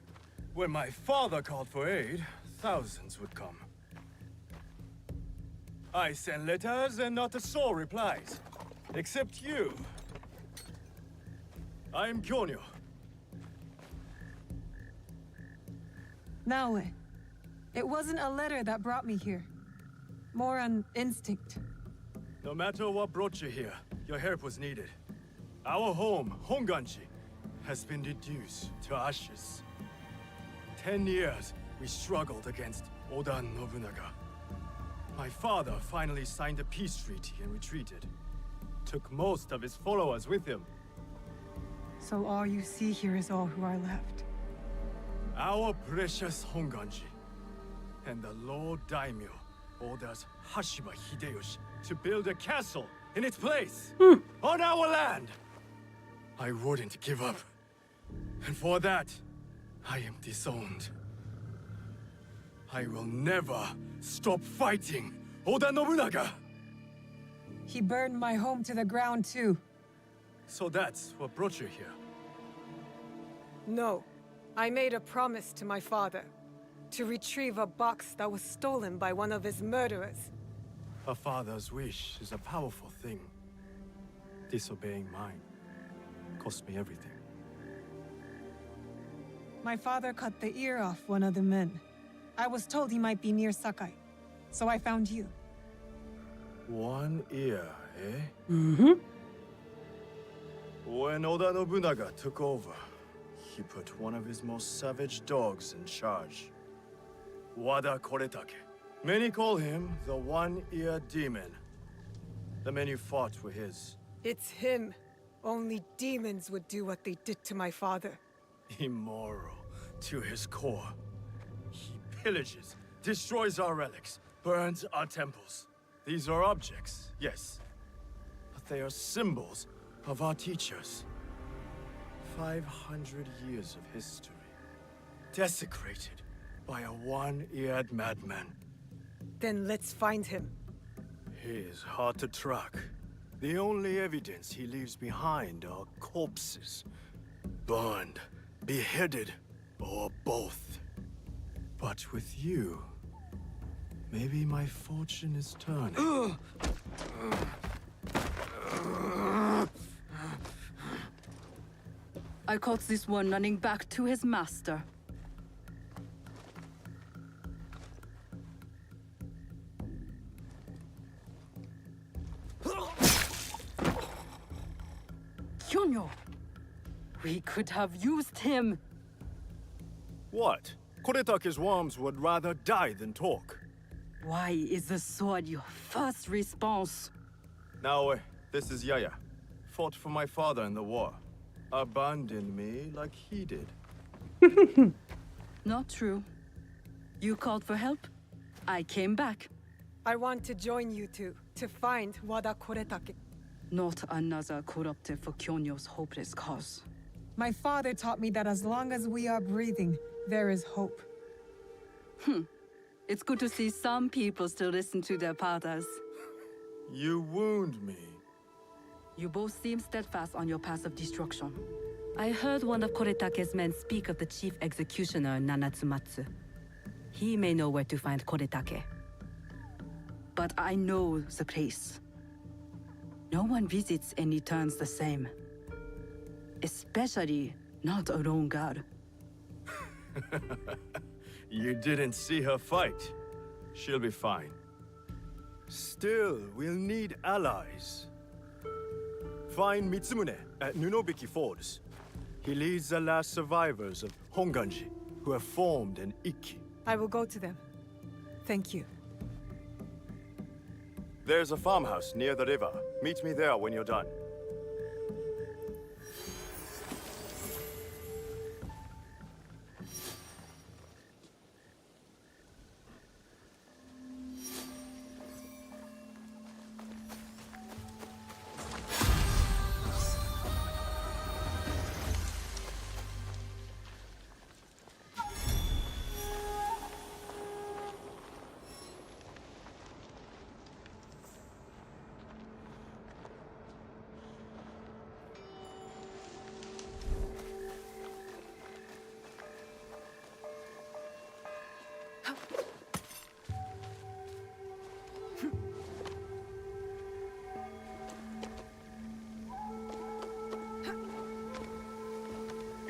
G: When my father called for aid, thousands would come. I sent letters and not a soul replies. Except you. I am Kyonyo.
R: Naoe, it wasn't a letter that brought me here. More an instinct.
G: No matter what brought you here, your help was needed. Our home, Honganji, has been reduced to ashes. 10 years, we struggled against Oda Nobunaga. My father finally signed a peace treaty and retreated. Took most of his followers with him.
R: So all you see here is all who are left.
G: Our precious Honganji. And the Lord Daimyo orders Hashiba Hideyoshi to build a castle in its place. On our land! I wouldn't give up. And for that, I am disowned. I will never stop fighting Oda Nobunaga!
R: He burned my home to the ground too.
G: So that's what brought you here?
B: No. I made a promise to my father. To retrieve a box that was stolen by one of his murderers.
G: A father's wish is a powerful thing. Disobeying mine cost me everything.
R: My father cut the ear off one of the men. I was told he might be near Sakai, so I found you.
G: One ear, eh?
A: Mm-hmm.
G: When Oda Nobunaga took over, he put one of his most savage dogs in charge. Wada Koretake. Many call him the One-Ear Demon. The men you fought were his.
B: It's him. Only demons would do what they did to my father.
G: Immoral to his core. He pillages, destroys our relics, burns our temples. These are objects, yes. But they are symbols of our teachers. 500 years of history. Desecrated by a one-eared madman.
B: Then let's find him.
G: He is hard to track. The only evidence he leaves behind are corpses. Burned, beheaded, or both. But with you, maybe my fortune is turning.
Q: I caught this one running back to his master.
S: Kionyo! We could have used him!
G: What? Koretake's worms would rather die than talk.
S: Why is the sword your first response?
G: Now, this is Yaya. Fought for my father in the war. Abandoned me like he did.
S: Not true. You called for help. I came back.
B: I want to join you two to find Wada Koretake.
S: Not another corrupted for Kyonyo's hopeless cause.
B: My father taught me that as long as we are breathing, there is hope.
S: It's good to see some people still listen to their fathers.
G: You wound me.
S: You both seem steadfast on your path of destruction. I heard one of Koretake's men speak of the chief executioner, Nanatsumatsu. He may know where to find Koretake. But I know the place. No one visits and returns the same. Especially not a lone guard.
G: You didn't see her fight. She'll be fine. Still, we'll need allies. Find Mitsumune at Nunobiki Falls. He leads the last survivors of Honganji, who have formed an Ikki.
B: I will go to them. Thank you.
G: There's a farmhouse near the river. Meet me there when you're done.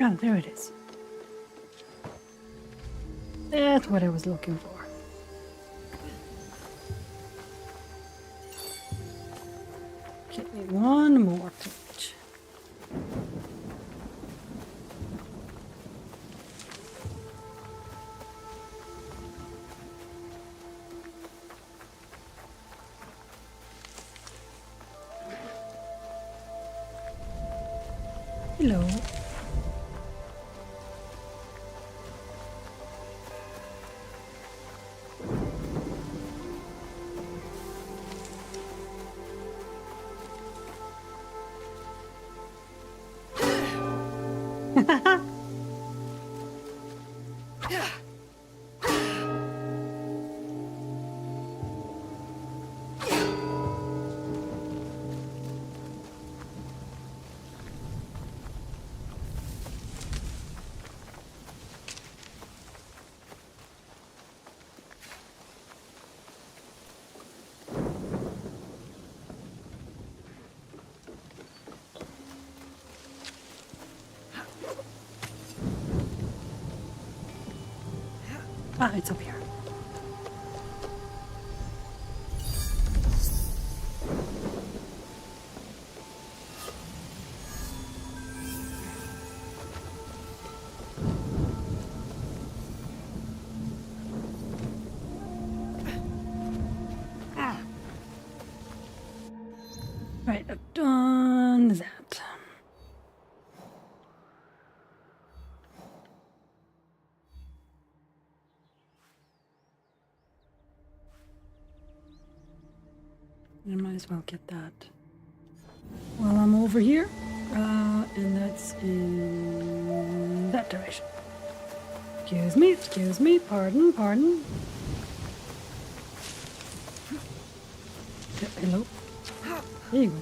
A: Oh, there it is. That's what I was looking for. Okay, one more page. Hello. Ah, it's up here. Right, I've done that. I might as well get that while I'm over here. And that's in that direction. Excuse me, pardon. Hello. There you go.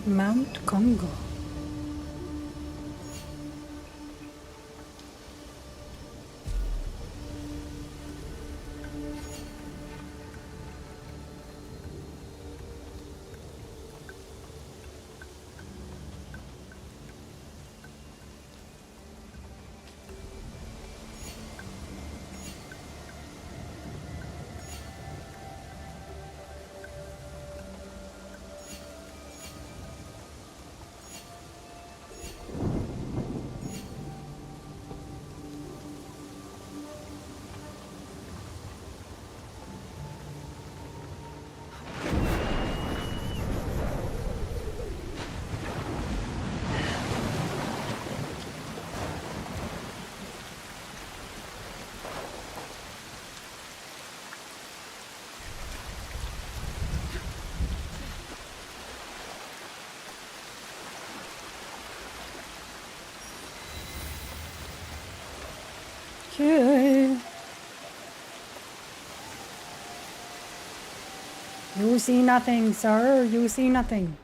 A: Mount Congo. Okay. You see nothing, sir. You see nothing.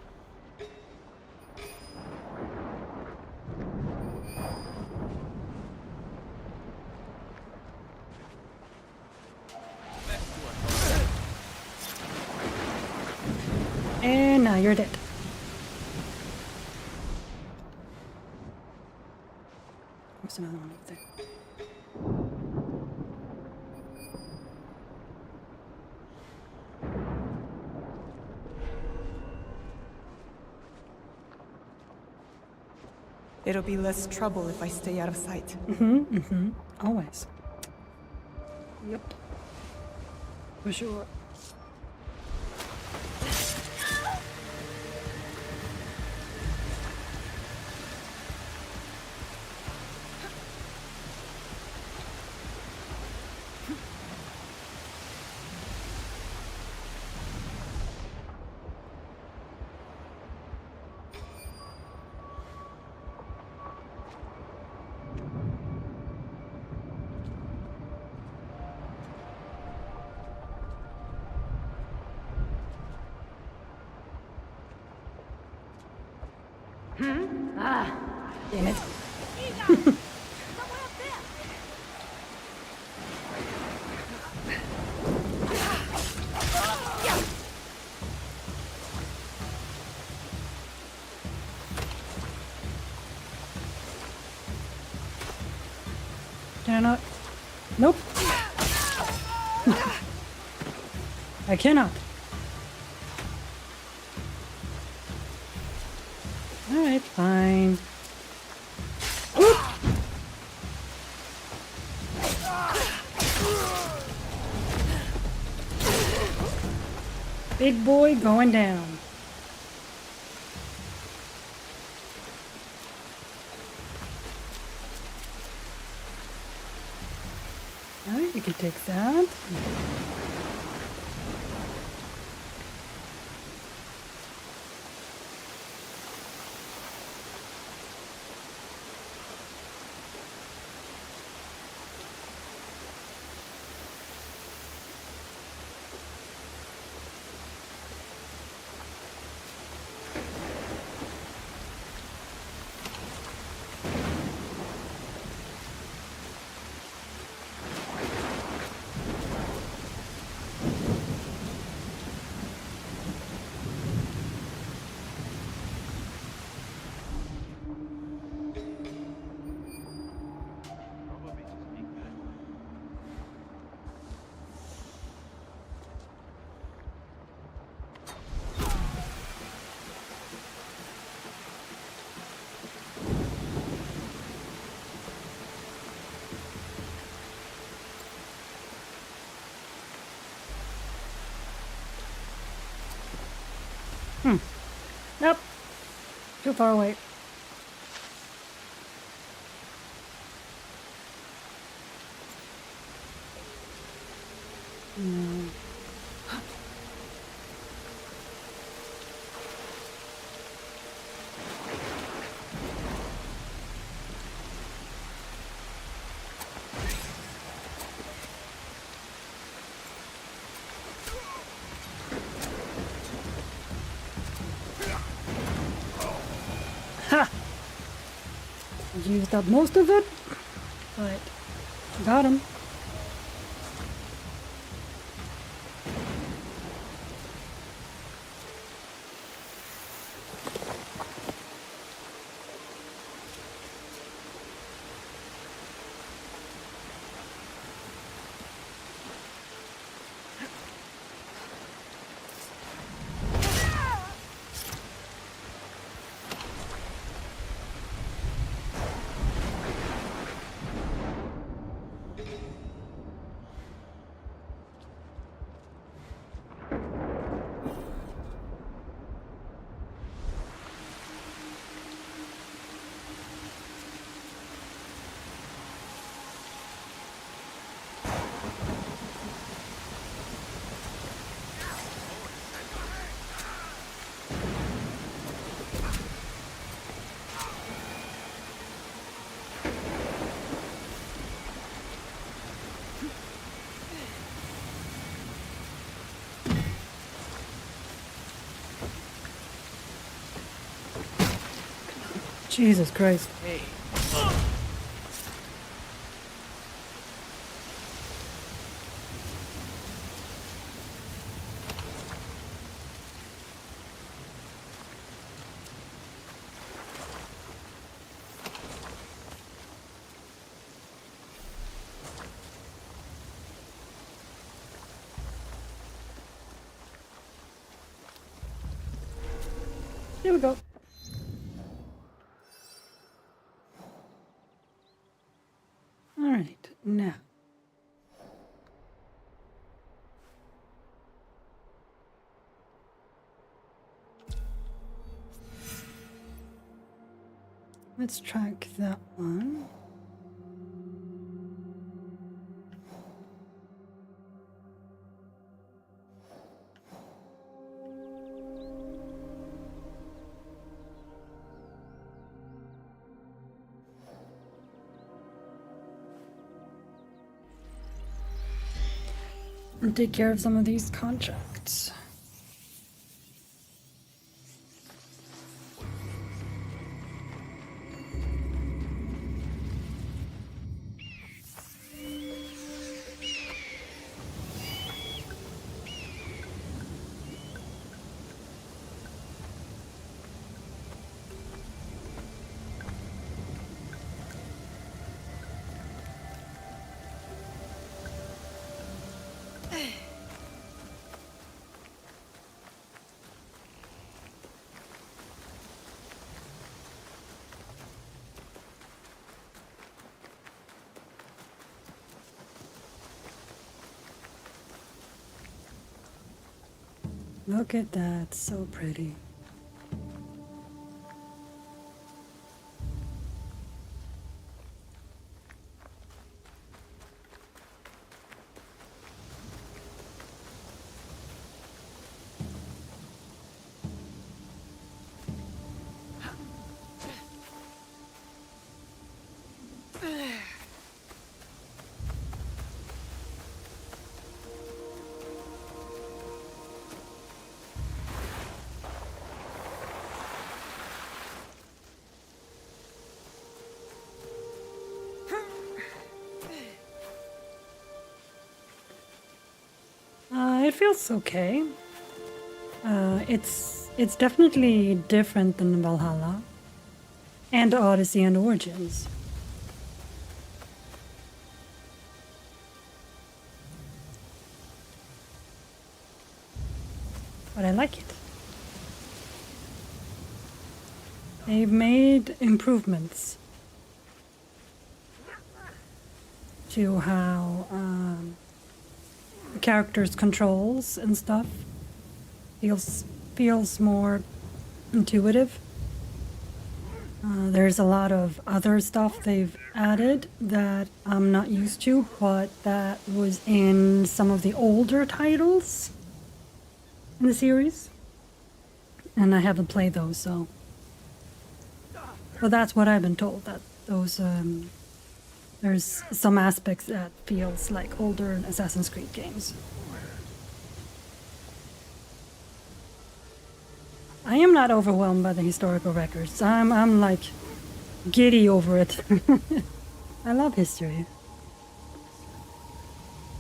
A: And now you're dead. There's another one over there.
B: It'll be less trouble if I stay out of sight.
A: Always. Yep. For sure. Ah, damn it. Can I not? Nope. I cannot. Alright, fine. Oop. Big boy going down. Alright, you can take that. Nope. Too far away. No. used up most of it, but got him. Jesus Christ.
F: Hey.
A: Here we go. All right, now. Let's track that one. And take care of some of these contracts. Look at that, so pretty. It feels okay. It's definitely different than Valhalla and Odyssey and Origins. But I like it. They've made improvements to how characters' controls and stuff feels more intuitive. There's a lot of other stuff they've added that I'm not used to, but that was in some of the older titles in the series, and I haven't played those, so that's what I've been told, that those there's some aspects that feels like older Assassin's Creed games. I am not overwhelmed by the historical records. I'm like giddy over it. I love history.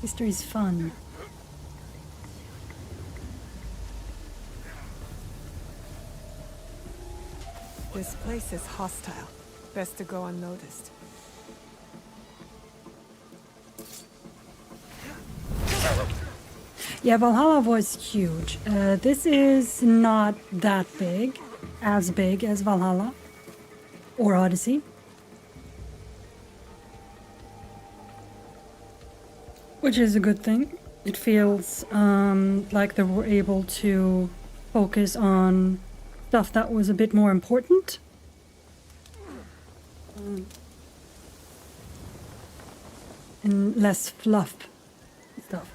A: History's fun.
B: This place is hostile. Best to go unnoticed.
A: Yeah, Valhalla was huge. This is not that big, as big as Valhalla or Odyssey. Which is a good thing. It feels like they were able to focus on stuff that was a bit more important. And less fluff stuff.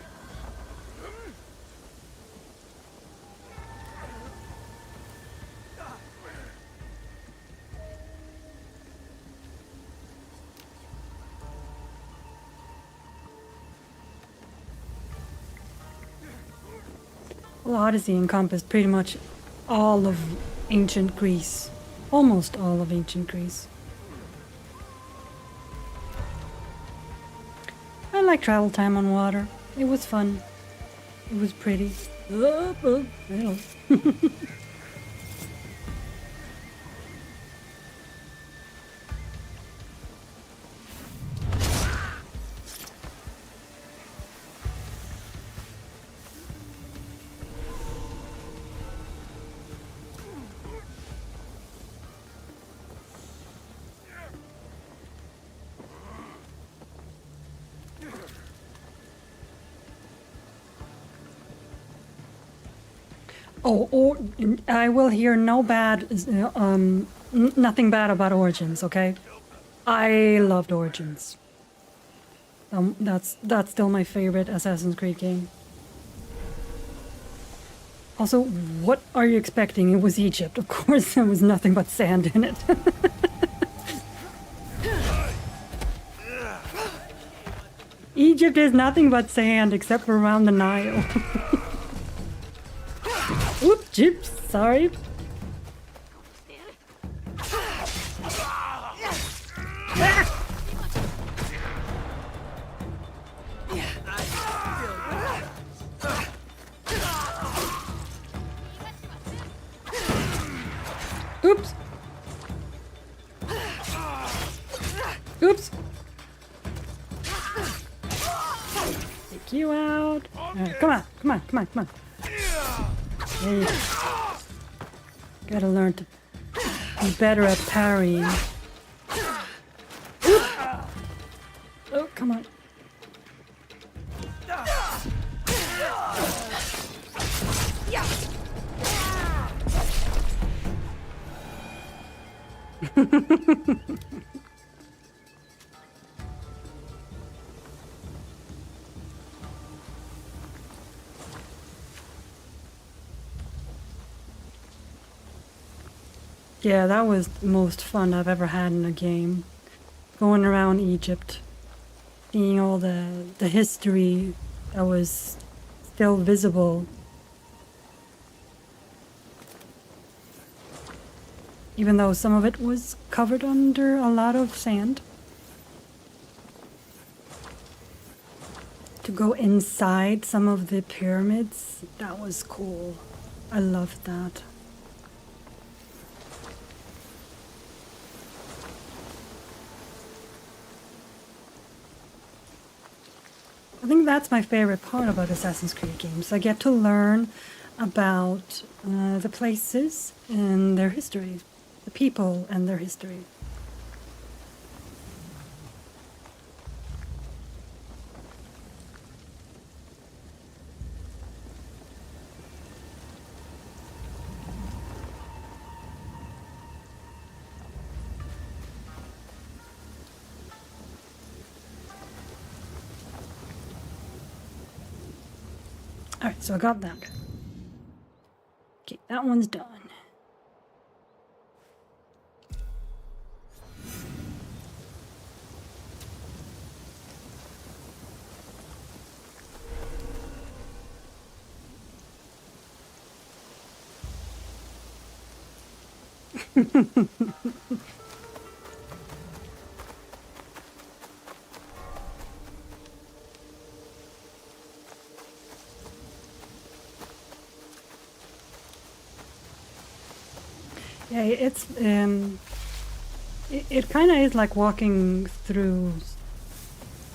A: Well, Odyssey encompassed pretty much all of ancient Greece. Almost all of ancient Greece. I like travel time on water. It was fun. It was pretty. I know. Oh, or I will hear no bad, nothing bad about Origins. Okay, I loved Origins. That's still my favorite Assassin's Creed game. Also, what are you expecting? It was Egypt, of course. There was nothing but sand in it. Egypt is nothing but sand except for around the Nile. Oops, chips, sorry. Oops. Oops. Take you out. Alright, come on, come on, come on, come on. Hey, gotta learn to be better at parrying. Oh, come on. Yeah, that was the most fun I've ever had in a game. Going around Egypt, seeing all the history that was still visible. Even though some of it was covered under a lot of sand. To go inside some of the pyramids, that was cool. I loved that. I think that's my favorite part about Assassin's Creed games. I get to learn about the places and their history, the people and their history. Alright, so I got that. Okay, that one's done. Yeah, it kind of is like walking through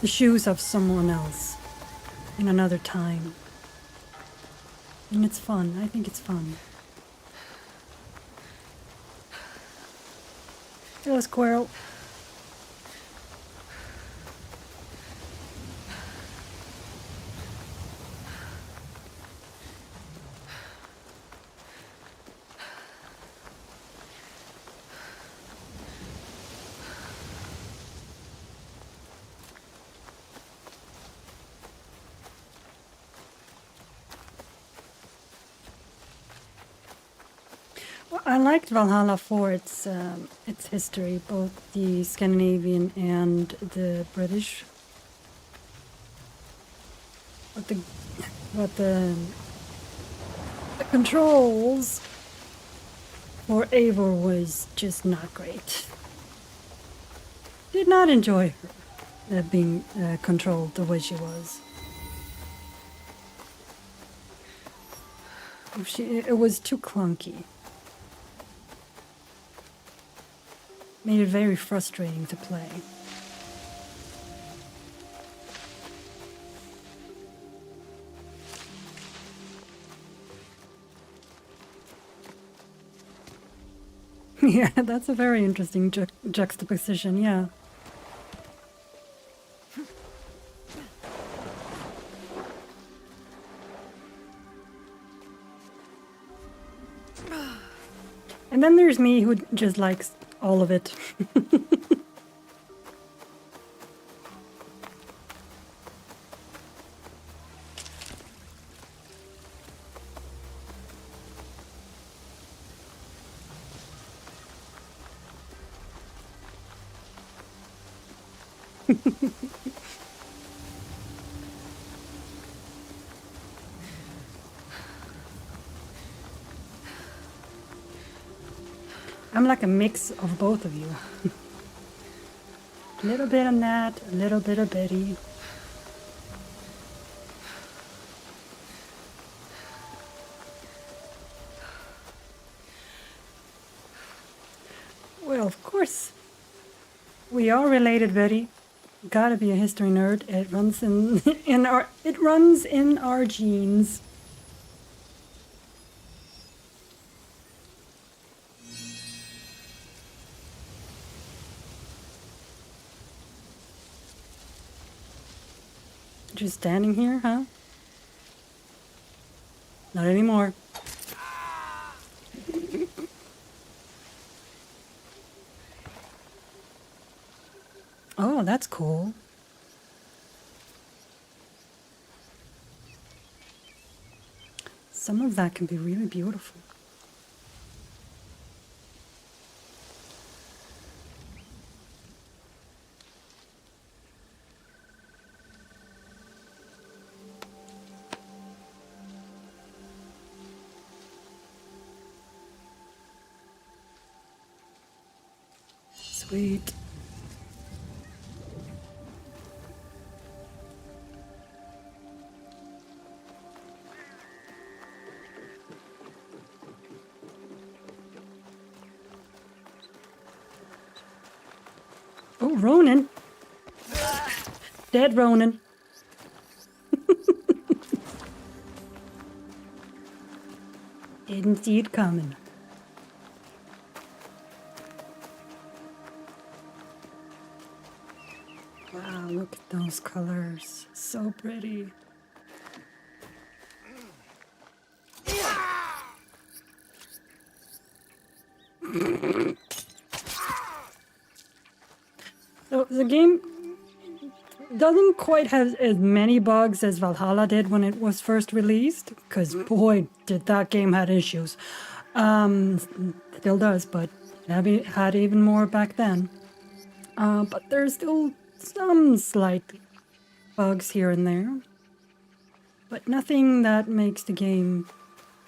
A: the shoes of someone else in another time. And it's fun. I think it's fun. Hello, squirrel. I liked Valhalla for its history, both the Scandinavian and the British. But the controls for Eivor was just not great. Did not enjoy her being controlled the way she was. It was too clunky. Made it very frustrating to play. Yeah, that's a very interesting juxtaposition, yeah. And then there's me who just likes all of it. I'm like a mix of both of you. A little bit of Nat, a little bit of Betty. Well, of course. We are related, Betty. Gotta be a history nerd. It runs in our genes. Just standing here, huh? Not anymore. Oh, that's cool. Some of that can be really beautiful. Sweet. Oh, Ronan. Dead Ronan. Didn't see it coming. Wow, look at those colors. So pretty. So the game doesn't quite have as many bugs as Valhalla did when it was first released, because boy, did that game had issues. Still does, but it had even more back then. But there's still some slight bugs here and there, but nothing that makes the game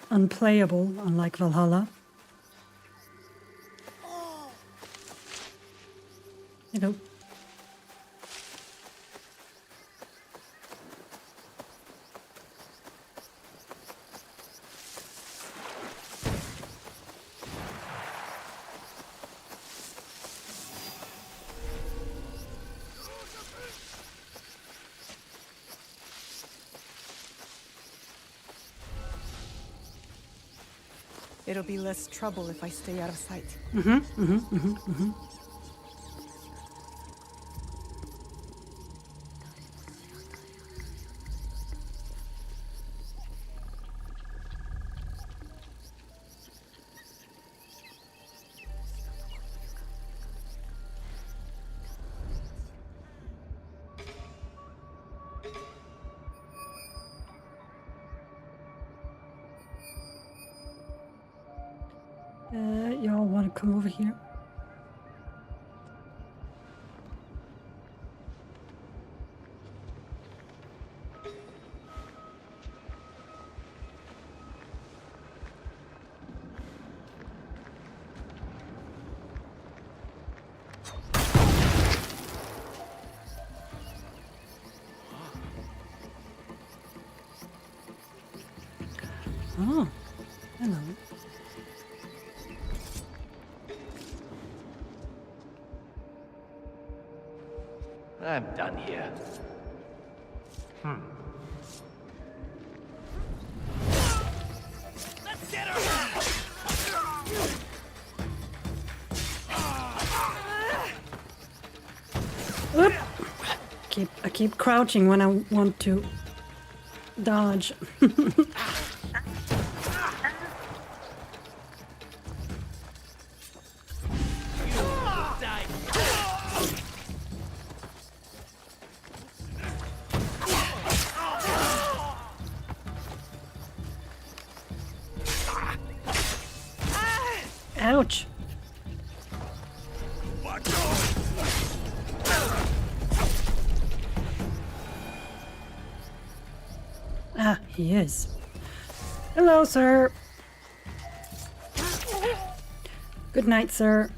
A: unplayable, unlike Valhalla. Hello.
B: It'll be less trouble if I stay out of sight.
A: Y'all want to come over here? Oh, hello.
I: I'm done here.
F: Let's get her!
A: Oop. I keep crouching when I want to dodge. Ouch. Ah, he is. Hello, sir. Good night, sir.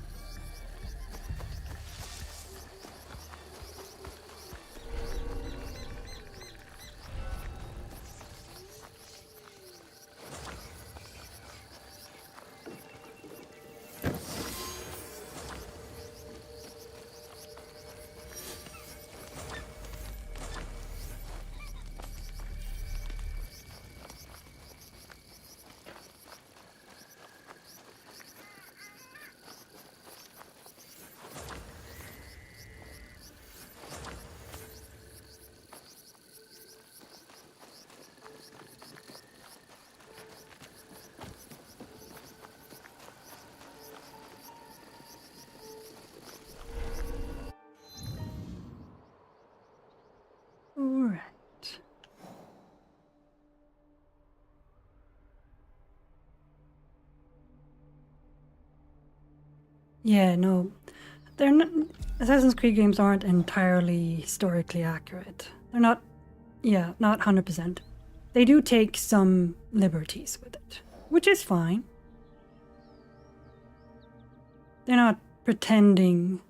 A: All right. Yeah, no, they're not. Assassin's Creed games aren't entirely historically accurate. They're not. Yeah, not 100%. They do take some liberties with it, which is fine. They're not pretending.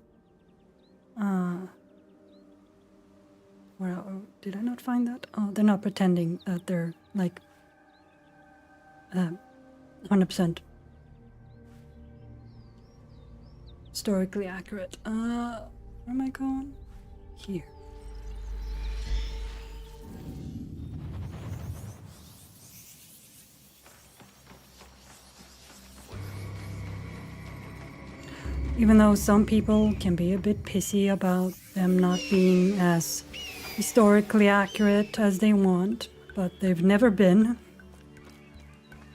A: Well, did I not find that? Oh, they're not pretending that they're like 100% historically accurate. Where am I going? Here. Even though some people can be a bit pissy about them not being as historically accurate as they want, but they've never been.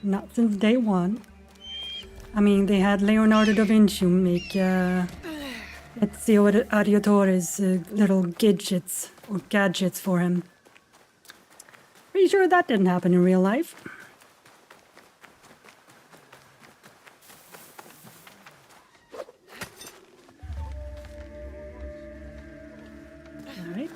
A: Not since day one. I mean, they had Leonardo da Vinci make Ezio Auditore's little gadgets for him. Pretty sure that didn't happen in real life. Alright.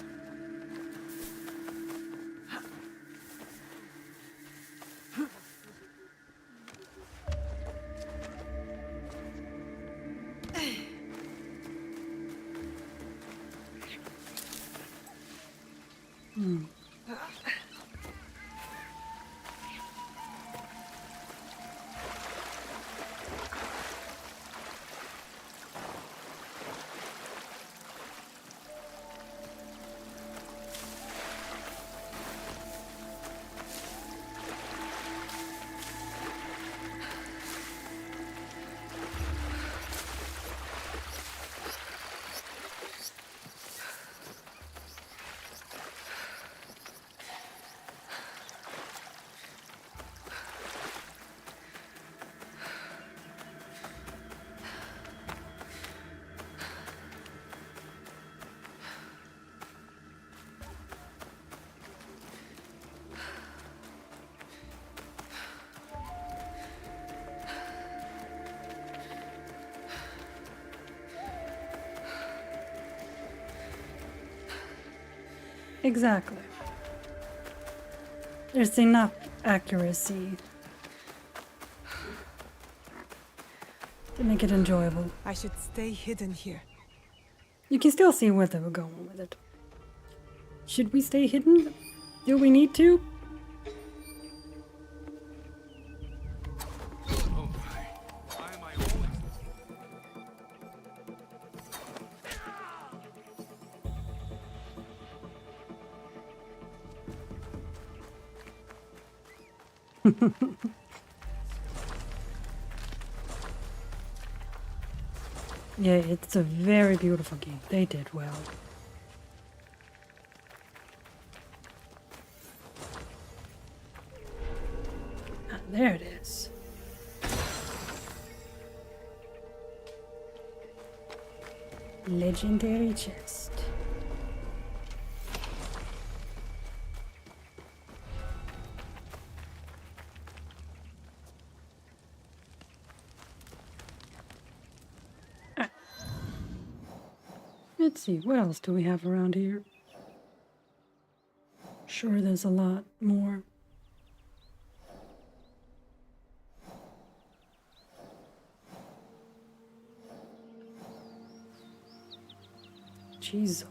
A: Exactly. There's enough accuracy to make it enjoyable.
B: I should stay hidden here.
A: You can still see where they were going with it. Should we stay hidden? Do we need to? Yeah, it's a very beautiful game. They did well. Ah, there it is. Legendary chest. Let's see, what else do we have around here? Sure, there's a lot more. Jeez.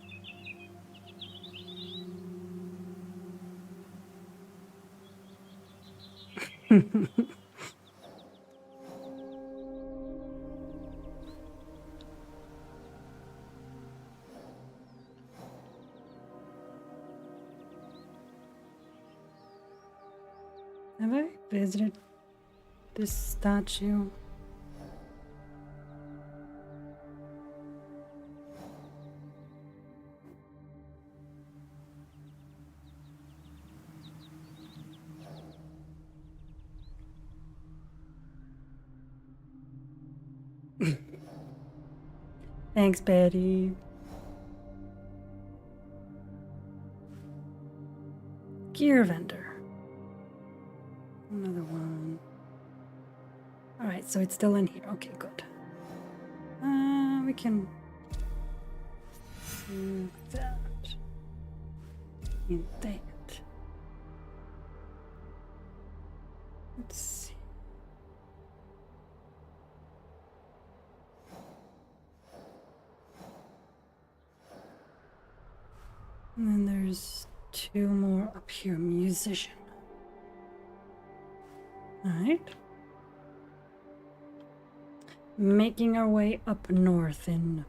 A: Have I visited this statue? Thanks, Betty. Gear vendor. Another one. Alright, so it's still in here. Okay, good. We can do that. And that. Let's see. And then there's two more up here. Musician. Alright. Making our way up north in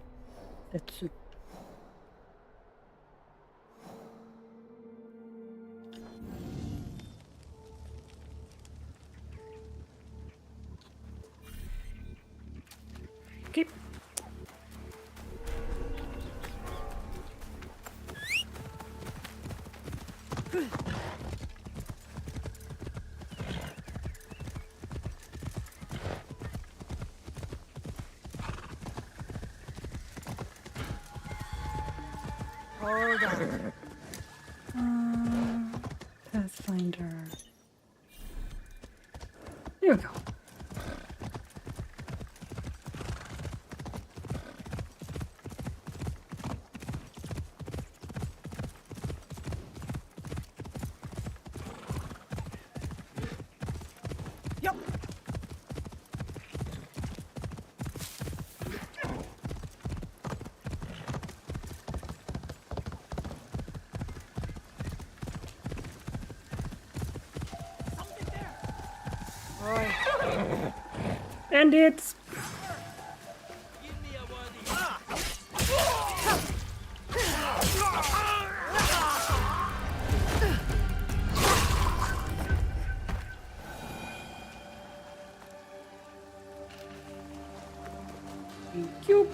A: Setsu. Okay.
B: Hold on.
A: Pathfinder. There we go.
B: Yep.
A: And it's thank you.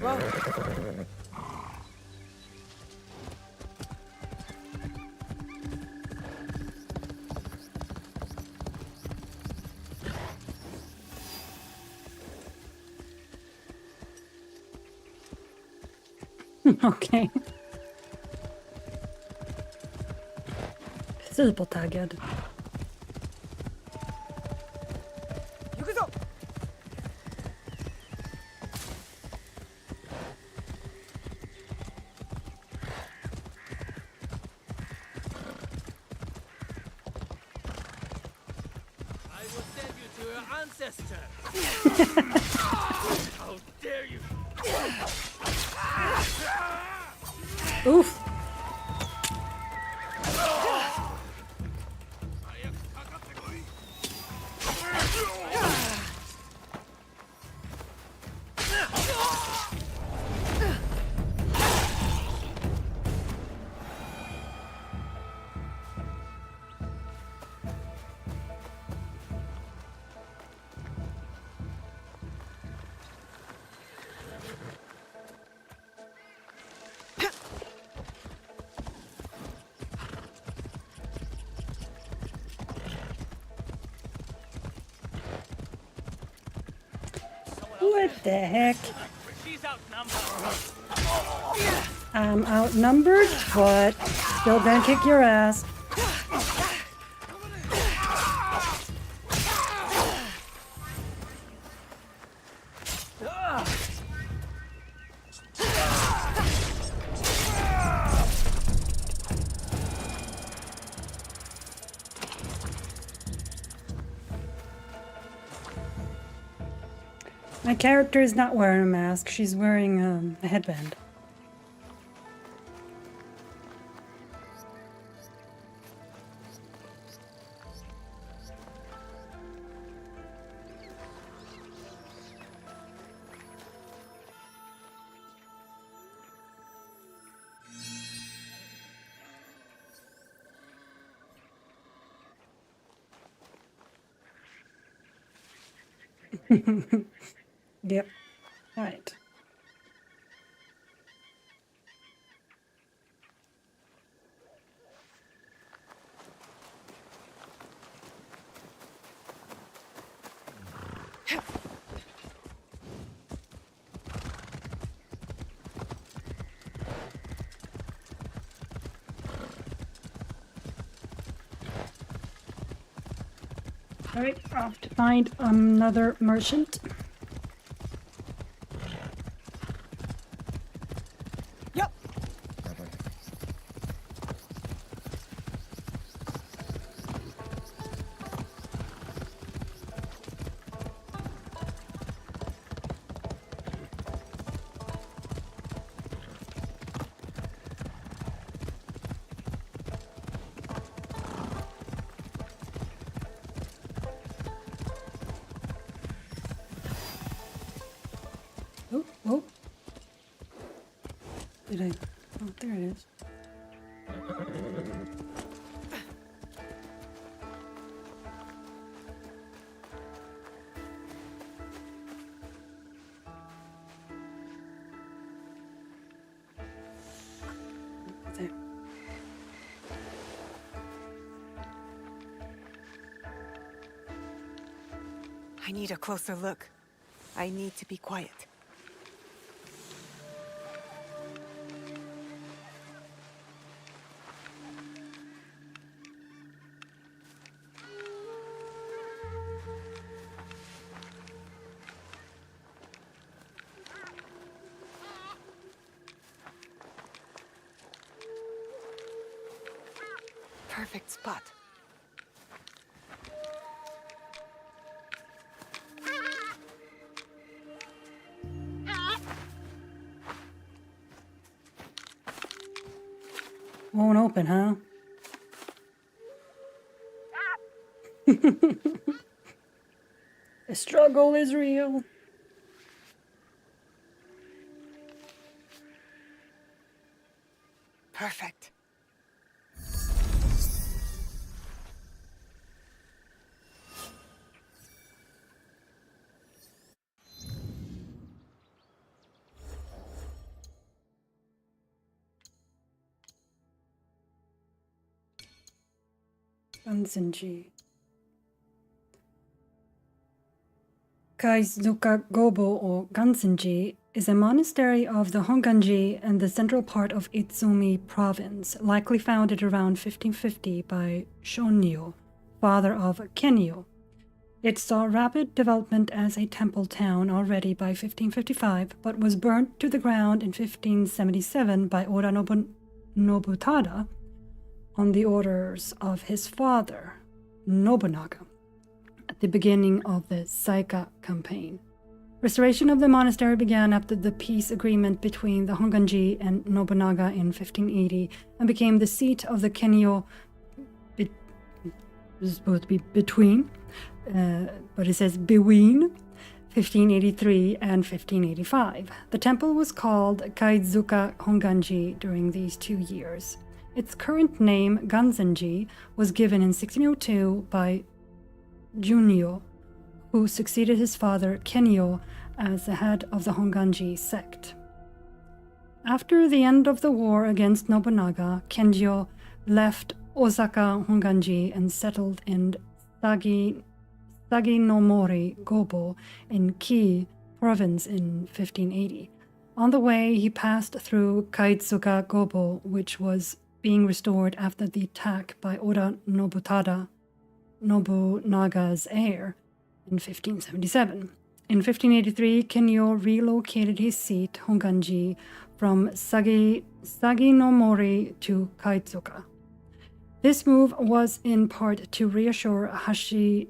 B: Well,
A: Okej. Supertaggad.
B: 行くぞ
F: I will send you to your ancestor. How dare you!
A: Oof. What the heck?
F: She's outnumbered.
A: I'm outnumbered, but still gonna kick your ass. My character is not wearing a mask. She's wearing a headband. Yep. All right. All right, off to find another merchant.
B: Yep.
A: Oh, oh. Did I? Oh, there it is. There.
B: I need a closer look. I need to be quiet. Perfect spot.
A: Won't open, huh? The struggle is real.
B: Perfect.
A: Ganzenji. Kaizuka Gobo or Ganzenji is a monastery of the Honganji in the central part of Itsumi province, likely founded around 1550 by Shonryu, father of Kenryu. It saw rapid development as a temple town already by 1555, but was burnt to the ground in 1577 by Oda Nobutada on the orders of his father, Nobunaga, at the beginning of the Saika campaign. Restoration of the monastery began after the peace agreement between the Honganji and Nobunaga in 1580 and became the seat of the Kenryu. It was supposed to be between, but it says between 1583 and 1585. The temple was called Kaizuka Honganji during these 2 years. Its current name, Ganzenji, was given in 1602 by Junryu, who succeeded his father Kenryu as the head of the Honganji sect. After the end of the war against Nobunaga, Kenryu left Osaka Honganji and settled in Saginomori Gobo in Kii province in 1580. On the way, he passed through Kaitsuka Gobo, which was being restored after the attack by Oda Nobutada, Nobunaga's heir, in 1577. In 1583, Kenryu relocated his seat, Honganji, from Saginomori to Kaitsuka. This move was in part to reassure Hashiba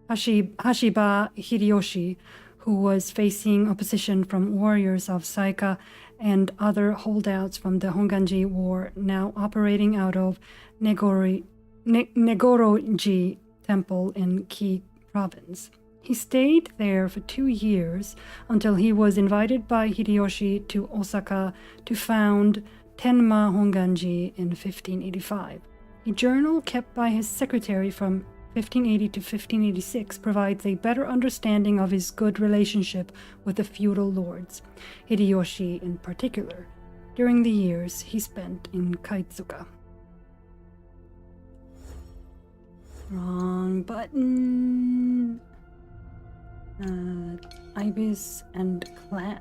A: Hideyoshi, who was facing opposition from warriors of Saika and other holdouts from the Honganji War, now operating out of Negoroji Temple in Kii province. He stayed there for 2 years until he was invited by Hideyoshi to Osaka to found Tenma Honganji in 1585. A journal kept by his secretary from 1580 to 1586 provides a better understanding of his good relationship with the feudal lords, Hideyoshi in particular, during the years he spent in Kaitsuka. Wrong button. Ibis and clam.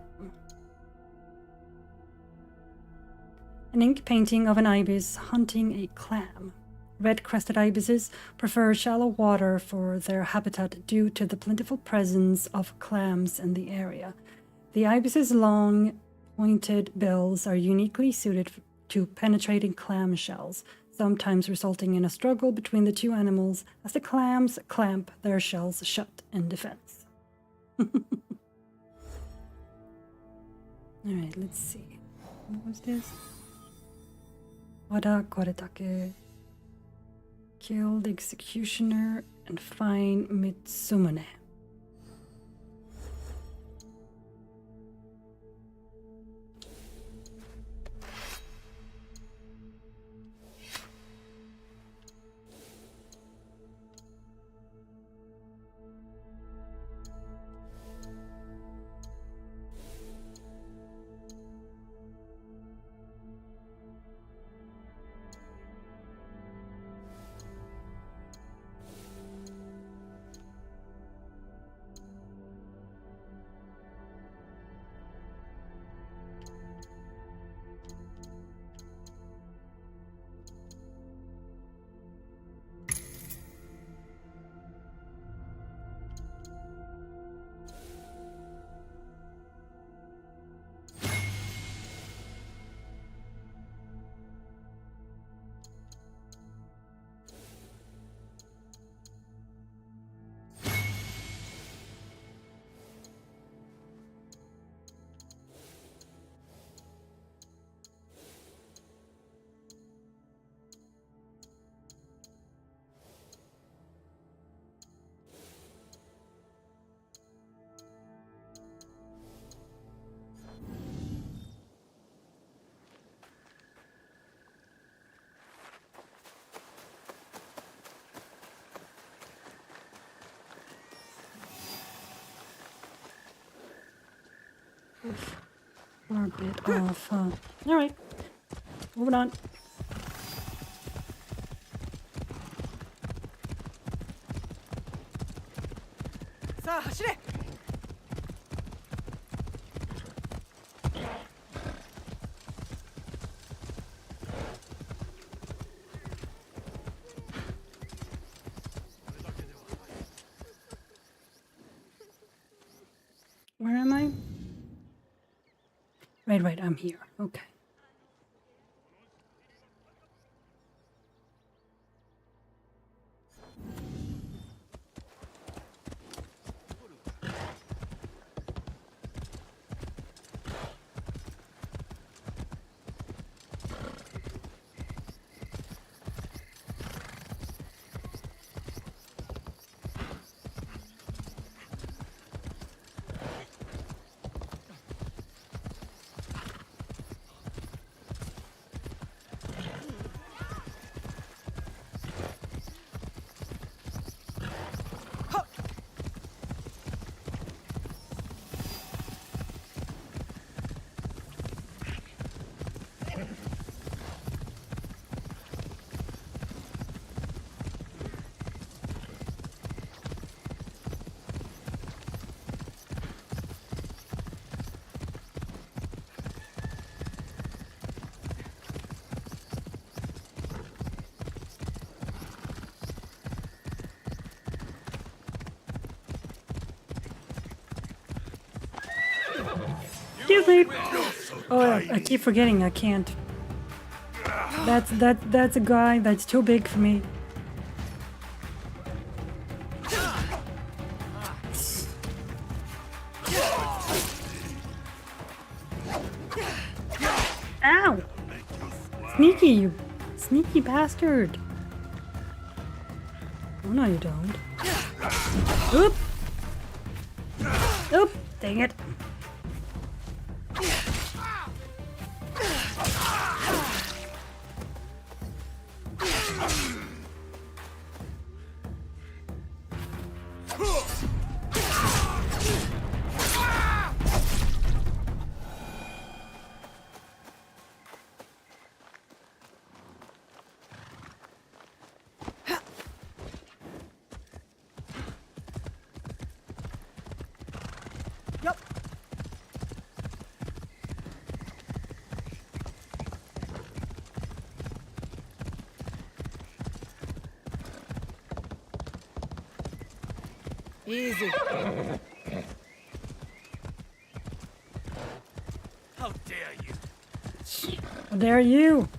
A: An ink painting of an ibis hunting a clam. Red-crested ibises prefer shallow water for their habitat due to the plentiful presence of clams in the area. The ibis's long, pointed bills are uniquely suited to penetrating clam shells, sometimes resulting in a struggle between the two animals as the clams clamp their shells shut in defense. Alright, let's see. What was this? Wada Koretake. Kill the executioner and find Mitsumune. We're a bit off, huh? Alright. Moving on.
B: さあ走れ。
A: Where am I? Right, I'm here. Okay. Excuse me. Oh, I keep forgetting I can't. That's a guy that's too big for me. Ow! Sneaky, you sneaky bastard. Oh no, you don't. Oop! Oop! Dang it.
B: Yup. Easy.
F: How dare you?
A: How dare you?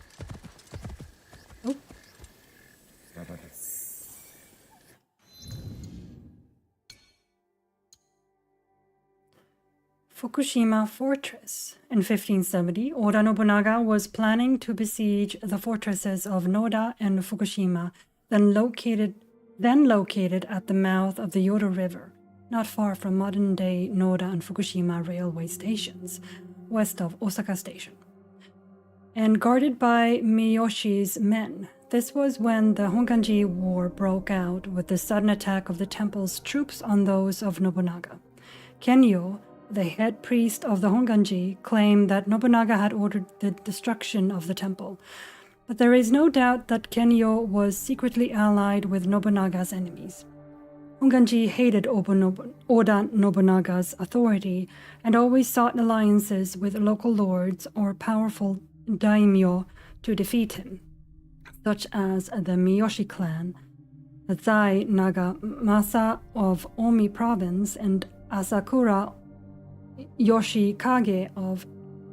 A: Oh. Fukushima Fortress. In 1570, Oda Nobunaga was planning to besiege the fortresses of Noda and Fukushima, then located at the mouth of the Yodo River, not far from modern-day Noda and Fukushima railway stations, west of Osaka Station. And guarded by Miyoshi's men. This was when the Honganji War broke out with the sudden attack of the temple's troops on those of Nobunaga. Kenyo, the head priest of the Honganji, claimed that Nobunaga had ordered the destruction of the temple. But there is no doubt that Kenyo was secretly allied with Nobunaga's enemies. Honganji hated Oda Nobunaga's authority and always sought alliances with local lords or powerful daimyo to defeat him, such as the Miyoshi clan, the Zai Nagamasa of Omi province, and Asakura Yoshikage of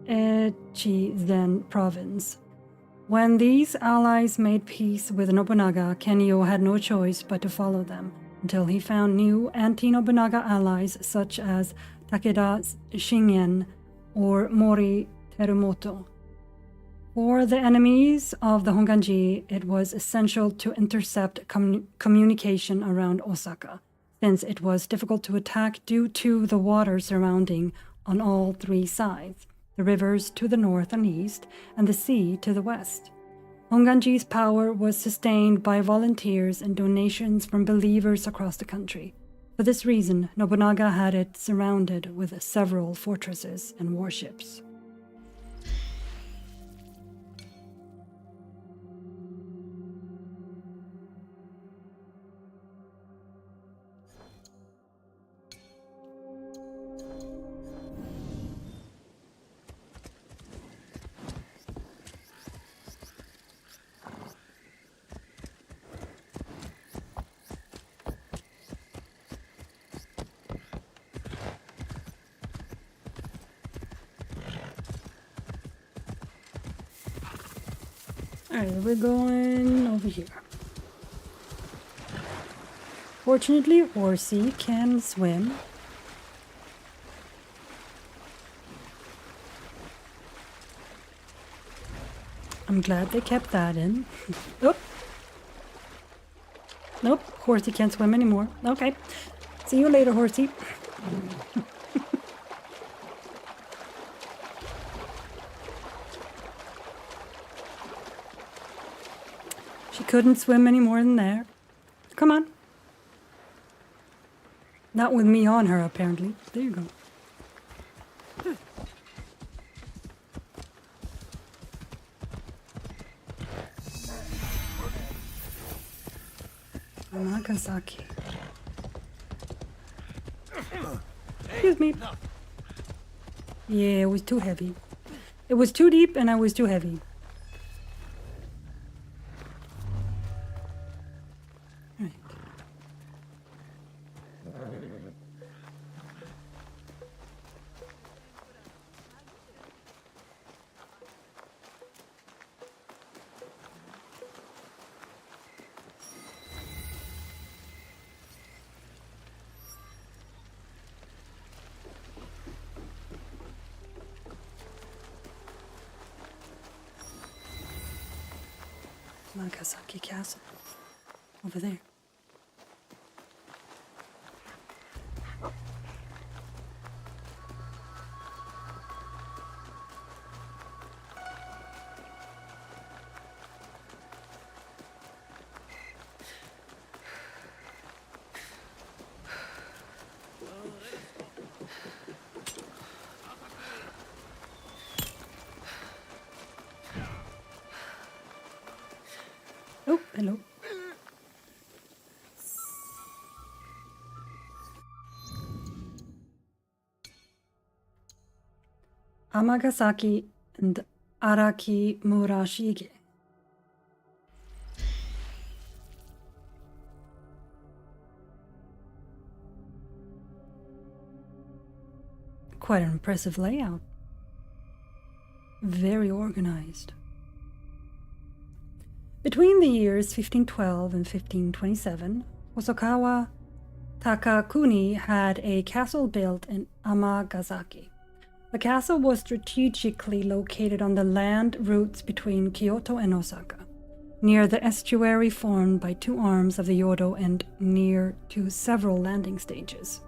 A: Echizen province. When these allies made peace with Nobunaga, Kenyo had no choice but to follow them, until he found new anti-Nobunaga allies such as Takeda Shingen or Mori Terumoto. For the enemies of the Honganji, it was essential to intercept communication around Osaka, since it was difficult to attack due to the water surrounding on all three sides, the rivers to the north and east, and the sea to the west. Honganji's power was sustained by volunteers and donations from believers across the country. For this reason, Nobunaga had it surrounded with several fortresses and warships. Alright, we're going over here. Fortunately, Horsey can swim. I'm glad they kept that in. Oh. Nope, Horsey can't swim anymore. Okay. See you later, Horsey. She couldn't swim any more than there. Come on. Not with me on her, apparently. There you go. Nagasaki. Excuse me. Yeah, it was too heavy. It was too deep and I was too heavy. Right. Nagasaki Castle. Over there. Oh, hello. Amagasaki and Araki Murashige. Quite an impressive layout. Very organized. Between the years 1512 and 1527, Hosokawa Takakuni had a castle built in Amagasaki. The castle was strategically located on the land routes between Kyoto and Osaka, near the estuary formed by two arms of the Yodo and near to several landing stages.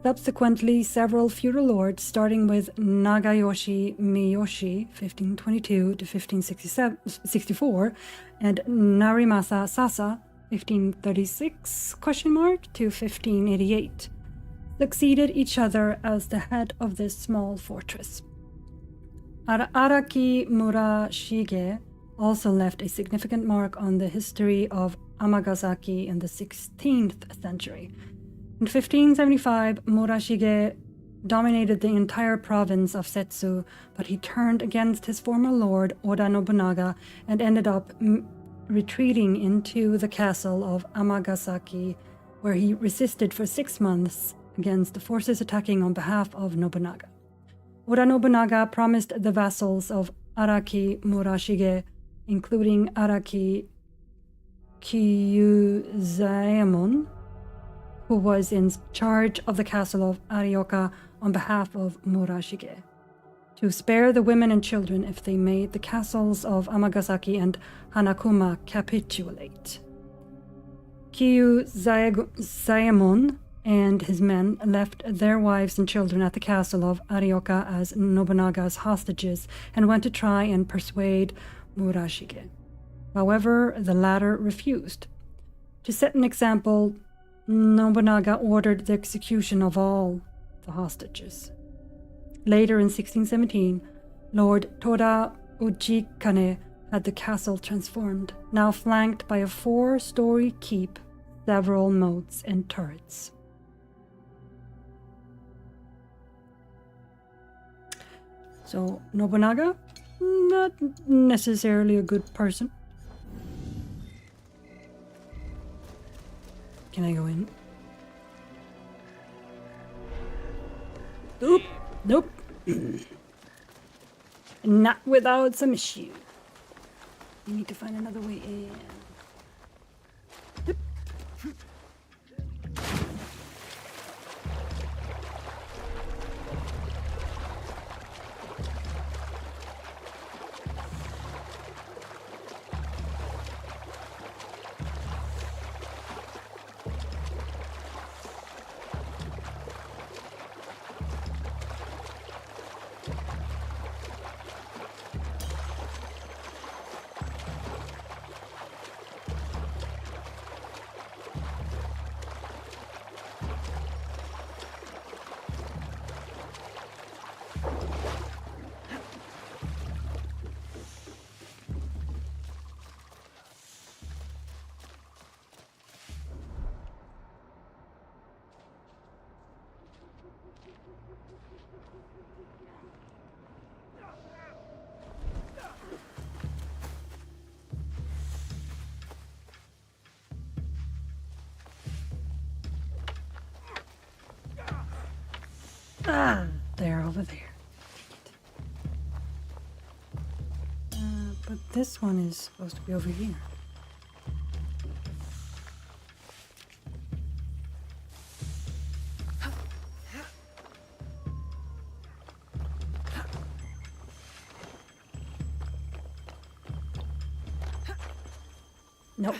A: Subsequently, several feudal lords, starting with Nagayoshi Miyoshi, 1522 to 1564, and Narimasa Sasa, 1536 to 1588, succeeded each other as the head of this small fortress. Araki Murashige also left a significant mark on the history of Amagasaki in the 16th century. In 1575, Murashige dominated the entire province of Setsu, but he turned against his former lord, Oda Nobunaga, and ended up retreating into the castle of Amagasaki, where he resisted for 6 months against the forces attacking on behalf of Nobunaga. Oda Nobunaga promised the vassals of Araki Murashige, including Araki Kyuzaemon, who was in charge of the castle of Arioka on behalf of Murashige, to spare the women and children if they made the castles of Amagasaki and Hanakuma capitulate. Kyuzaemon and his men left their wives and children at the castle of Arioka as Nobunaga's hostages and went to try and persuade Murashige. However, the latter refused. To set an example, Nobunaga ordered the execution of all the hostages. Later in 1617, Lord Toda Ujikane had the castle transformed, now flanked by a 4-story keep, several moats and turrets. So, Nobunaga, not necessarily a good person. Can I go in? Nope. Nope. Not without some issue. We need to find another way in. Ah, they're over there. But this one is supposed to be over here. Nope.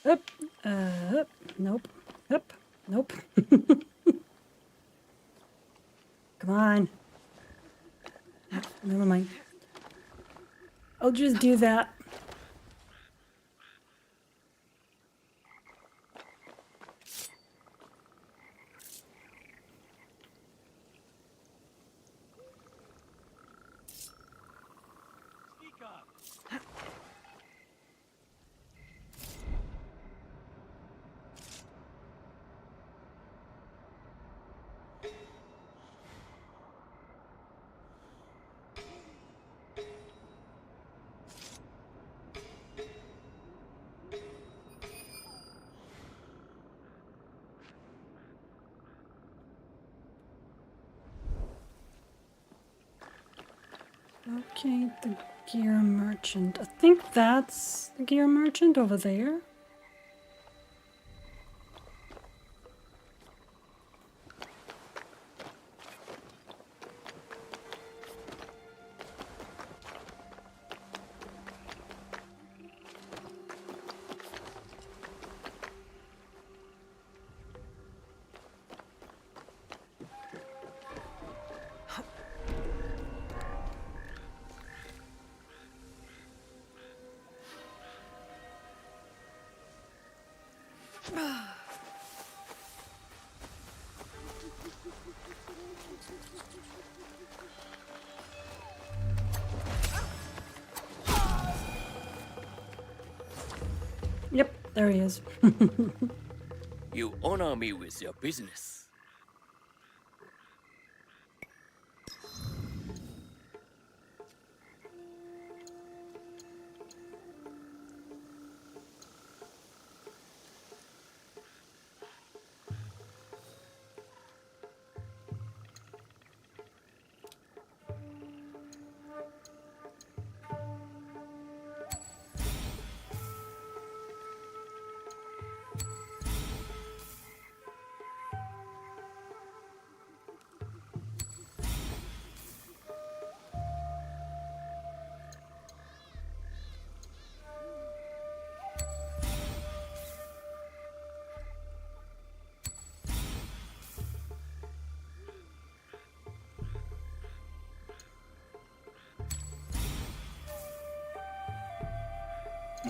A: Up. Up. Nope. Up. Nope. Come on. Never mind. I'll just do that. Okay, the gear merchant. I think that's the gear merchant over there. Yep, there he is.
F: You honor me with your business.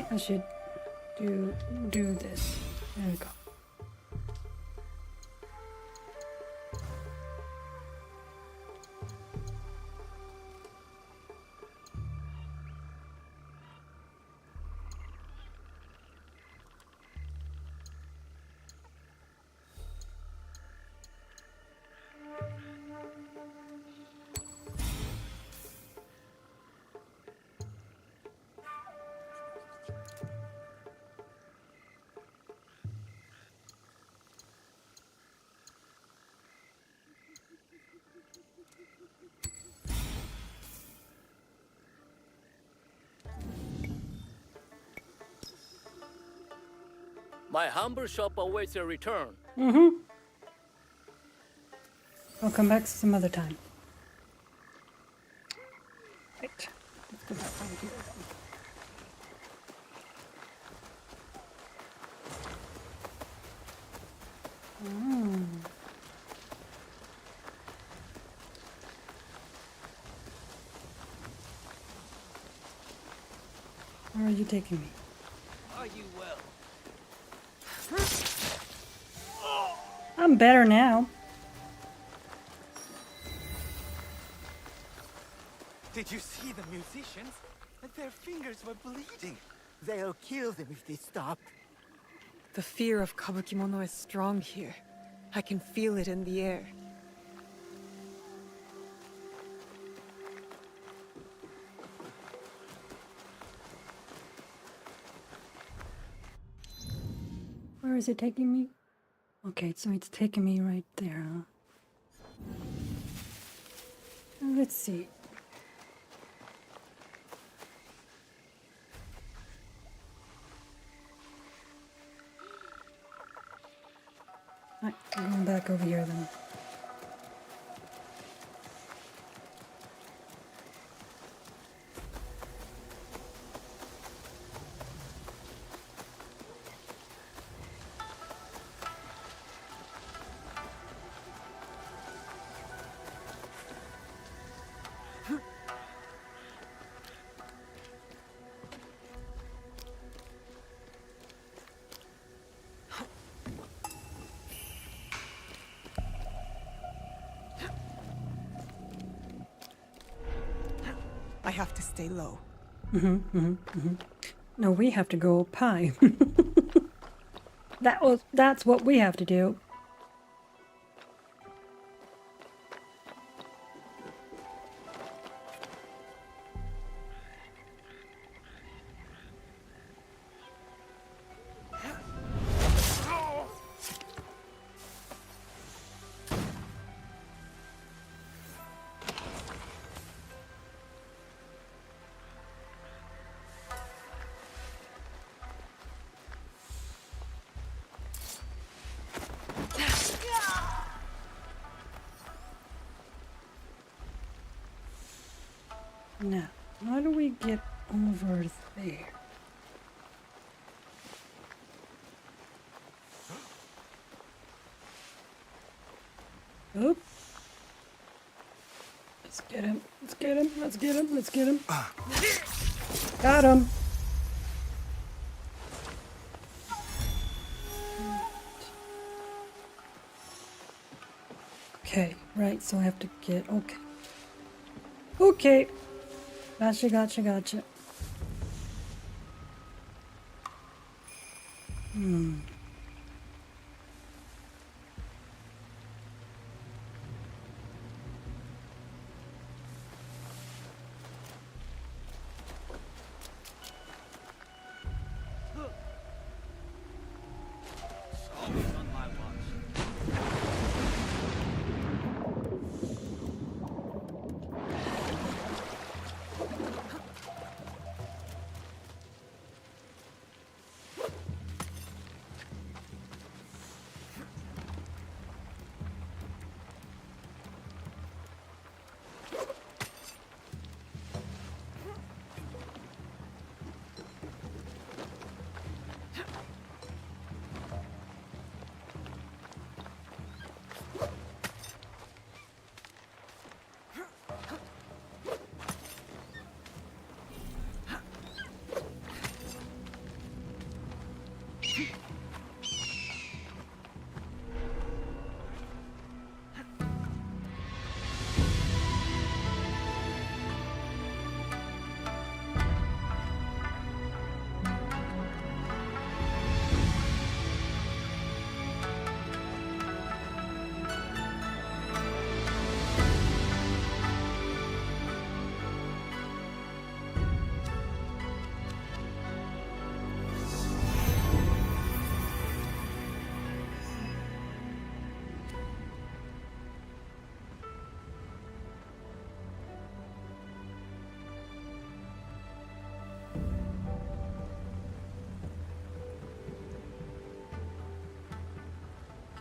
A: I should do this. There we go.
J: My humble shop awaits your return.
A: Mm-hmm. I'll come back some other time. Right. Let's go back over here then. Where are you taking me?
F: Are you well?
A: I'm better now.
F: Did you see the musicians? Their fingers were bleeding. They'll kill them if they stop.
B: The fear of kabukimono is strong here. I can feel it in the air.
A: Where is it taking me? Okay, so it's taking me right there, huh? Let's see. Right, I'm going back over here then.
B: I have to stay low.
A: No, we have to go up high. That's what we have to do. Now, how do we get over there? Oop. Let's get him. Let's get him. Let's get him. Let's get him. Got him. Okay, right, so I have to get... Okay. Okay. Gotcha, gotcha, gotcha.
F: Always on my watch.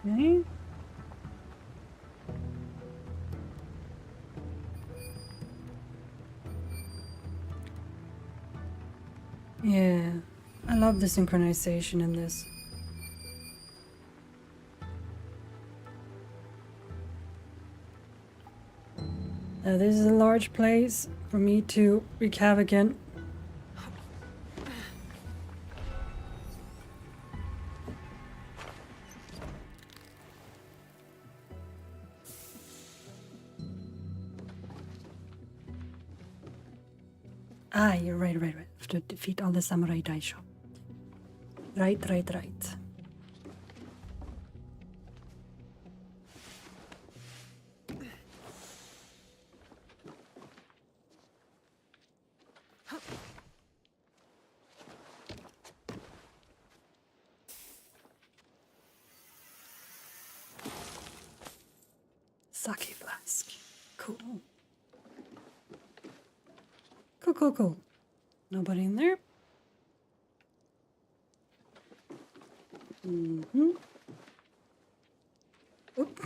A: Okay. Yeah, I love the synchronization in this. This is a large place for me to wreak havoc in. Ah, you're right. To defeat all the samurai daisho. Right. Sake flask. Cool. Cool. Nobody in there? Mm-hmm. Oop.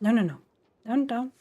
A: No. Down.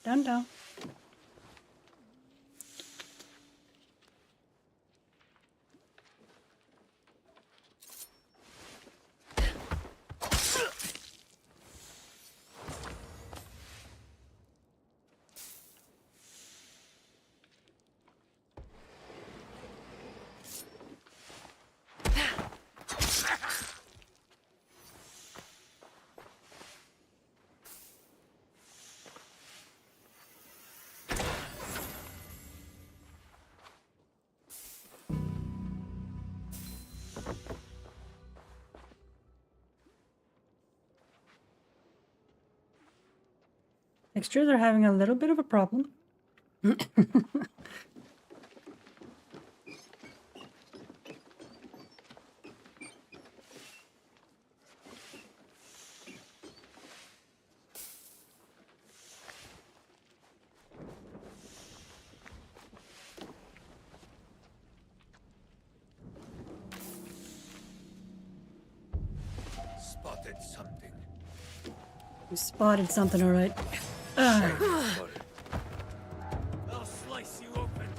A: Extras are having a little bit of a problem.
C: Spotted something.
A: You spotted something, all right.
C: I'll slice you open.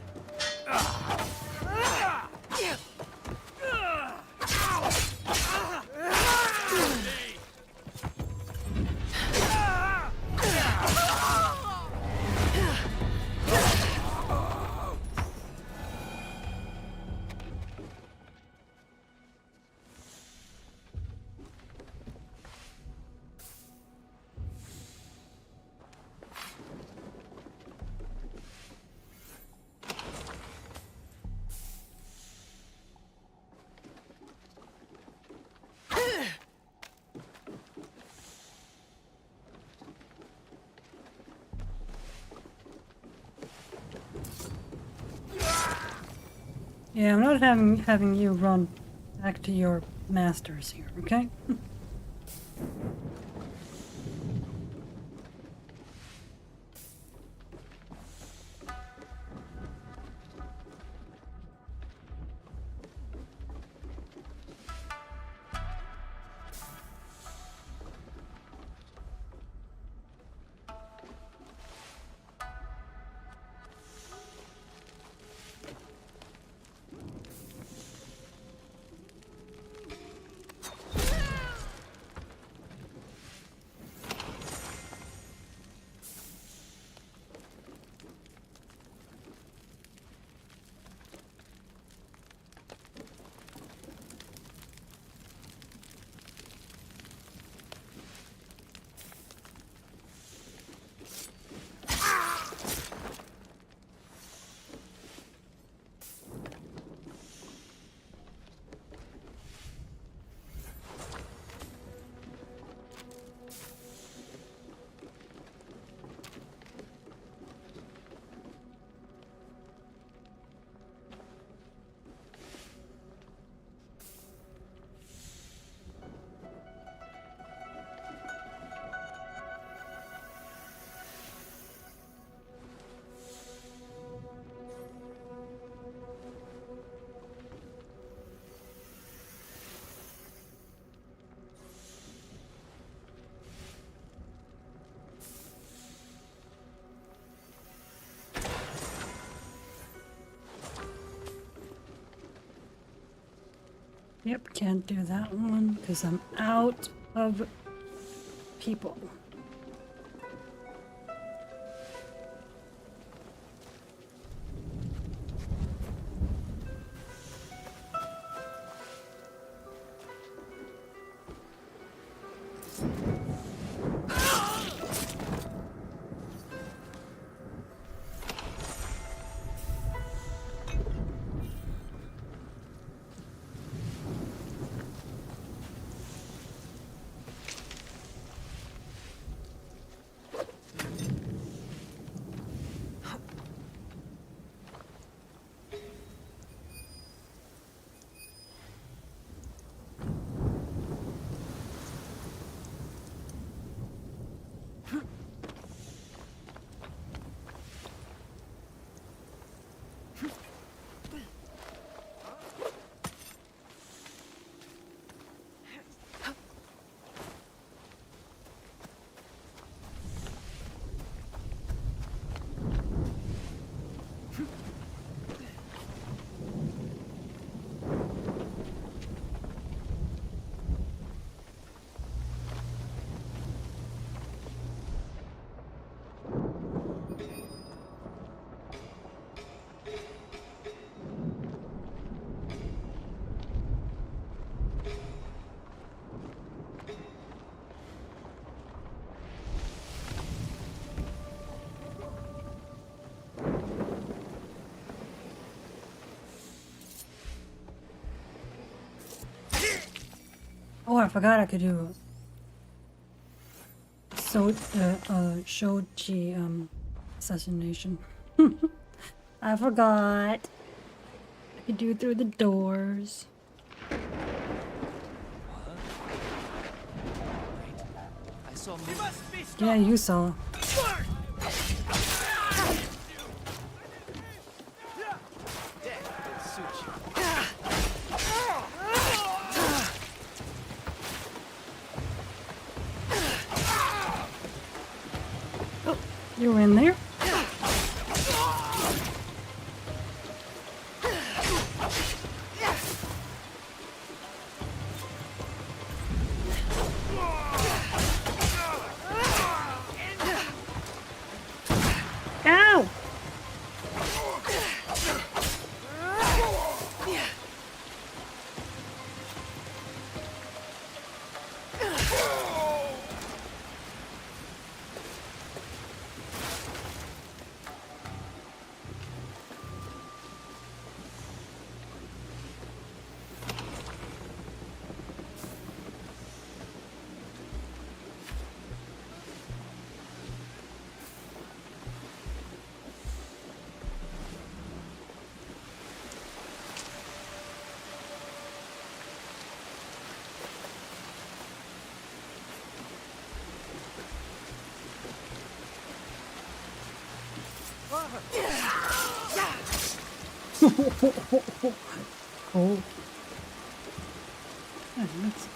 A: Yeah, I'm not having you run back to your masters here, okay? Yep, can't do that one because I'm out of people. Oh, I forgot I could do Shoji assassination. I forgot. I could do it through the doors.
F: I saw.
A: Yeah, you saw. You were in there? Ow! Oh. Yeah, that's...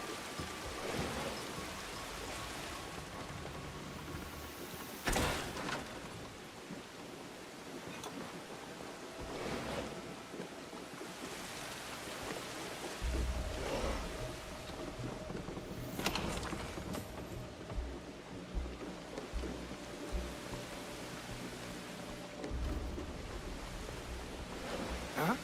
F: Huh?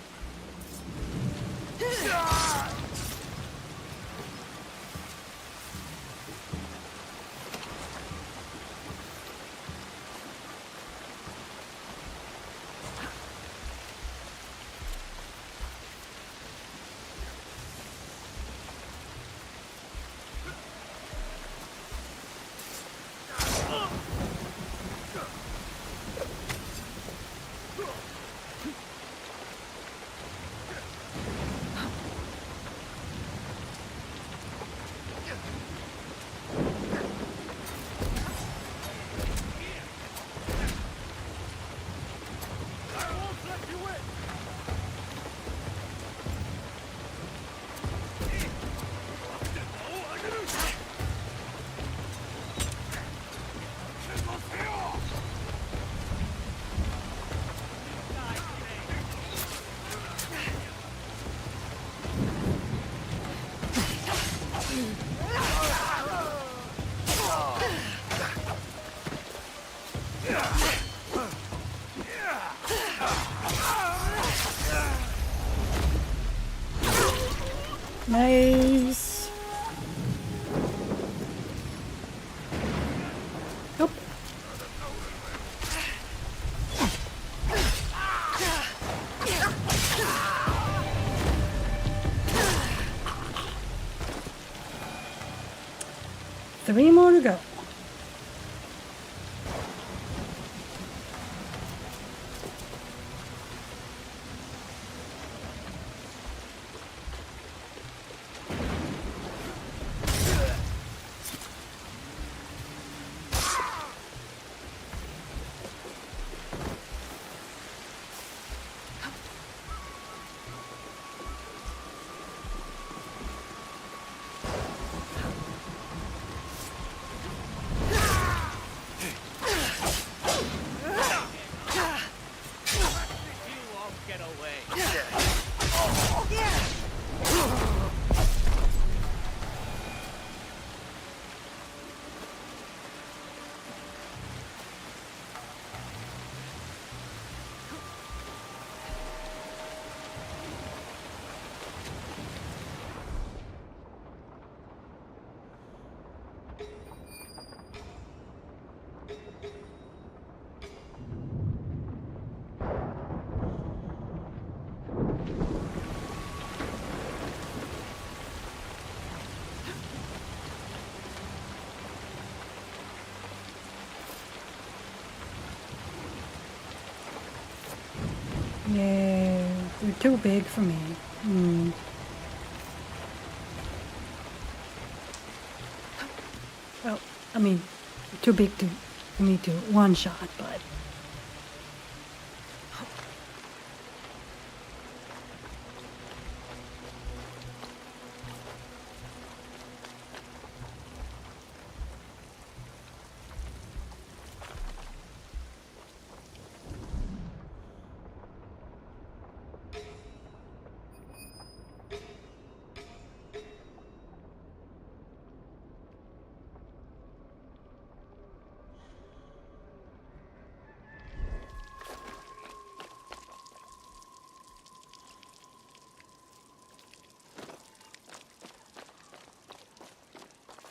A: Nice. Nope. Three more to go. Yeah, they're too big for me. Well, I mean, too big for me to one shot, but.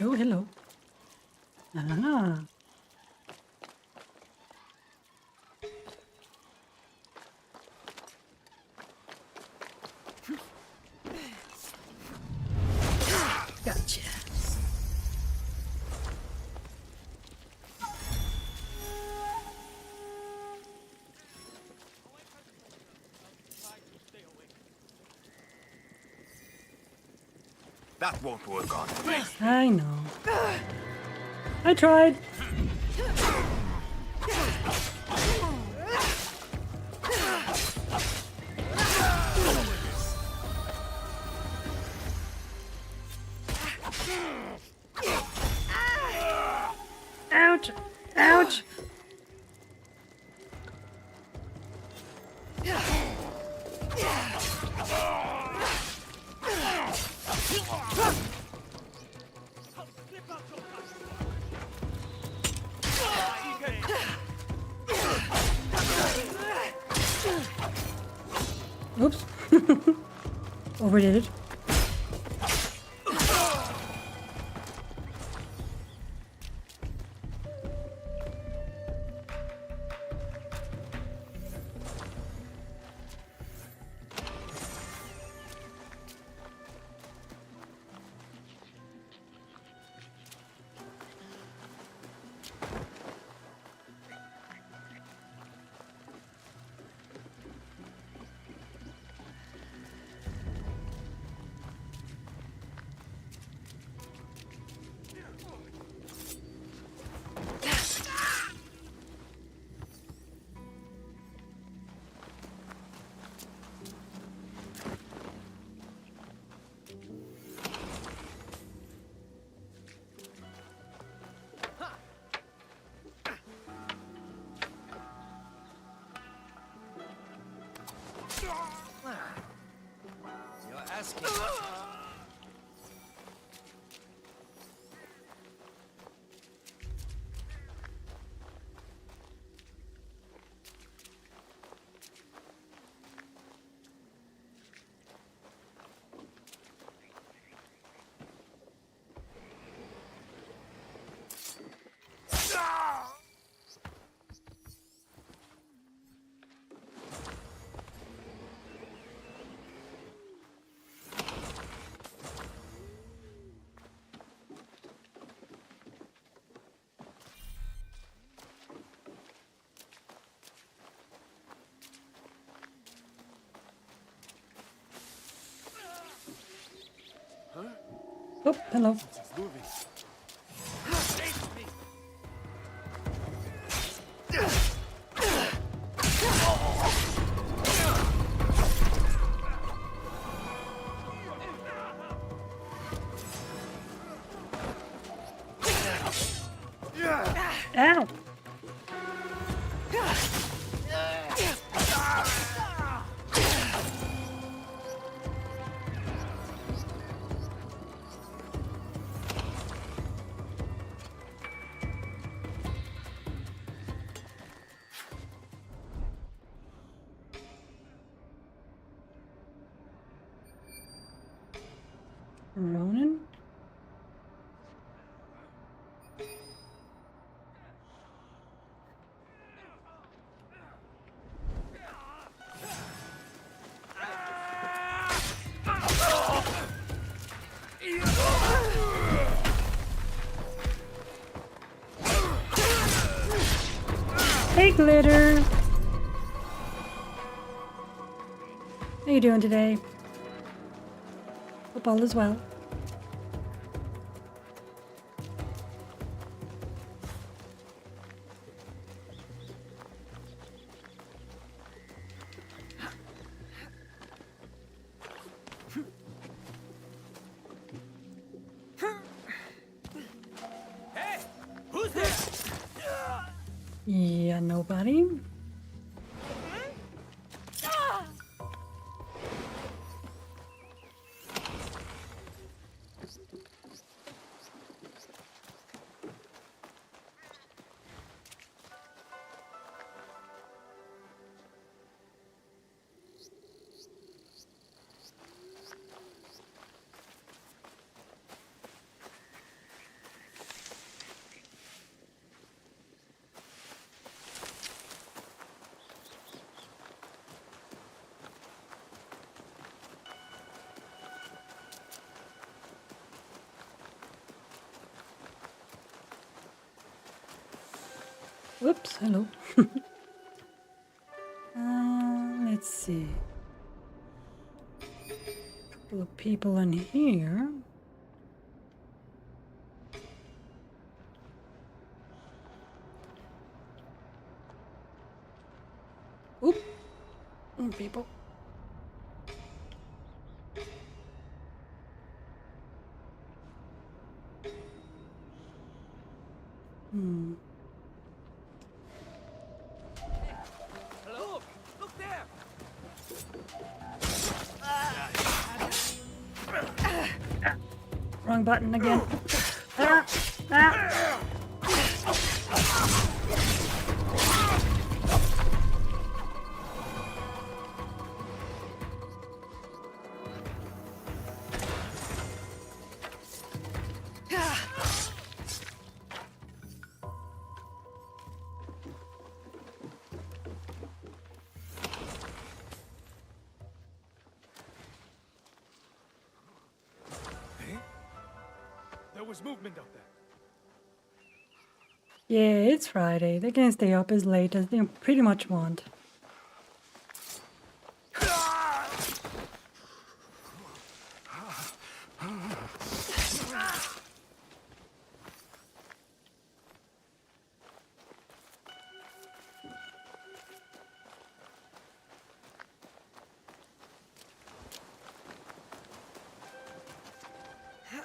A: Oh, hello. Ah. Gotcha.
C: That won't work on me.
A: I know. I tried. Ouch! Ouch! Oops. Overdid it.
F: You're asking.
A: Oh, hello. Ow! Ronan? Hey, Glitter! How you doing today? Hope all is well.
F: Hey, who's there?
A: Yeah, nobody. Whoops, hello. Let's see. Couple of people in here. Oop. People. Hmm.
F: Hello? Look there!
A: Wrong button again. Ah, ah.
G: There was movement out there.
A: Yeah, it's Friday. They can stay up as late as they pretty much want.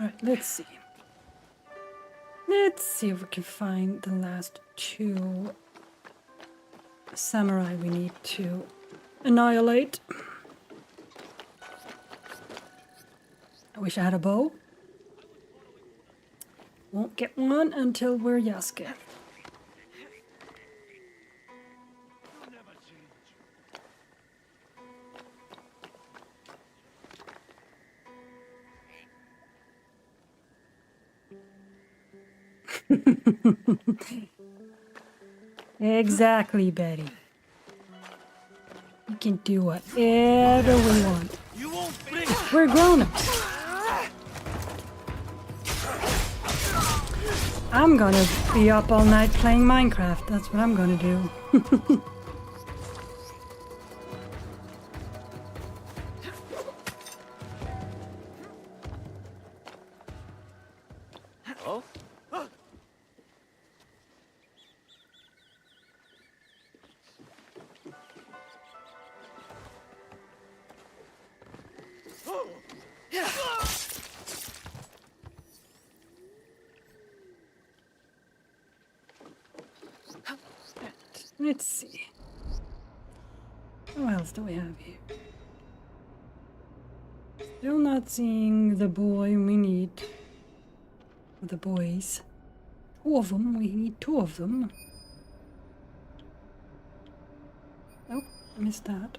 A: Alright, let's see. Let's see if we can find the last two samurai we need to annihilate. I wish I had a bow. Won't get one until we're Yasuke. Exactly, Betty. We can do whatever we want. We're grown-ups. I'm gonna be up all night playing Minecraft. That's what I'm gonna do. Let's see. What else do we have here? Still not seeing the boy we need. The boys. Two of them. We need two of them. Oh, missed that.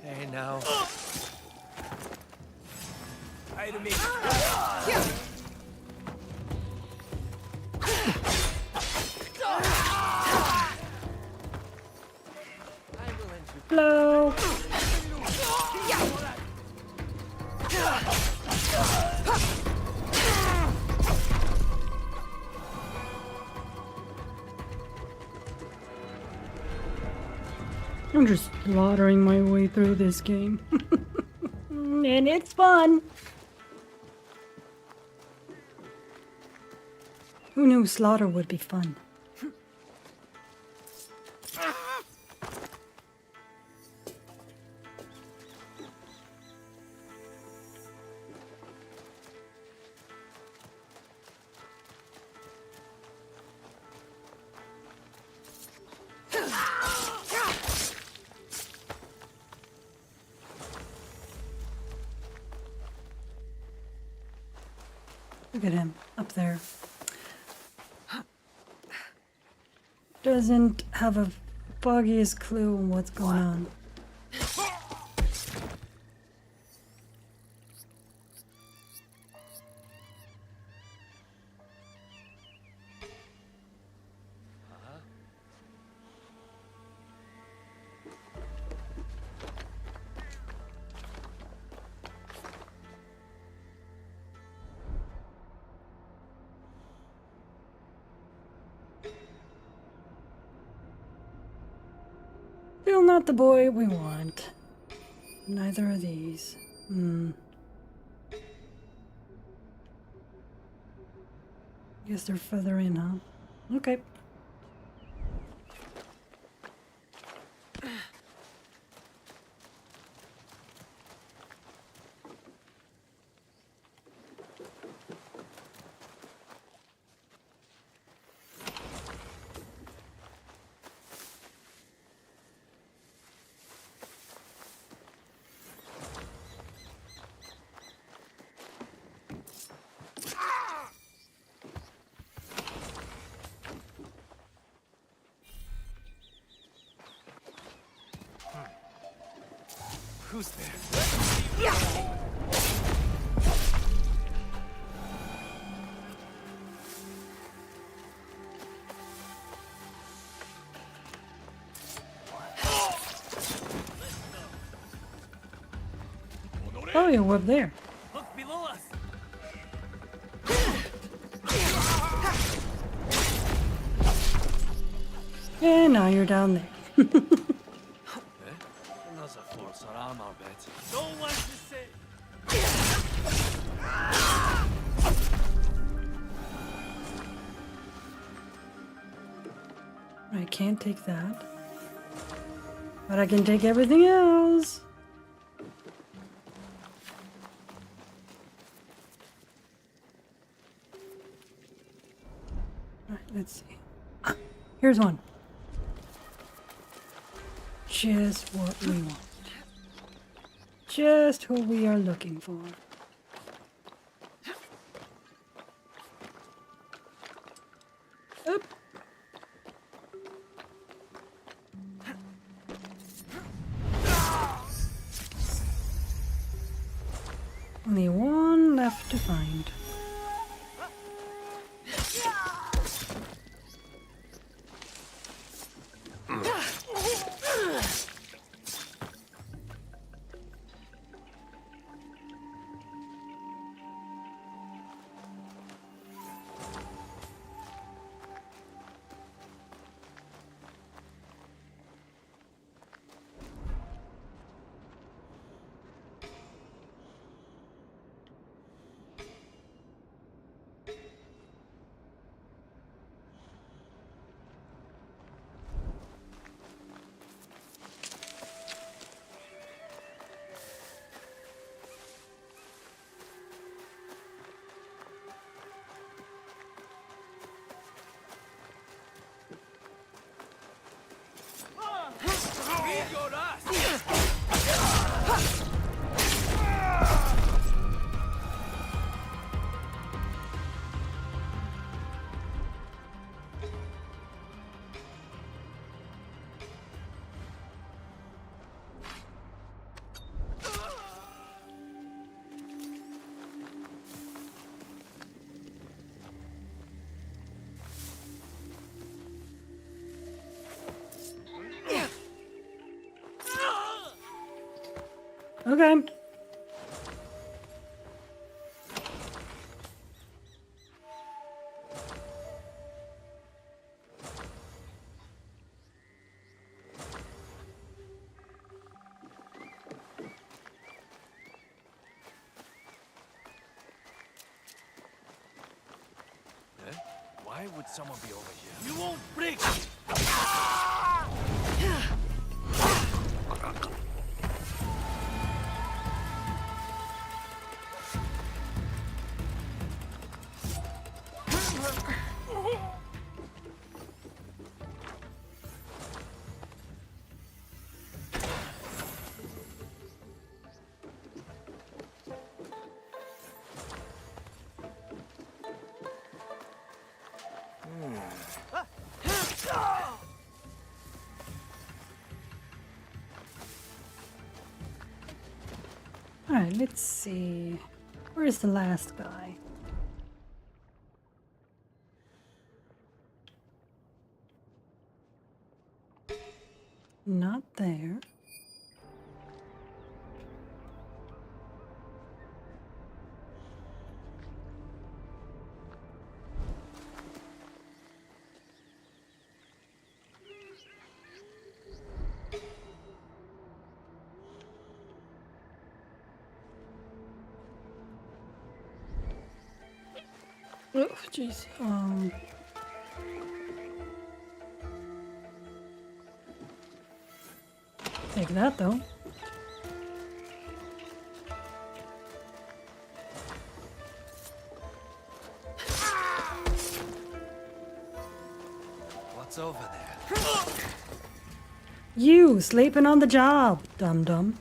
F: Hey, now. Try to make
A: Hello. I'm just slaughtering my way through this game. And it's fun. Who knew slaughter would be fun? Look at him up there. Doesn't have a foggiest clue on what's going on. Still not the boy we want. Neither of these. Guess they're further in, huh? Okay.
F: Who's there?
A: Oh, you're up there.
F: Look below us.
A: And now you're down there.
F: No one to say.
A: I can't take that. But I can take everything else. Alright, let's see. Ah, here's one. Just what we want. Just what we are looking for. Up. Only one left to find. Okay.
F: Why would someone be over here? You won't break!
A: Alright, let's see. Where's the last guy? Not there. Oh, jeez. Take that though.
F: What's over there?
A: You sleeping on the job, dum dum.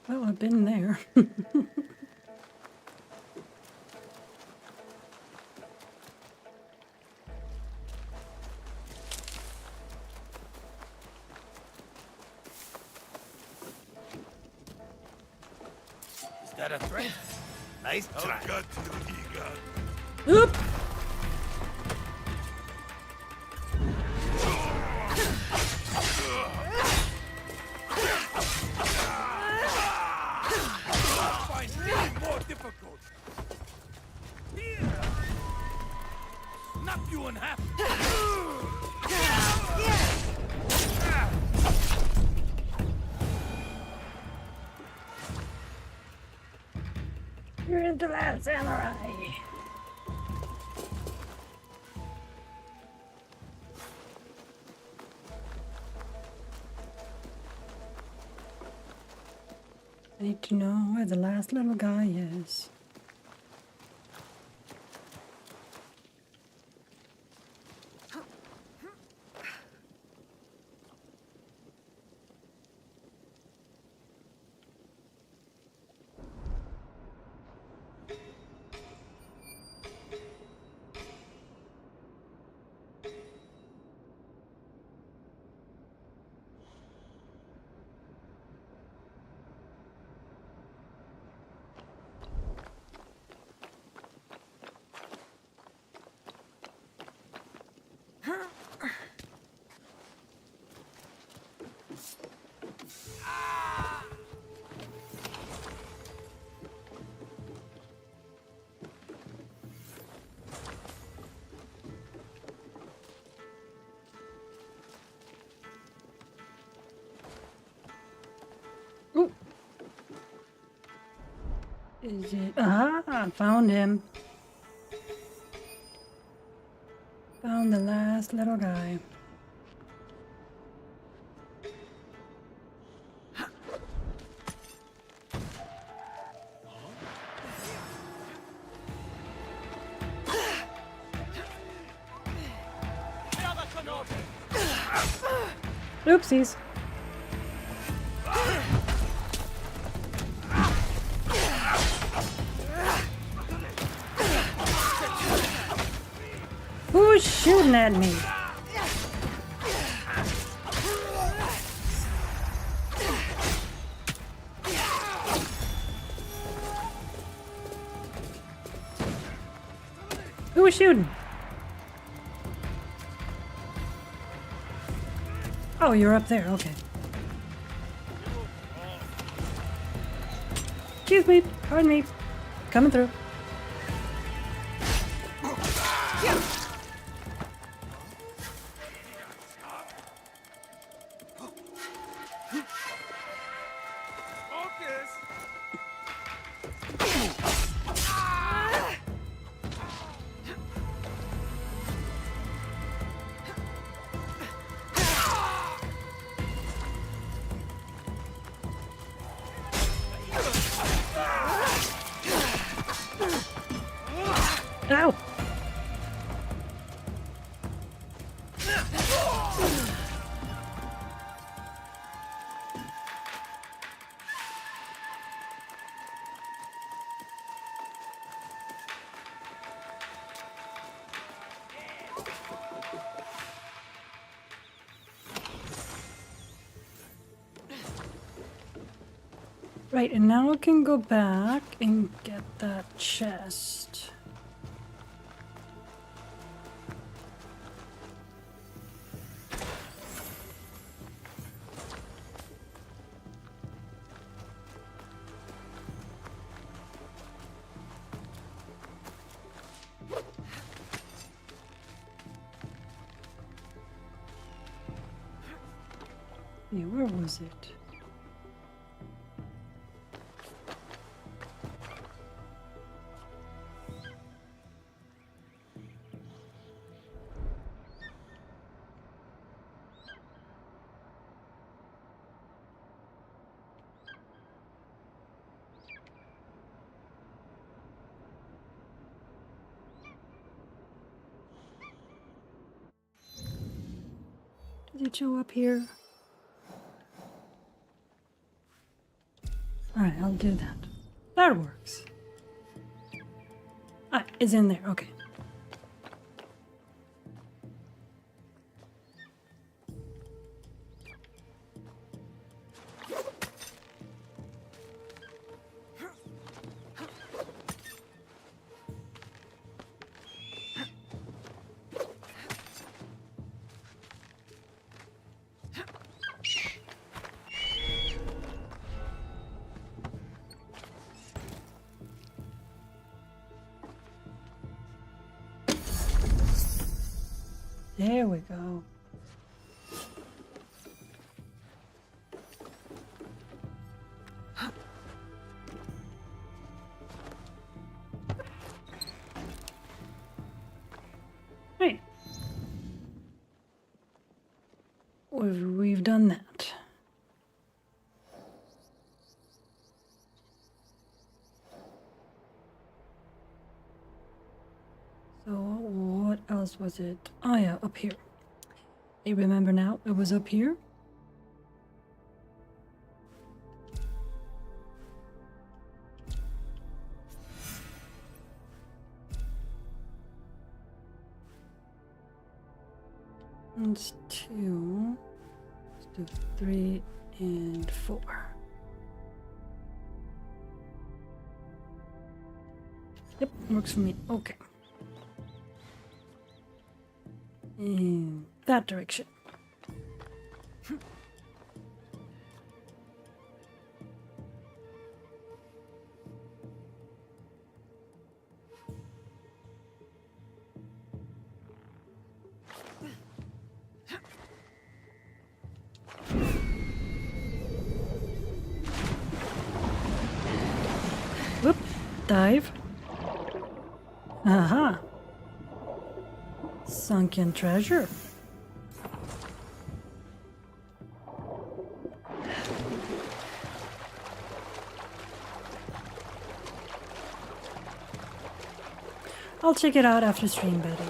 A: Well, I've been there.
F: Is that a threat? Nice try.
A: Oop!
F: Find it more difficult. Knock you in half.
A: You're into that samurai. I need to know where the last little guy is. Is it? Ah, found him. Found the last little guy. Oopsies. shooting at me? Who was shooting? Oh, you're up there. Okay. Excuse me. Pardon me. Coming through. Ow! Right, and now I can go back and get that chest. Yeah, where was it? Did it show up here? Alright, I'll do that. That works. Ah, it's in there. Okay. There we go. Right. We've done that. So what else was it? Oh yeah, up here. I remember now, it was up here. It's 2. Let's do 3 and 4. Yep, works for me. Okay. In that direction. Whoop, dive. Aha. Sunken treasure. I'll check it out after stream, Betty.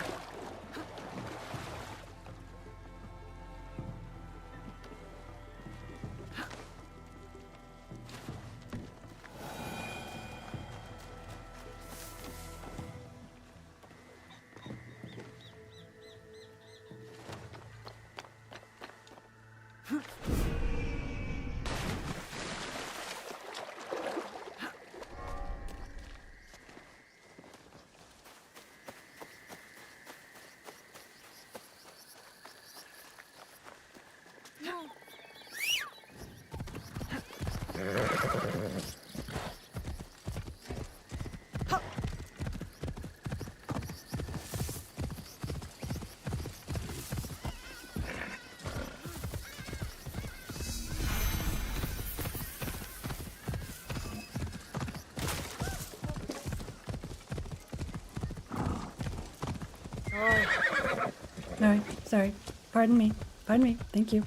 A: Sorry. Pardon me. Pardon me. Thank you.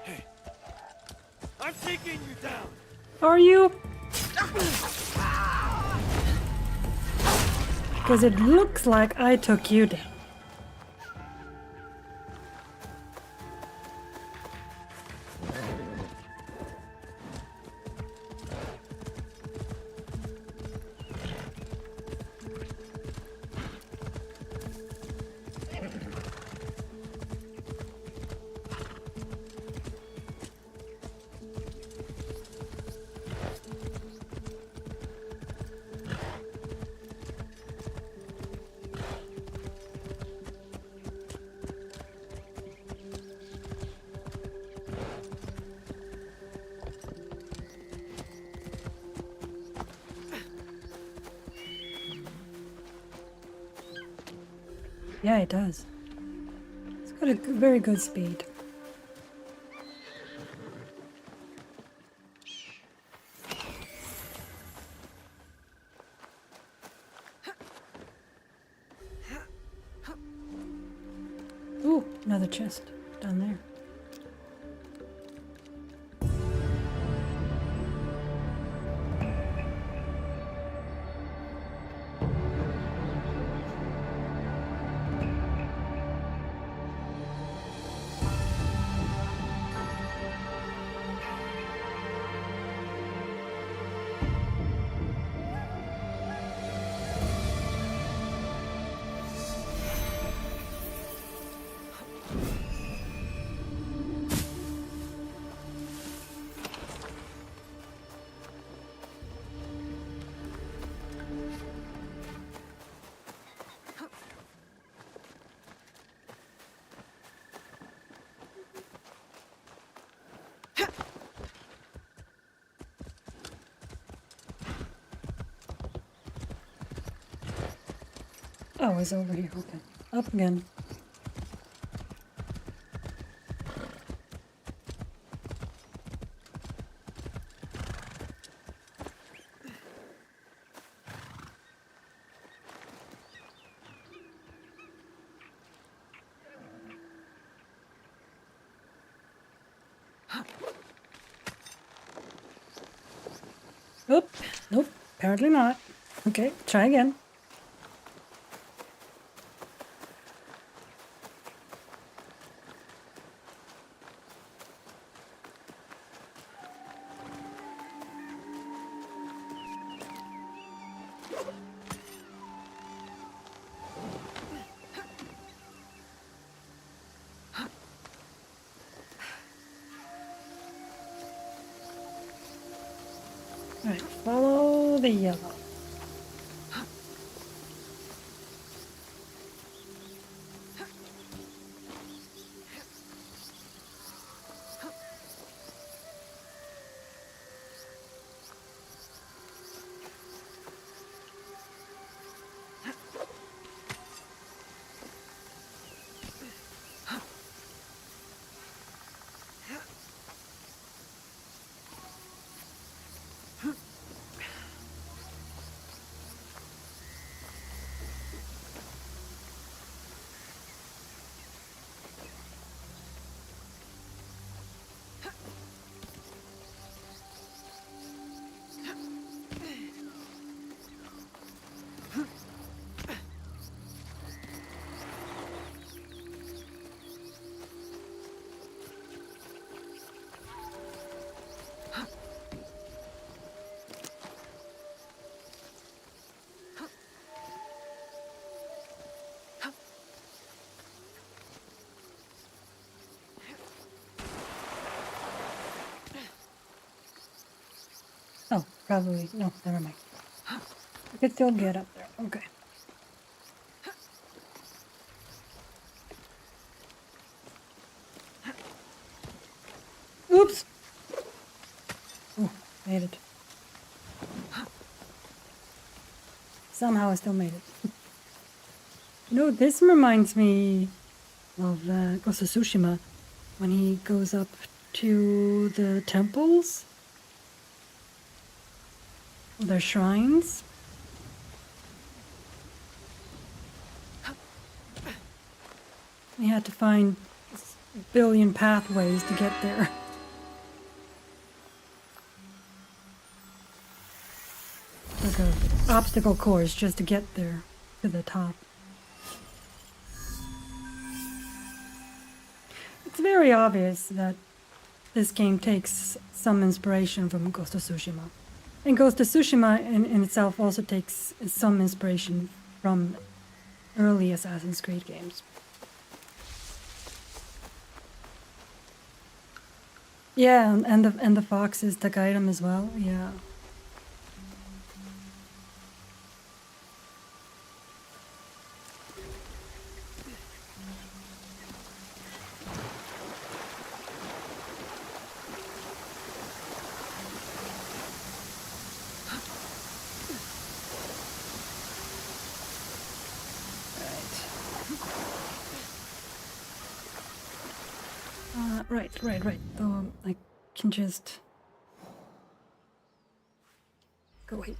F: Hey, I'm taking you down.
A: Are you? Because it looks like I took you down. Yeah, it does. It's got a very good speed. Ooh, another chest down there. Oh, it's over here. Okay. Up again. Oop. Nope. Apparently not. Okay, try again. All right, follow the yellow. Probably. No, never mind. I could still get up there. Okay. Oops! Oh, made it. Somehow I still made it. You know, this reminds me of Ghost of Tsushima, when he goes up to the temples, their shrines. He had to find a billion pathways to get there. Like a obstacle course just to get there to the top. It's very obvious that this game takes some inspiration from Ghost of Tsushima. And Ghost of Tsushima in itself also takes some inspiration from early Assassin's Creed games. Yeah, and the foxes to guide them as well, yeah. Right. Though I can just go here.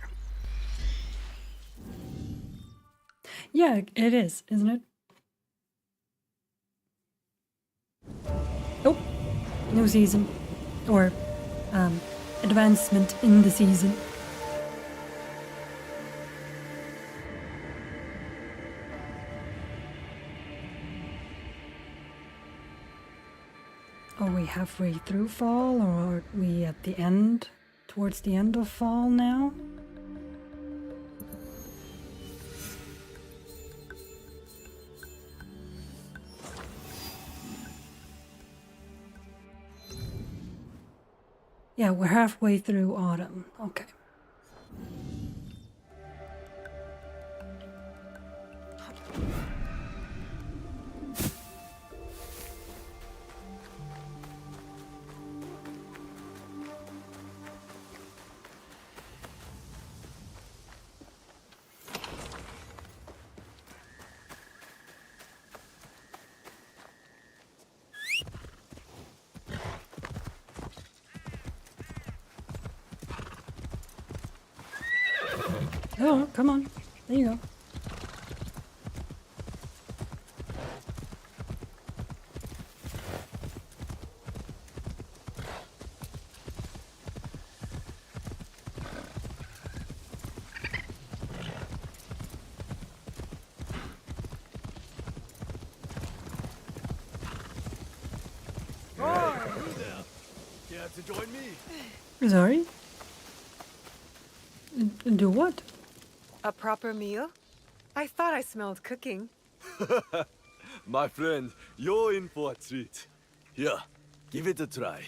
A: Yeah, it is, isn't it? Oh, new season. Or advancement in the season. Are we halfway through fall, or are we at the end, towards the end of fall now? Yeah, we're halfway through autumn. Okay. Oh, come on. There you go.
G: Oh, you there? Care to join me?
A: Sorry? Do what?
B: A proper meal? I thought I smelled cooking.
G: My friend, you're in for a treat. Here, give it a try.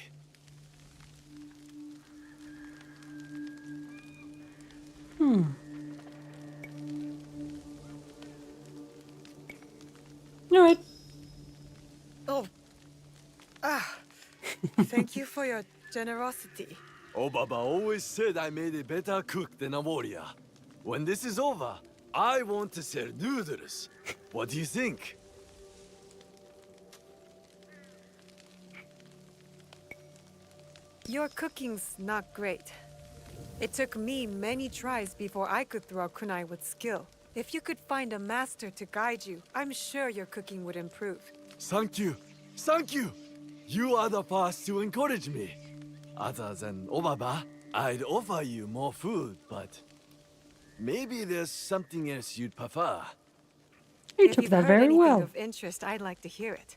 A: Alright.
B: Oh. Ah. Thank you for your generosity.
G: Obaba always said I made a better cook than a warrior. When this is over, I want to sell noodles. What do you think?
B: Your cooking's not great. It took me many tries before I could throw a kunai with skill. If you could find a master to guide you, I'm sure your cooking would improve.
G: Thank you. Thank you. You are the first to encourage me. Other than Obaba, I'd offer you more food, but maybe there's something else you'd prefer.
A: You
B: If
A: took
B: you've
A: that
B: heard
A: very
B: anything
A: well.
B: of interest, I'd like to hear it.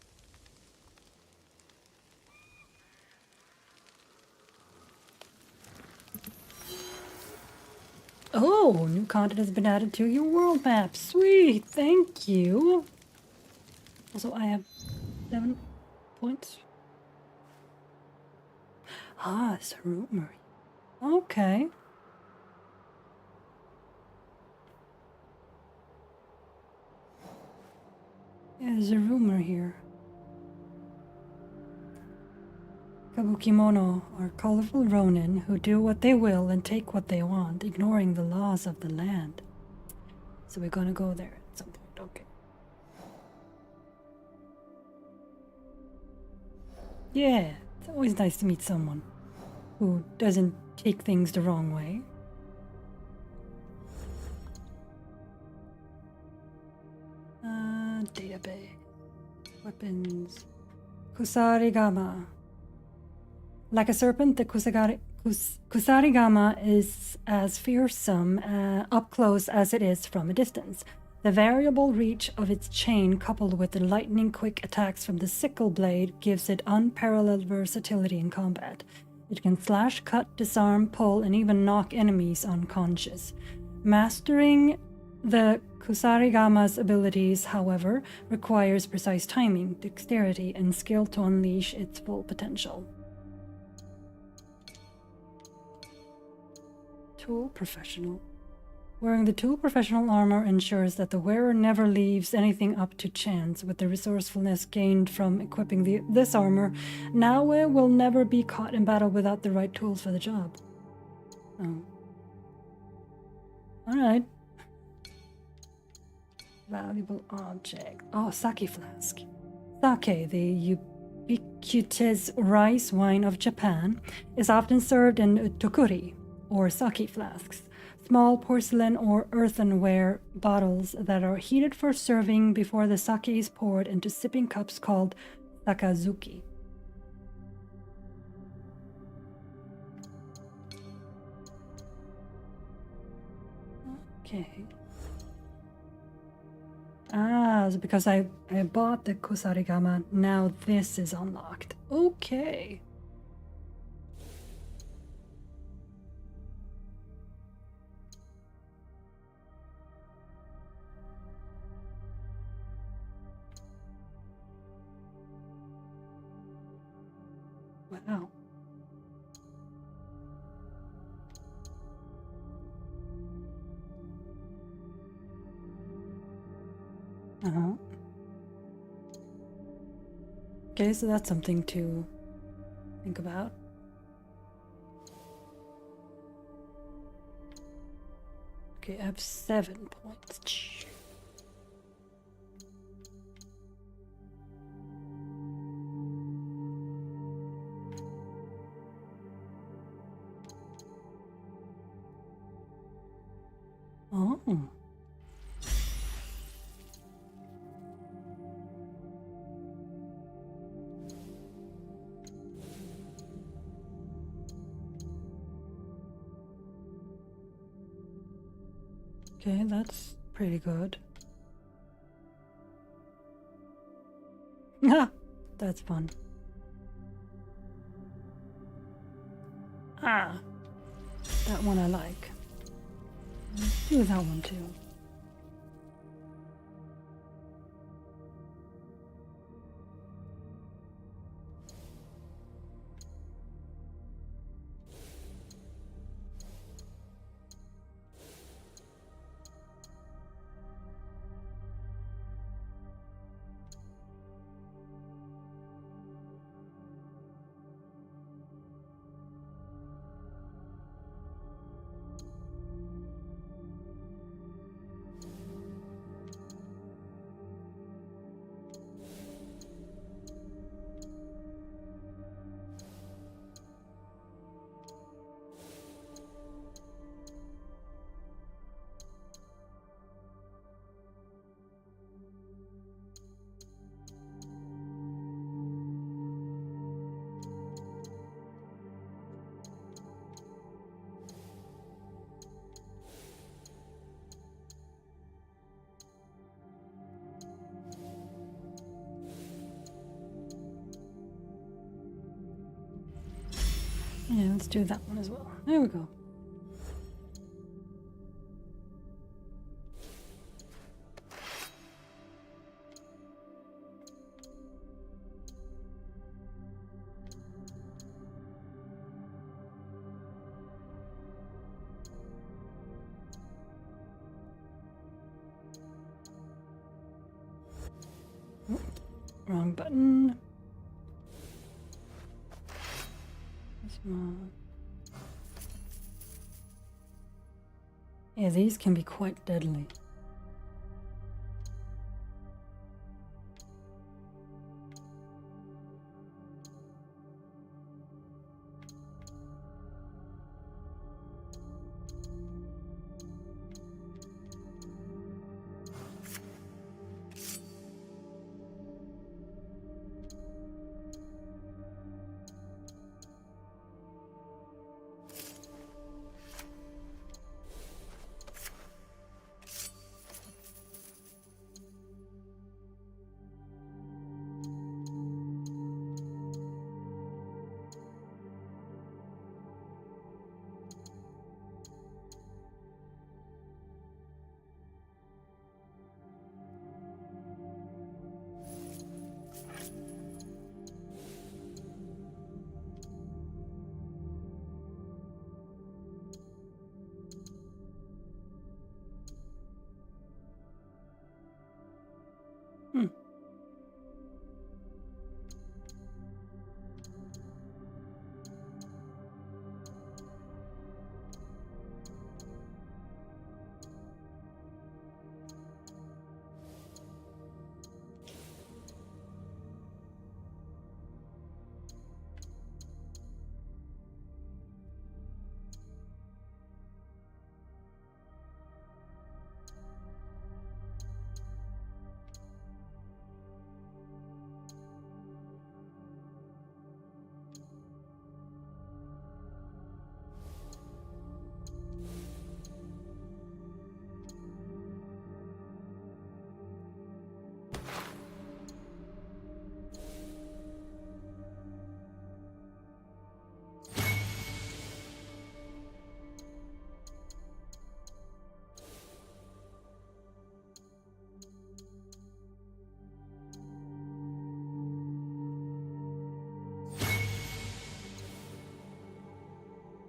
A: Oh, new content has been added to your world map. Sweet, thank you. Also, I have 7 points. Ah, it's a rumor. Okay. Yeah, there's a rumor here. Kabukimono are colorful ronin who do what they will and take what they want, ignoring the laws of the land. So we're gonna go there at some point, okay. Yeah, it's always nice to meet someone who doesn't take things the wrong way. Database. Weapons. Kusarigama. Like a serpent, the Kusarigama is as fearsome up close as it is from a distance. The variable reach of its chain, coupled with the lightning-quick attacks from the sickle blade, gives it unparalleled versatility in combat. It can slash, cut, disarm, pull, and even knock enemies unconscious. Mastering the Kusarigama's abilities, however, requires precise timing, dexterity, and skill to unleash its full potential. Tool Professional. Wearing the Tool Professional armor ensures that the wearer never leaves anything up to chance. With the resourcefulness gained from equipping this armor, Naue will never be caught in battle without the right tools for the job. Oh. Alright. Valuable object. Oh, sake flask. Sake, the ubiquitous rice wine of Japan, is often served in tokuri, or sake flasks, small porcelain or earthenware bottles that are heated for serving before the sake is poured into sipping cups called sakazuki. Okay. Ah, so because I bought the Kusarigama, now this is unlocked. Okay. Wow. Uh-huh. Okay, so that's something to think about. Okay, I have 7 points. Oh. Okay, that's pretty good. Ah, that's fun. Ah, that one I like. Let's do that one too. Yeah, let's do that one as well. There we go. Wrong button. Yeah, these can be quite deadly.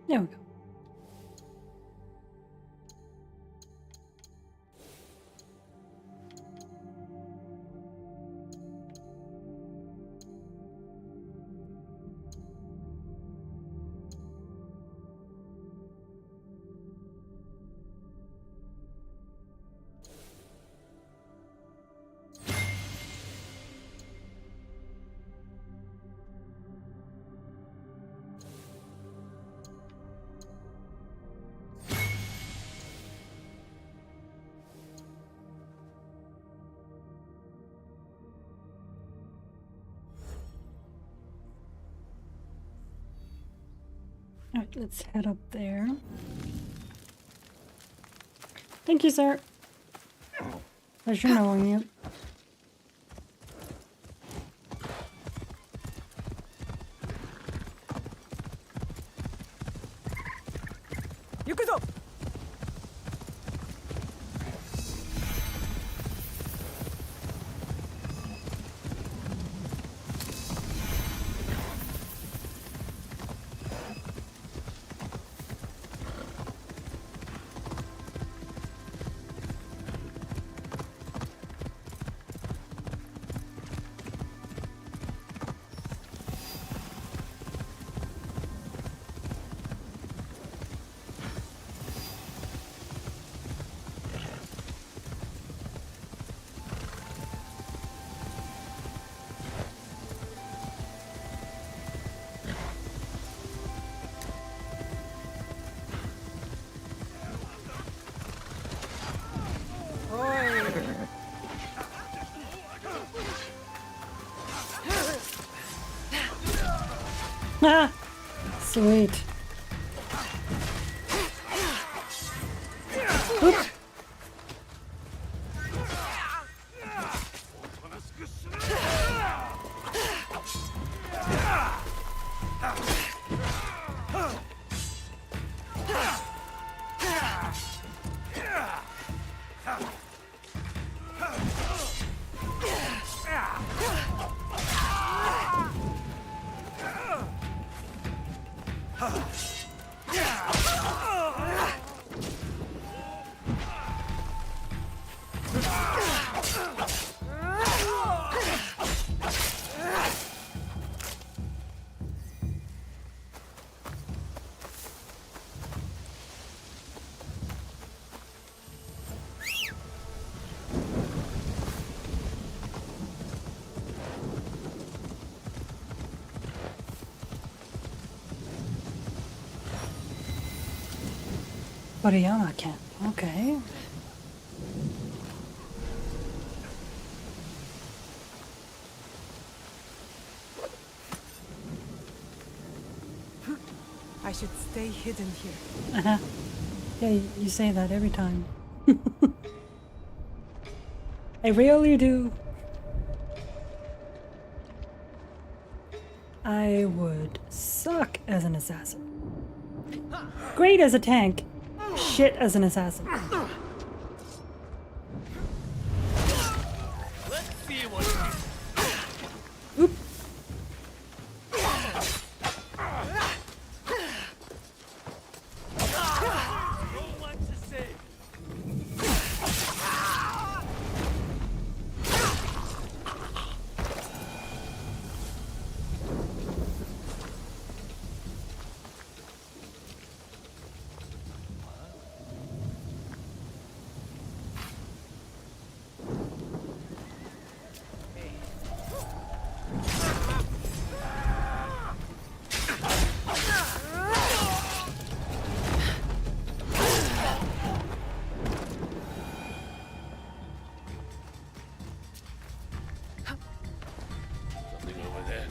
A: There we go. Alright, let's head up there. Thank you, sir. Pleasure knowing you. Ah, sweet. Oops. Koriyama camp. Okay.
B: I should stay hidden here.
A: Uh-huh. Yeah, you say that every time. I rarely do. I would suck as an assassin. Great as a tank. Shit as an assassin.
F: Let's see what you...
A: Oop.
F: No one to save.
J: Something over there.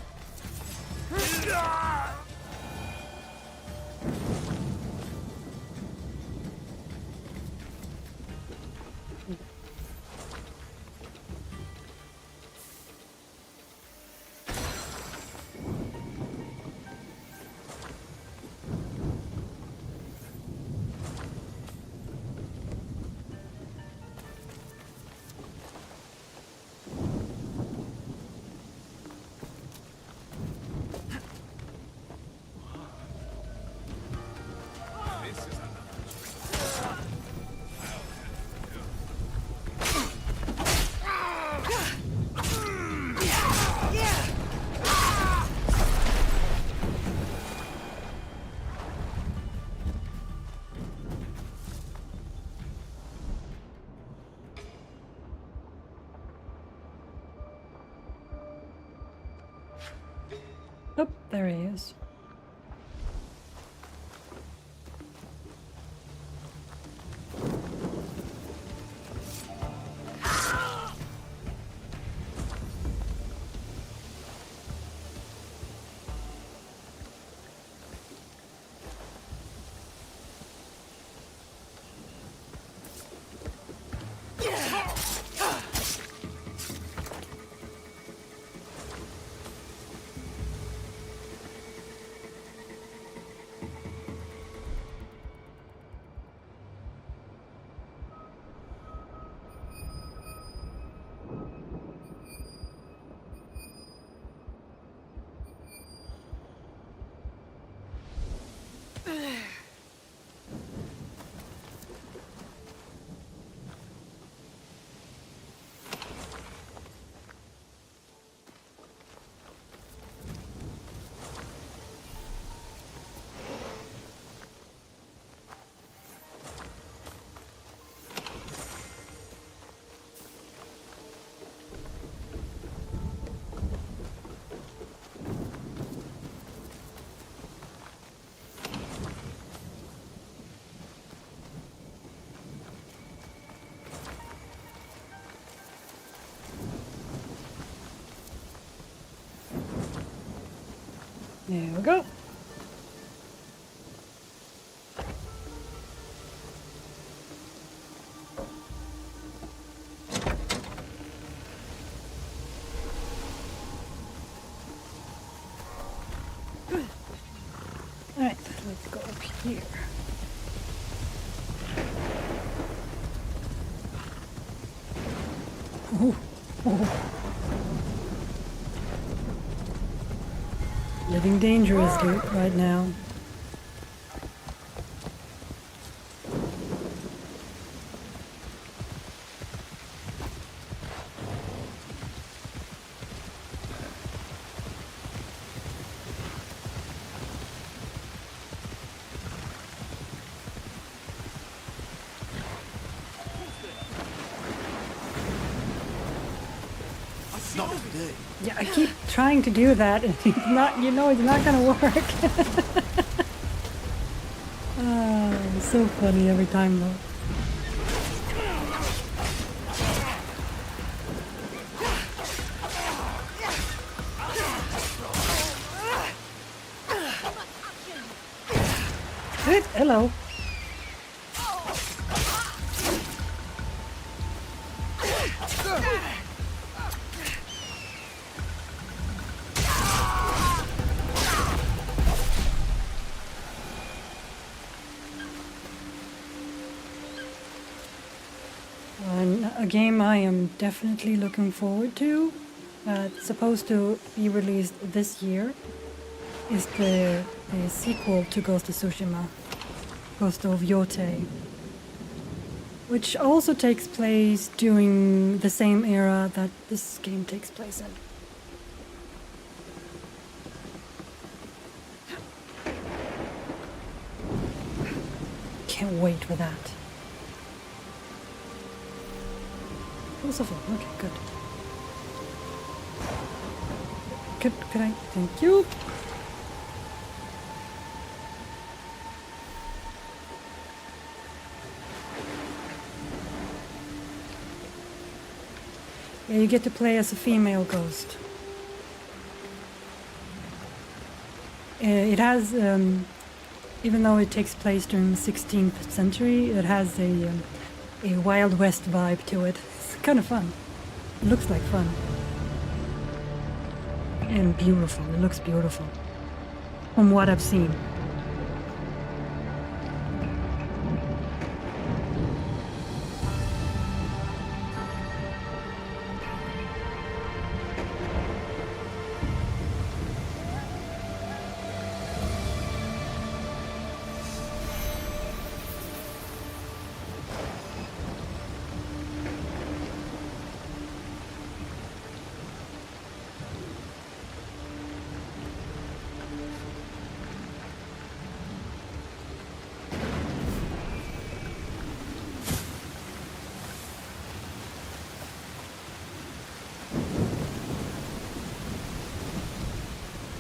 A: Oh, there he is. There we go. Alright, let's go up here. Ooh, ooh. Living dangerously right now.
C: Not today.
A: Yeah, I keep trying to do that, and it's not, it's not gonna work. Oh, so so funny every time though. Hello. And a game I am definitely looking forward to, that's supposed to be released this year, is the sequel to Ghost of Tsushima, Ghost of Yotei, which also takes place during the same era that this game takes place in. Can't wait for that. Philosophy, okay, good. Could I? Thank you. Yeah, you get to play as a female ghost. It has, even though it takes place during the 16th century, it has a Wild West vibe to it. It's kind of fun. It looks like fun. And beautiful. It looks beautiful. From what I've seen.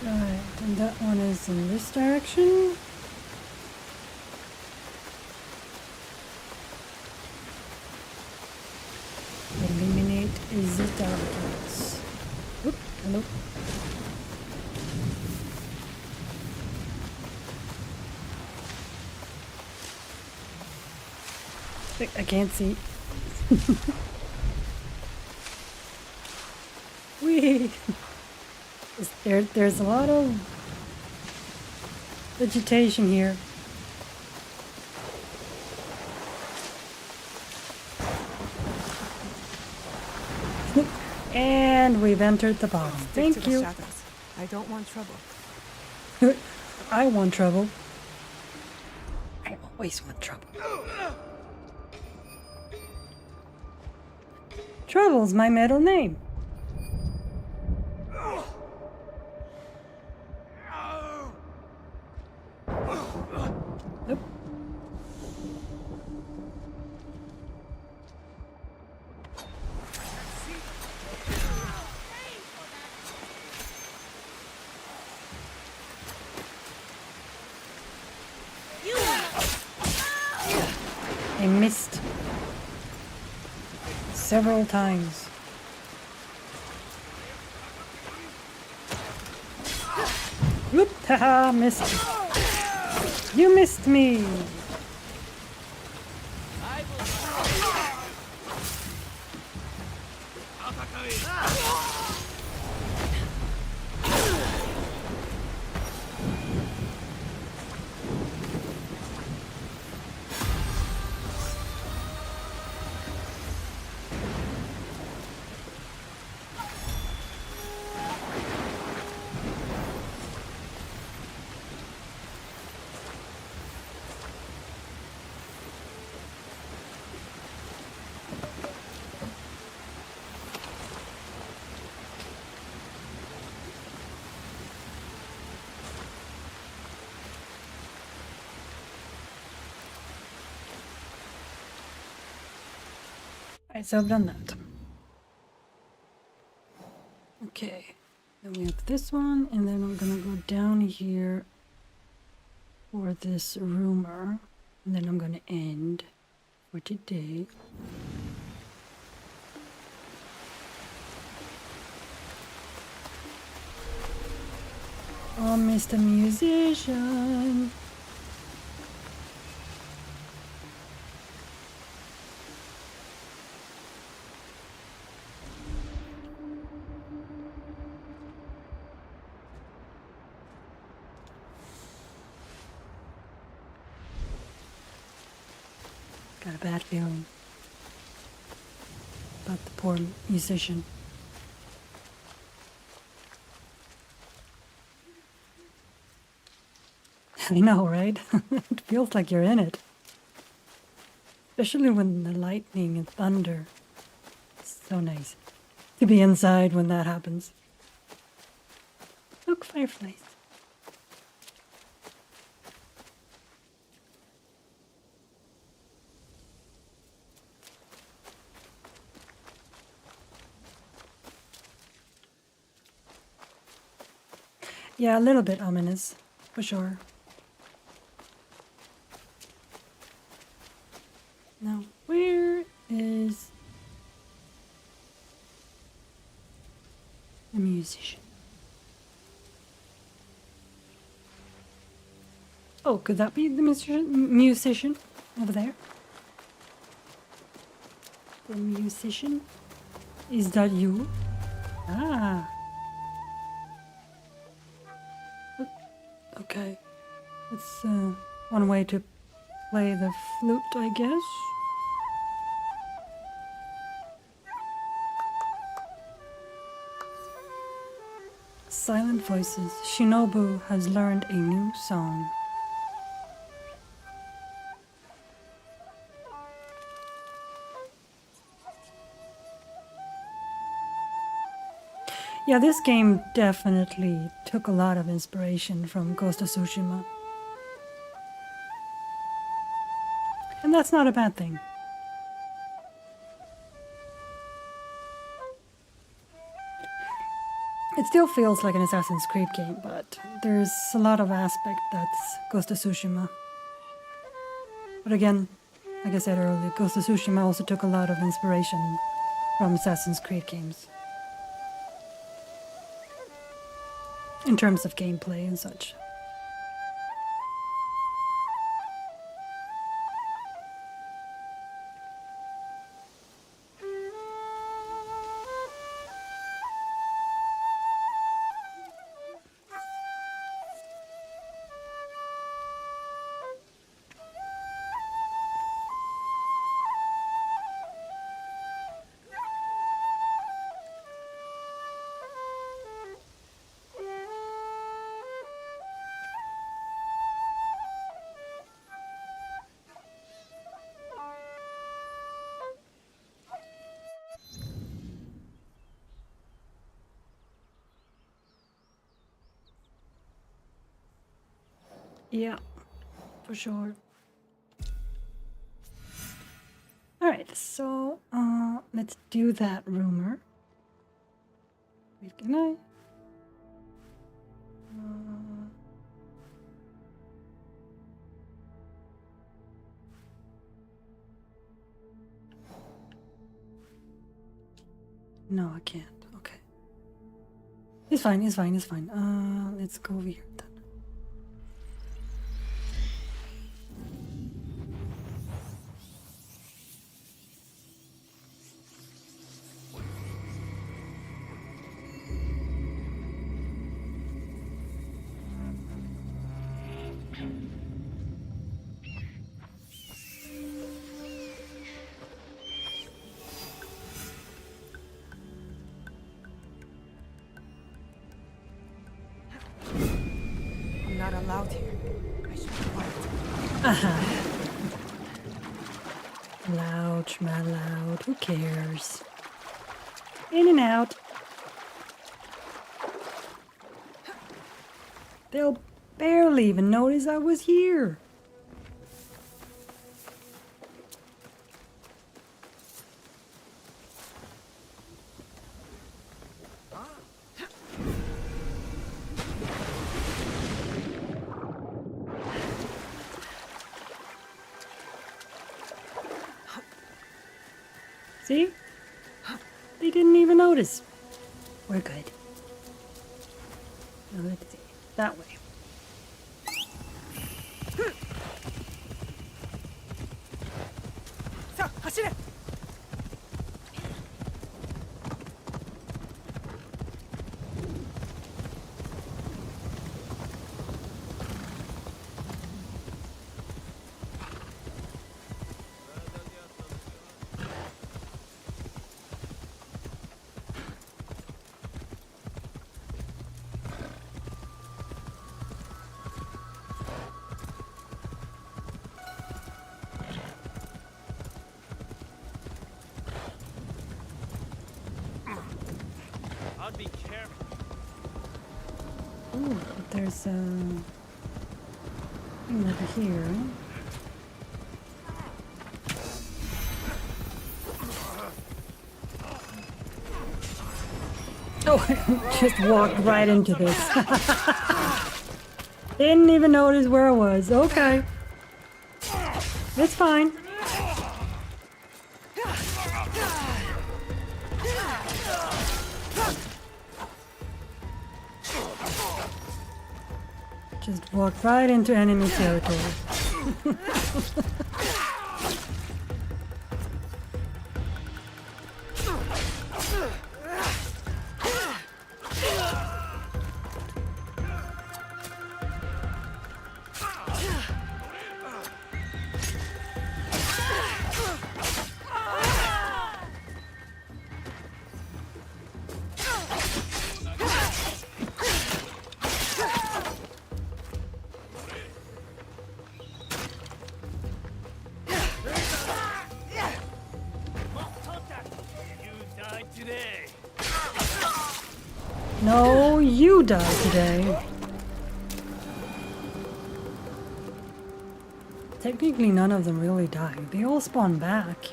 A: Right, and that one is in this direction. Eliminate the targets. Oop, hello. I can't see. Whee! There's a lot of vegetation here. And we've entered the bottom. Thank you.
B: Shadows. I don't want trouble.
A: I want trouble. I always want trouble. Trouble's my middle name. Nope. I missed several times. Whoop! Haha! Missed. You missed me. So I've done that. Okay, then we have this one, and then I'm gonna go down here for this rumor. And then I'm gonna end for today. Oh, Mr. Musician. Got a bad feeling about the poor musician. I know, right? It feels like you're in it. Especially when the lightning and thunder. It's so nice to be inside when that happens. Look, fireflies. Yeah, a little bit ominous, for sure. Now, where is the musician? Oh, could that be the musician over there? The musician? Is that you? Ah. Okay. That's one way to play the flute, I guess. Silent voices. Shinobu has learned a new song. Yeah, this game definitely took a lot of inspiration from Ghost of Tsushima. And that's not a bad thing. It still feels like an Assassin's Creed game, but there's a lot of aspect that's Ghost of Tsushima. But again, like I said earlier, Ghost of Tsushima also took a lot of inspiration from Assassin's Creed games. In terms of gameplay and such. Yeah, for sure. Alright, so let's do that rumor. Wait, can I? No, I can't. Okay. It's fine, it's fine, it's fine. Let's go over here then.
B: I'm not allowed here. I should be quiet.
A: Loud, schmal loud, who cares? In and out. They'll barely even notice I was here. See? They didn't even notice. We're good. Now let's see. That way.
G: I'd be careful.
A: Ooh, there's a thing over here. Oh, just walked right into this. Didn't even notice where I was. Okay. It's fine. Just walked right into enemy territory. No, you die today. Technically, none of them really die. They all spawn back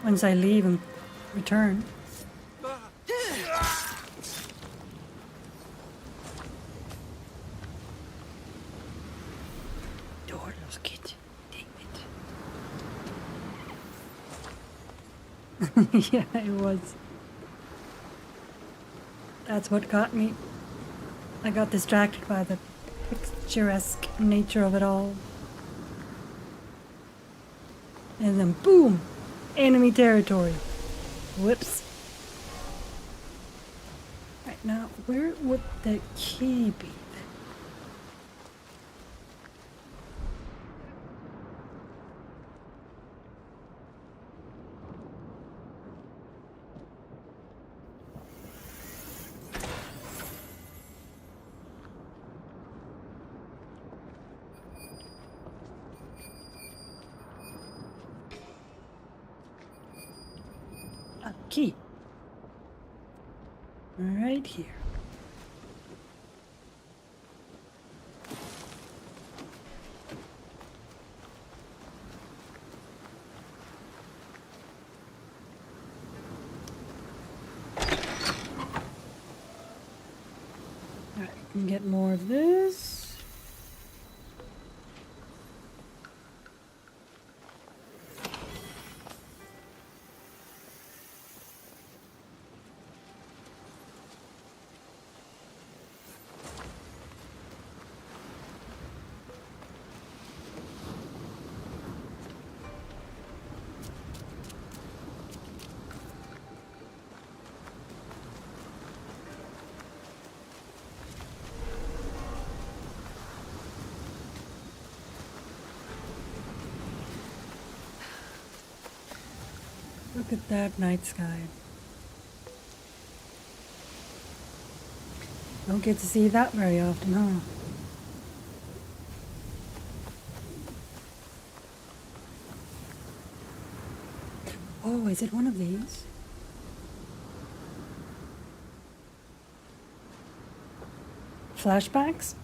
A: once I leave and return. Door lock it. Damn it. Yeah, it was. That's what got me. I got distracted by the picturesque nature of it all. And then boom! Enemy territory. Whoops. Right now, where would the key be? Key. Right here. Alright, we can get more of this. Look at that night sky. Don't get to see that very often, huh? Oh, is it one of these? Flashbacks?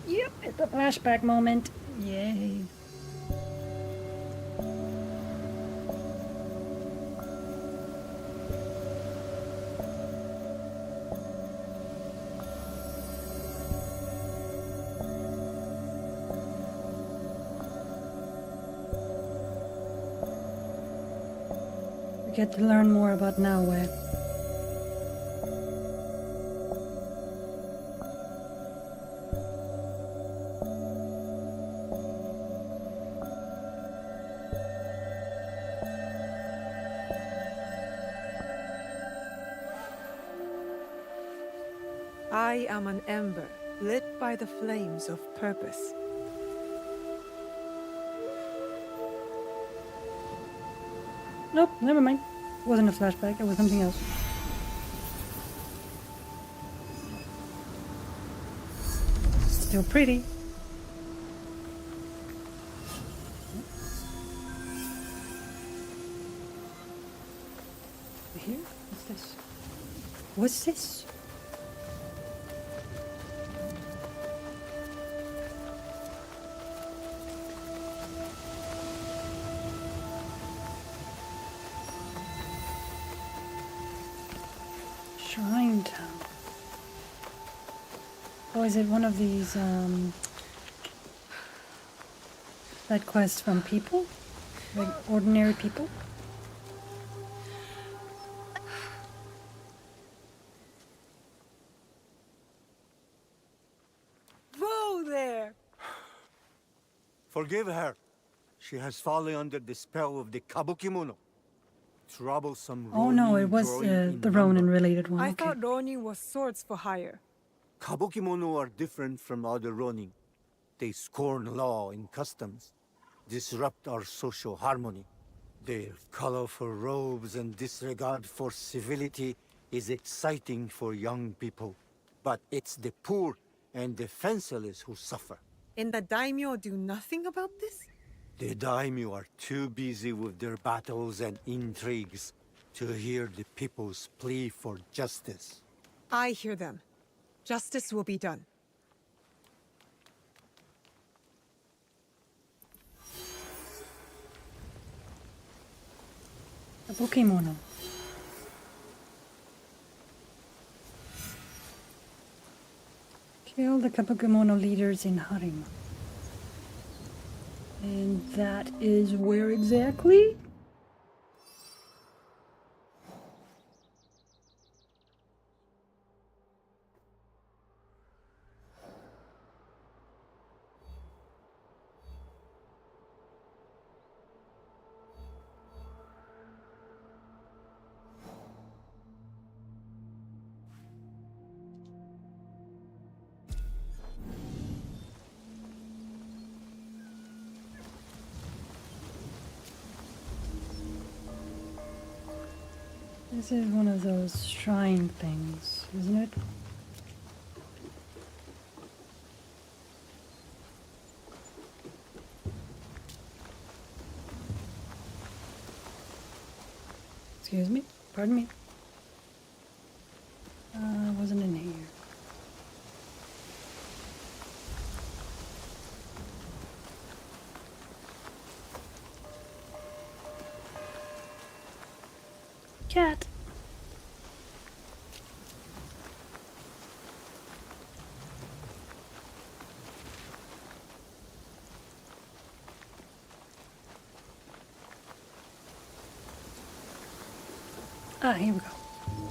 A: Yep, it's a flashback moment. Yay. We get to learn more about Naue.
B: I am an ember, lit by the flames of purpose.
A: Nope, never mind. It wasn't a flashback, it was something else. Still pretty. Here? What's this? What's this? Shrine Town. Oh, is it one of these, side quests from people? Like ordinary people?
B: Whoa there!
T: Forgive her. She has fallen under the spell of the Kabukimono. Troublesome
A: Oh no, it
T: Ronin
A: was
T: drawing in
A: the
T: number.
A: Ronin related one.
B: I
A: Okay.
B: thought Ronin was swords for hire.
T: Kabukimono are different from other Ronin. They scorn law and customs, disrupt our social harmony. Their colorful robes and disregard for civility is exciting for young people. But it's the poor and defenseless who suffer.
B: And the daimyo do nothing about this?
T: The daimyo are too busy with their battles and intrigues to hear the people's plea for justice.
B: I hear them. Justice will be done.
A: The Pokemono. Kill the Kabukemono leaders in Harima. And that is where exactly? This is one of those shrine things, isn't it? Excuse me? Pardon me? Wasn't in here. Cat. Ah, here we go.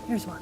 A: Here's one.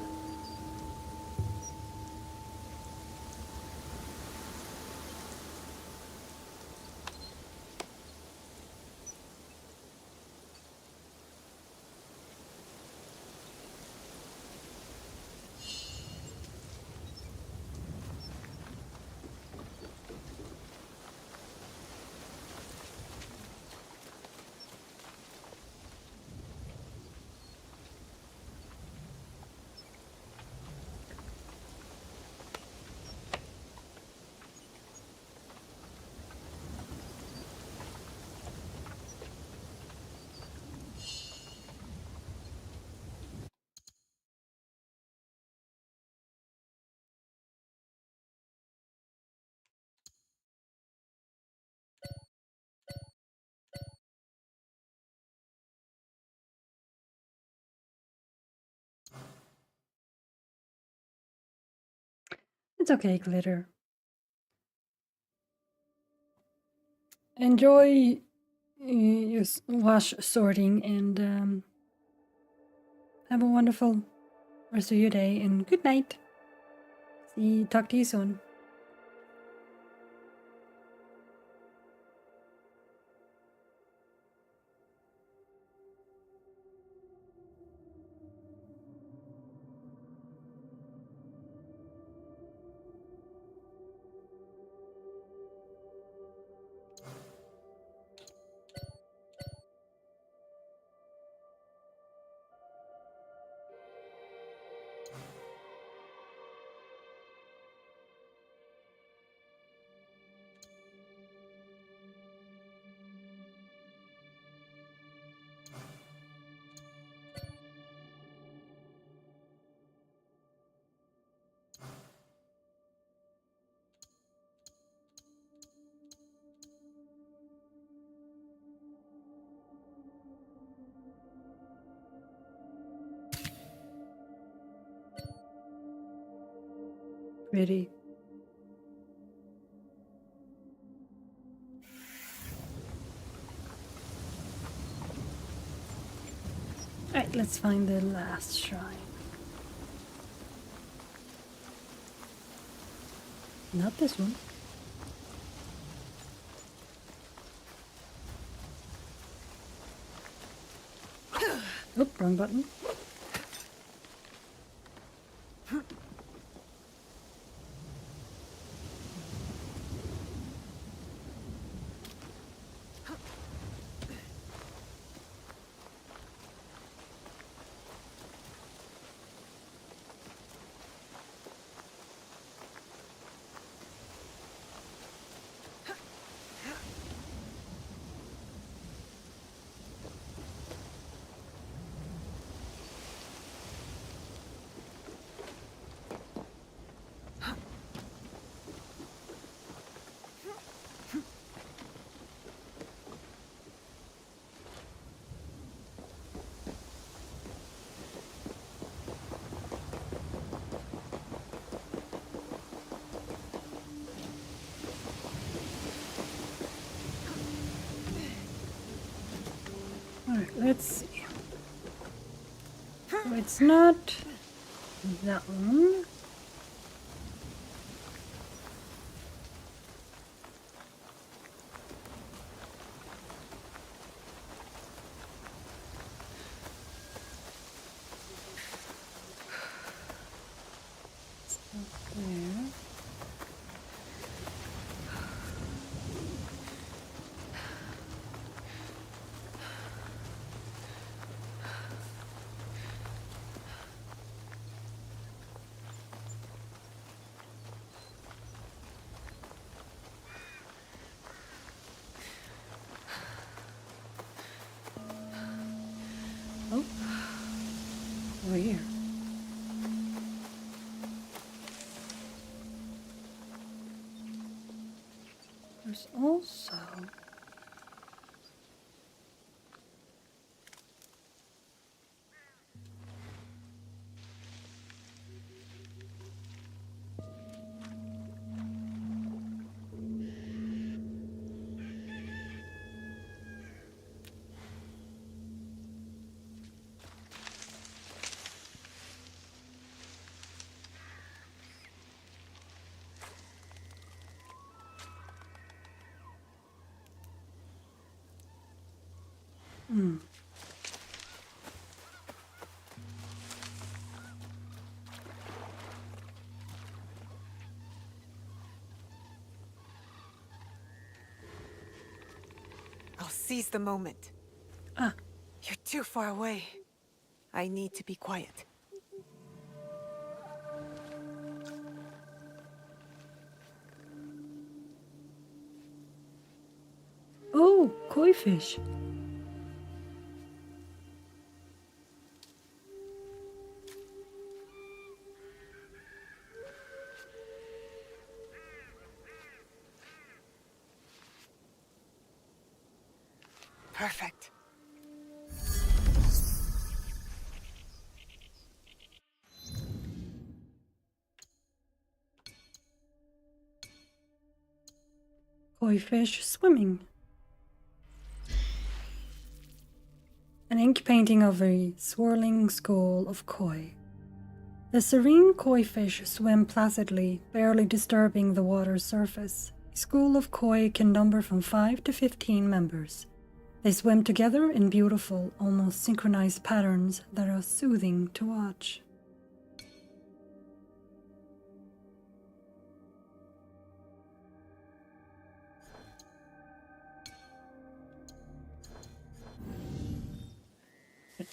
A: It's okay, Glitter. Enjoy your wash sorting and Have a wonderful rest of your day and good night. Talk to you soon. Pretty. Alright, let's find the last shrine. Not this one. Oh, wrong button. Alright, let's see. So it's not that one. It's not there. Oh, over here. There's also
B: I'll seize the moment.
A: Ah.
B: You're too far away. I need to be quiet.
A: oh, koi fish.
B: Perfect.
A: Koi fish swimming. And ink painting of a swirling school of koi. The serene koi fish swim placidly, barely disturbing the water's surface. A school of koi can number from 5 to 15 members. They swim together in beautiful, almost synchronized patterns that are soothing to watch.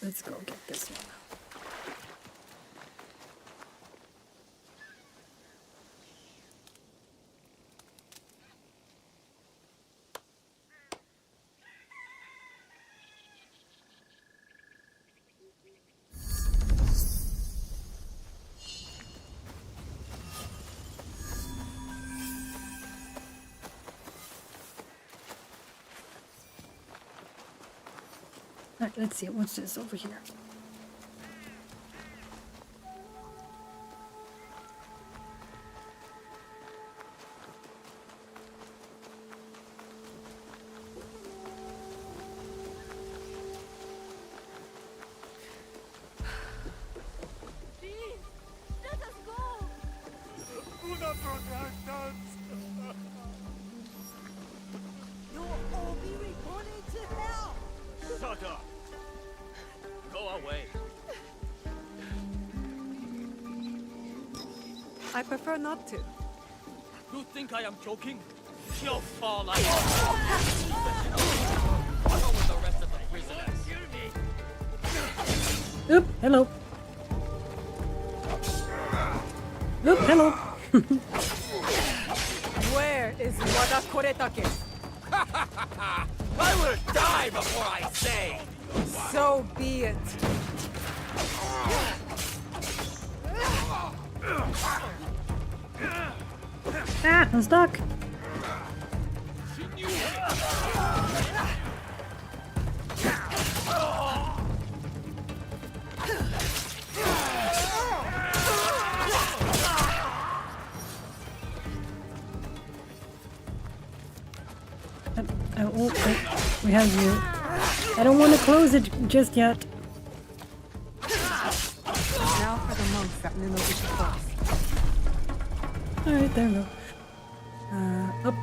A: Let's go get this one. Alright, let's see, what's this over here?
F: You'll all be reborn into hell!
G: Shut up! Go away.
B: I prefer not to.
G: You think I am joking? You'll fall like... So will the rest of the prisoners.
A: Oop, hello. Oop, hello.
B: Where is Wada Koretake?
F: I will die before I say!
B: So be it.
A: Ah, I'm stuck. Oh, wait. We have you. I don't want to close it just yet.
S: Now for the monks at Nunobisha Falls.
A: Alright, there we go. Up.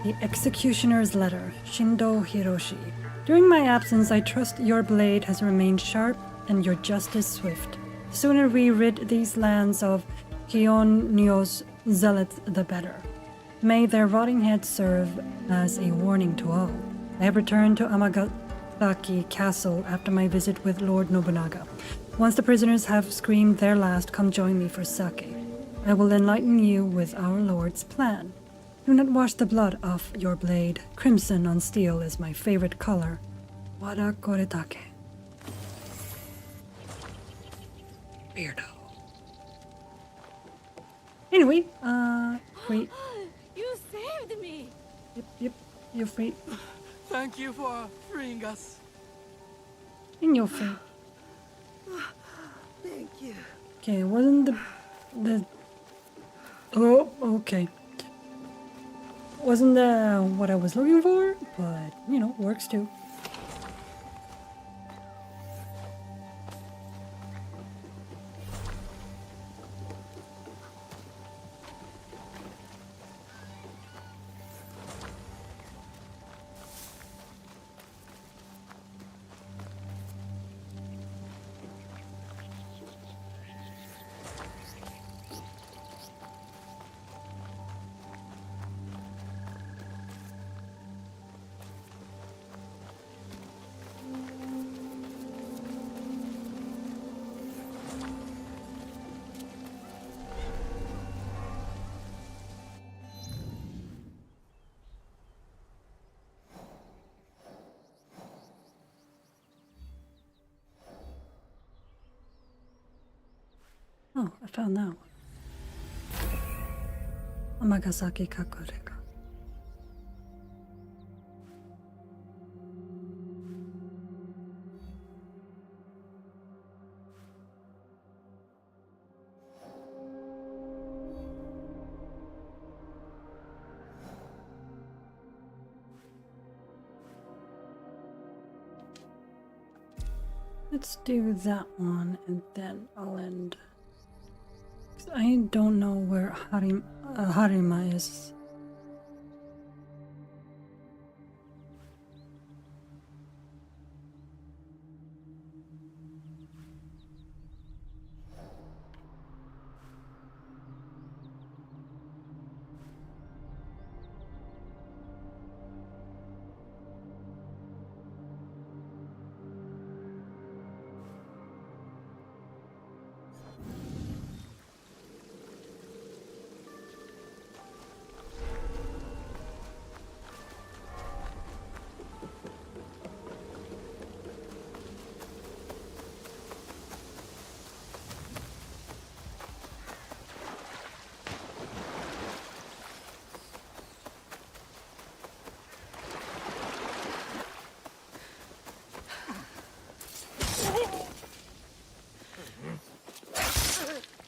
A: The Executioner's Letter, Shindo Hiroshi. During my absence, I trust your blade has remained sharp and your justice swift. The sooner we rid these lands of Kionyo's zealots, the better. May their rotting heads serve as a warning to all. I have returned to Amagasaki Castle after my visit with Lord Nobunaga. Once the prisoners have screamed their last, come join me for sake. I will enlighten you with our Lord's plan. Do not wash the blood off your blade. Crimson on steel is my favorite color. Wada Koretake. Weirdo. Anyway, wait.
H: You saved me!
A: Yep, you're free.
F: Thank you for freeing us.
A: And you're free.
F: Thank you.
A: Okay, it wasn't the... Oh, okay. Wasn't what I was looking for, but, you know, works too. Oh, I found that one. Amagasaki Kakureka. Let's do that one and then I'll end. 'Cause I don't know where Harima is.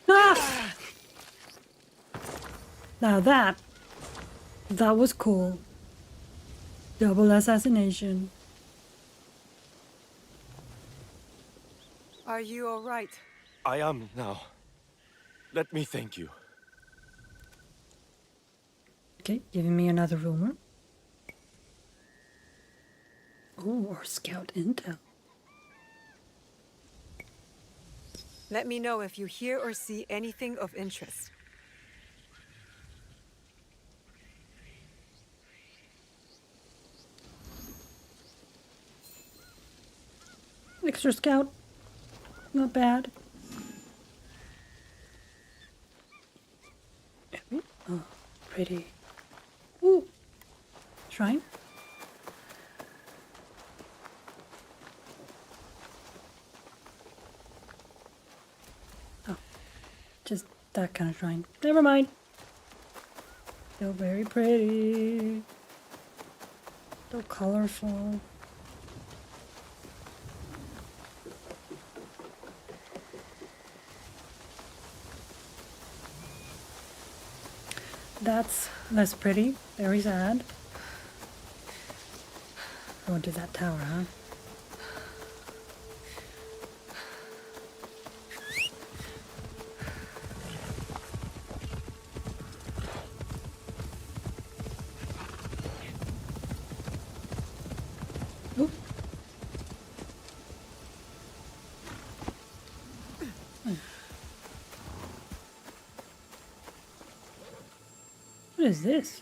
A: Ah! Now that was cool. Double assassination.
B: Are you all right?
G: I am now. Let me thank you.
A: Okay, giving me another rumor. Oh, or scout intel.
B: Let me know if you hear or see anything of interest.
A: Extra scout. Not bad. Oh, pretty. Ooh. Shrine. Oh. Just that kind of shrine. Never mind. Still very pretty. So colorful. That's less pretty. Very sad. Going to that tower, huh? Oop. What is this?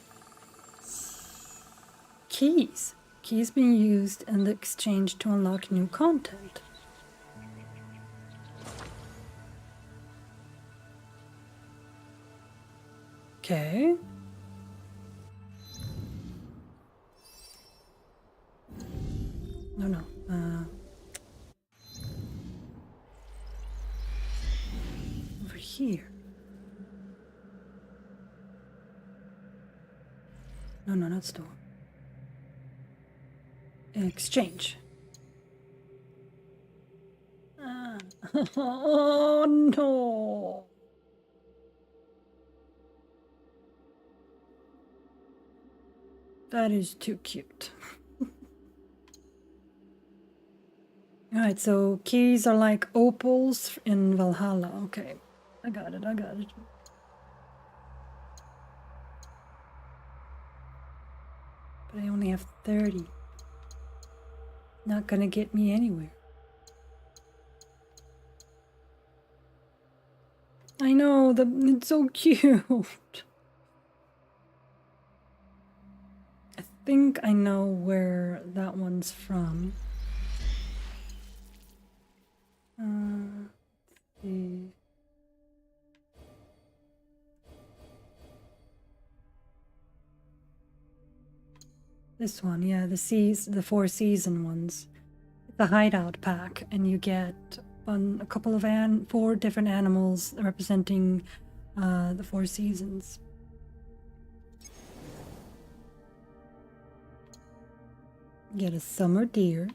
A: Keys. Keys being used in the exchange to unlock new content. Okay. No. Over here. No, not store. Exchange. Oh no. That is too cute. Alright, so keys are like opals in Valhalla. Okay. I got it. But I only have 30. Not gonna get me anywhere. I know, it's so cute. I think I know where that one's from. Let's see. This one, yeah, the 4-season ones. It's a hideout pack, and you get a couple of 4 different animals representing the 4 seasons. Get a summer deer,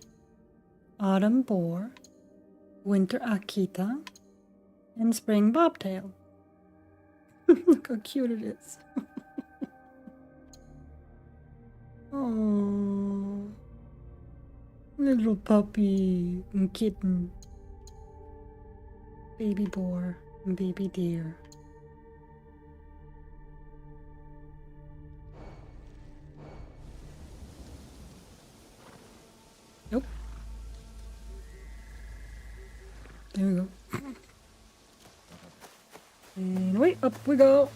A: autumn boar, winter Akita, and spring bobtail. Look how cute it is. Oh, little puppy and kitten. Baby boar and baby deer. Nope. There we go. And wait, up we go.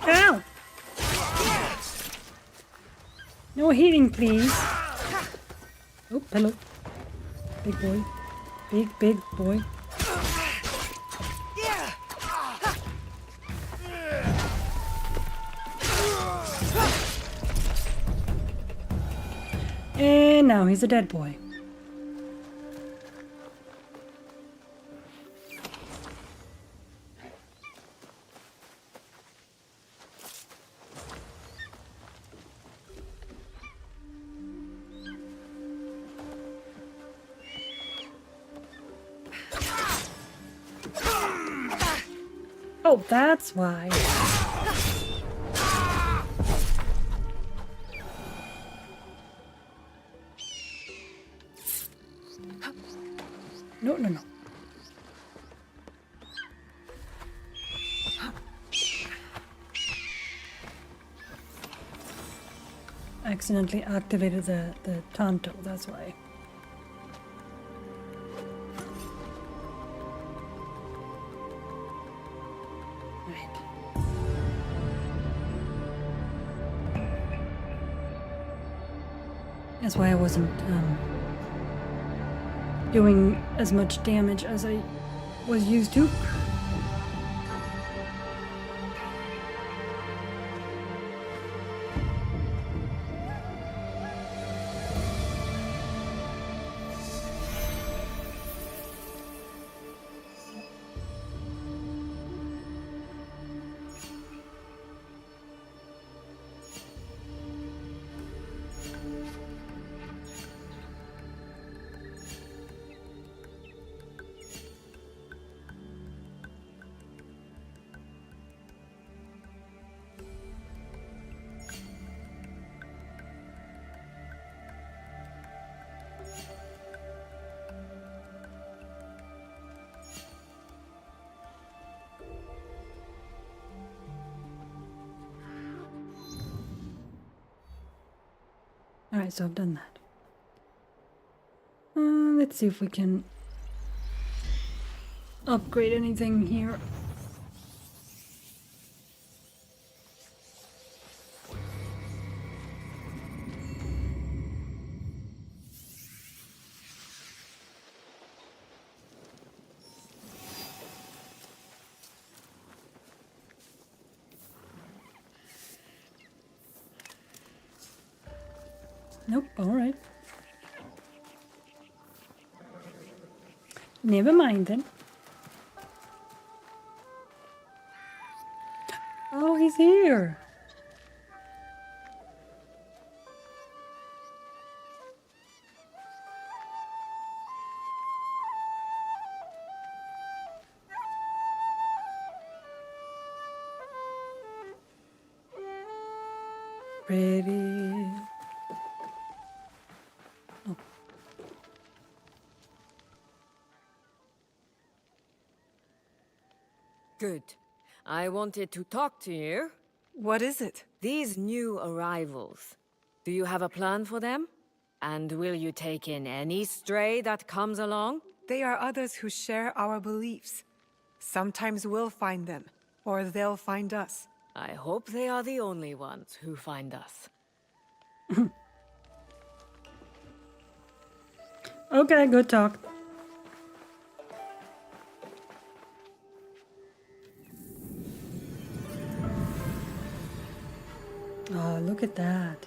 A: Ow! No hitting, please. Oh, hello. Big boy. Big boy. And now he's a dead boy. Oh, that's why. No, no, no. Accidentally activated the Tonto, that's why. That's why I wasn't doing as much damage as I was used to. Alright, so I've done that. Let's see if we can upgrade anything here. Nope, alright. Never mind then. Oh, he's here. Pretty. Oh.
E: Good. I wanted to talk to you.
B: What is it?
E: These new arrivals. Do you have a plan for them? And will you take in any stray that comes along?
B: They are others who share our beliefs. Sometimes we'll find them, or they'll find us.
E: I hope they are the only ones who find us.
A: Okay, good talk. Oh, look at that.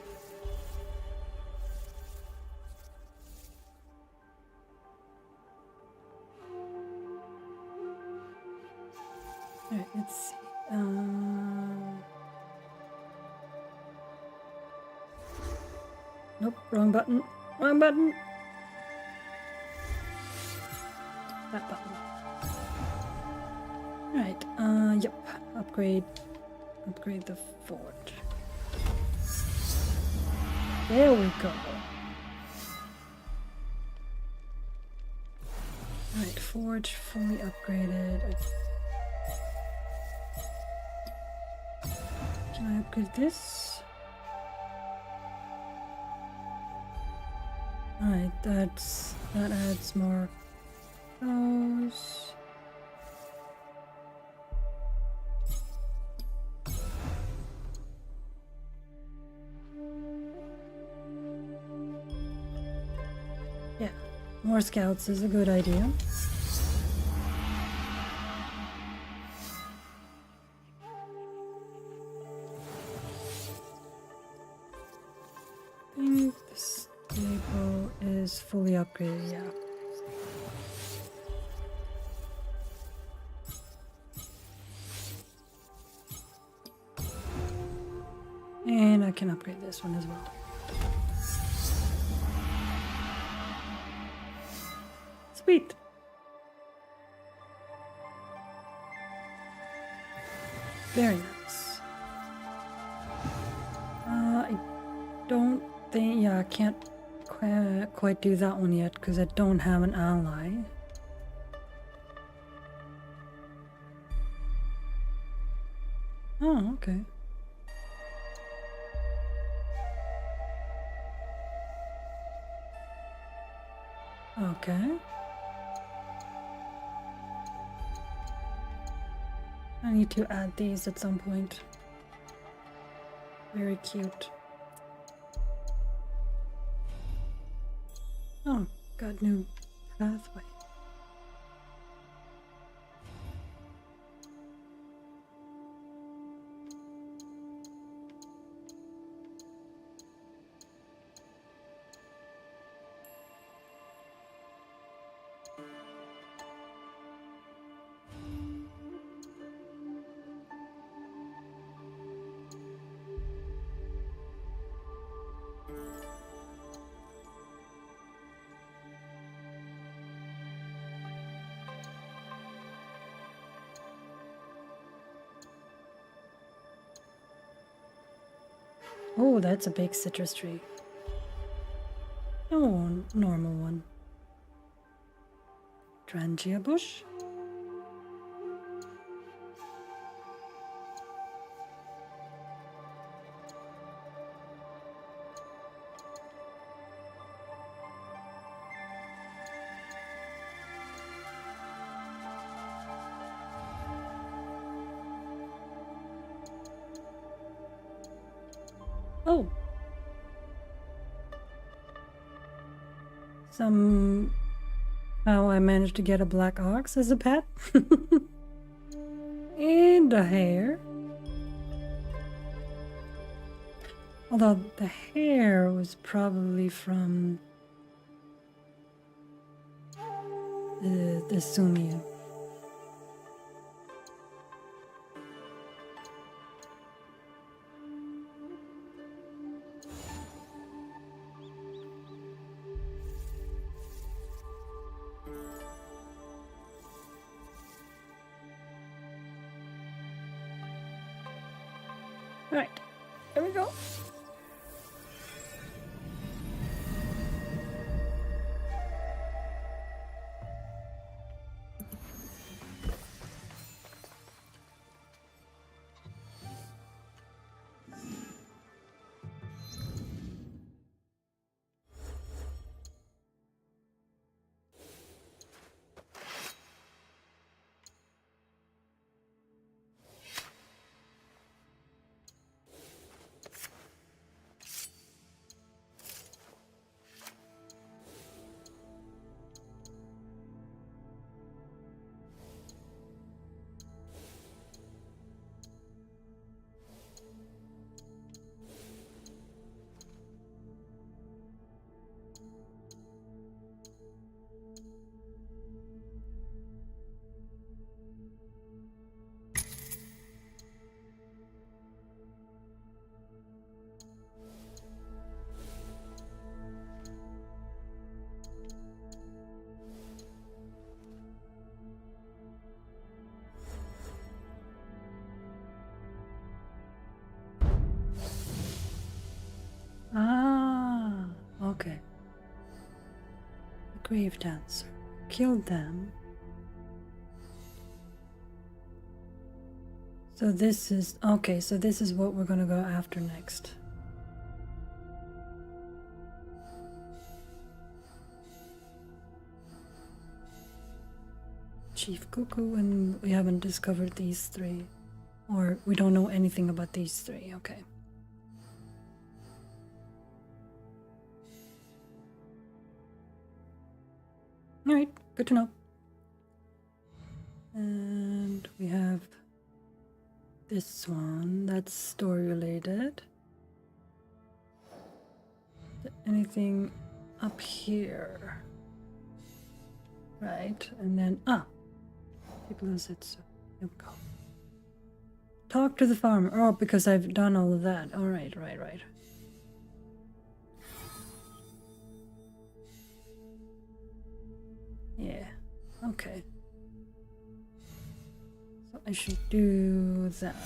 A: Alright, let's see. Nope, wrong button. Wrong button! That button. Alright, yep. Upgrade the forge. There we go. Alright, forge fully upgraded. Can I upgrade this? Alright, that adds more those. Yeah, more scouts is a good idea. I think the stable is fully upgraded, yeah. And I can upgrade this one as well. Sweet. Very nice. I don't think, yeah, I can't quite do that one yet because I don't have an ally. Oh, okay. Okay. I need to add these at some point. Very cute. Oh, got new pathway. Oh, that's a big citrus tree. Oh, normal one. Trangia bush. Oh. Somehow I managed to get a black ox as a pet. And a hare. Although the hare was probably from the Sumiu. Right, there we go. grave dancer. Killed them. So this is okay, so this is what we're gonna go after next. Chief Cuckoo, and we haven't discovered these three. Or we don't know anything about these three, okay. Alright, good to know. And we have this one that's story related. Anything up here? Right, and then people who said so. Here we go. Talk to the farmer. Oh, because I've done all of that. All right, right. Yeah, okay. So I should do that.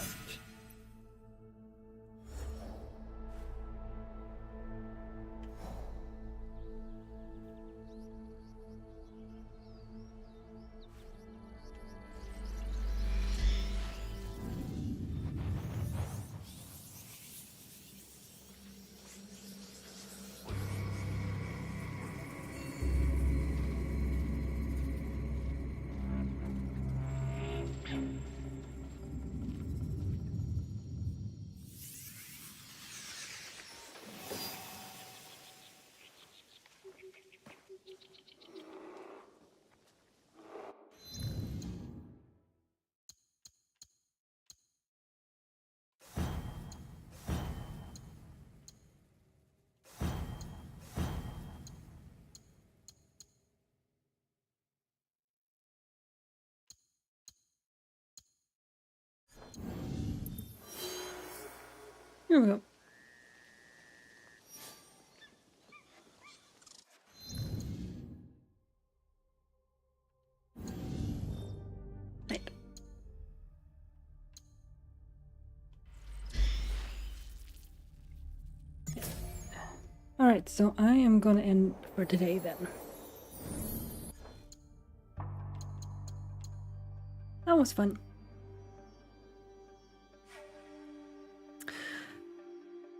A: Here we go. Right. Alright, so I am gonna end for today then. That was fun.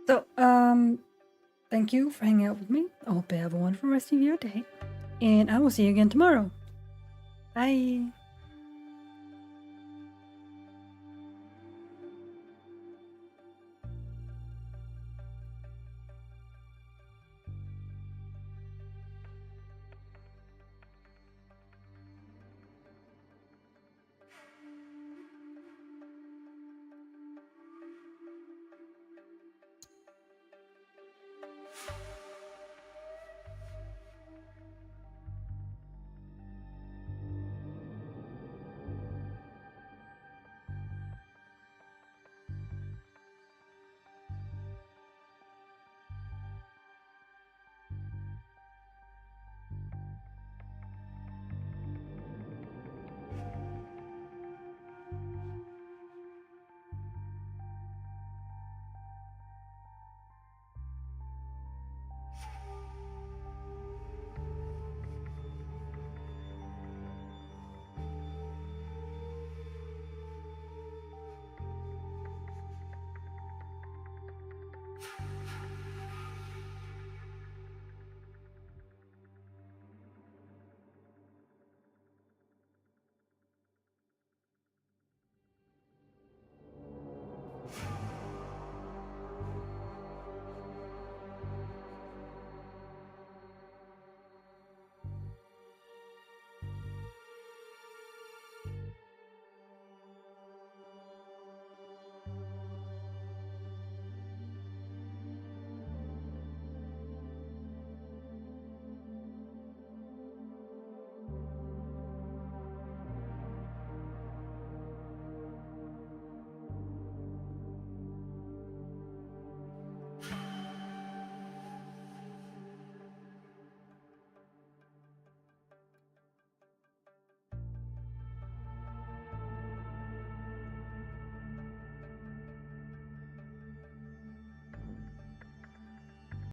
A: So, thank you for hanging out with me. I hope you have a wonderful rest of your day. And I will see you again tomorrow. Bye.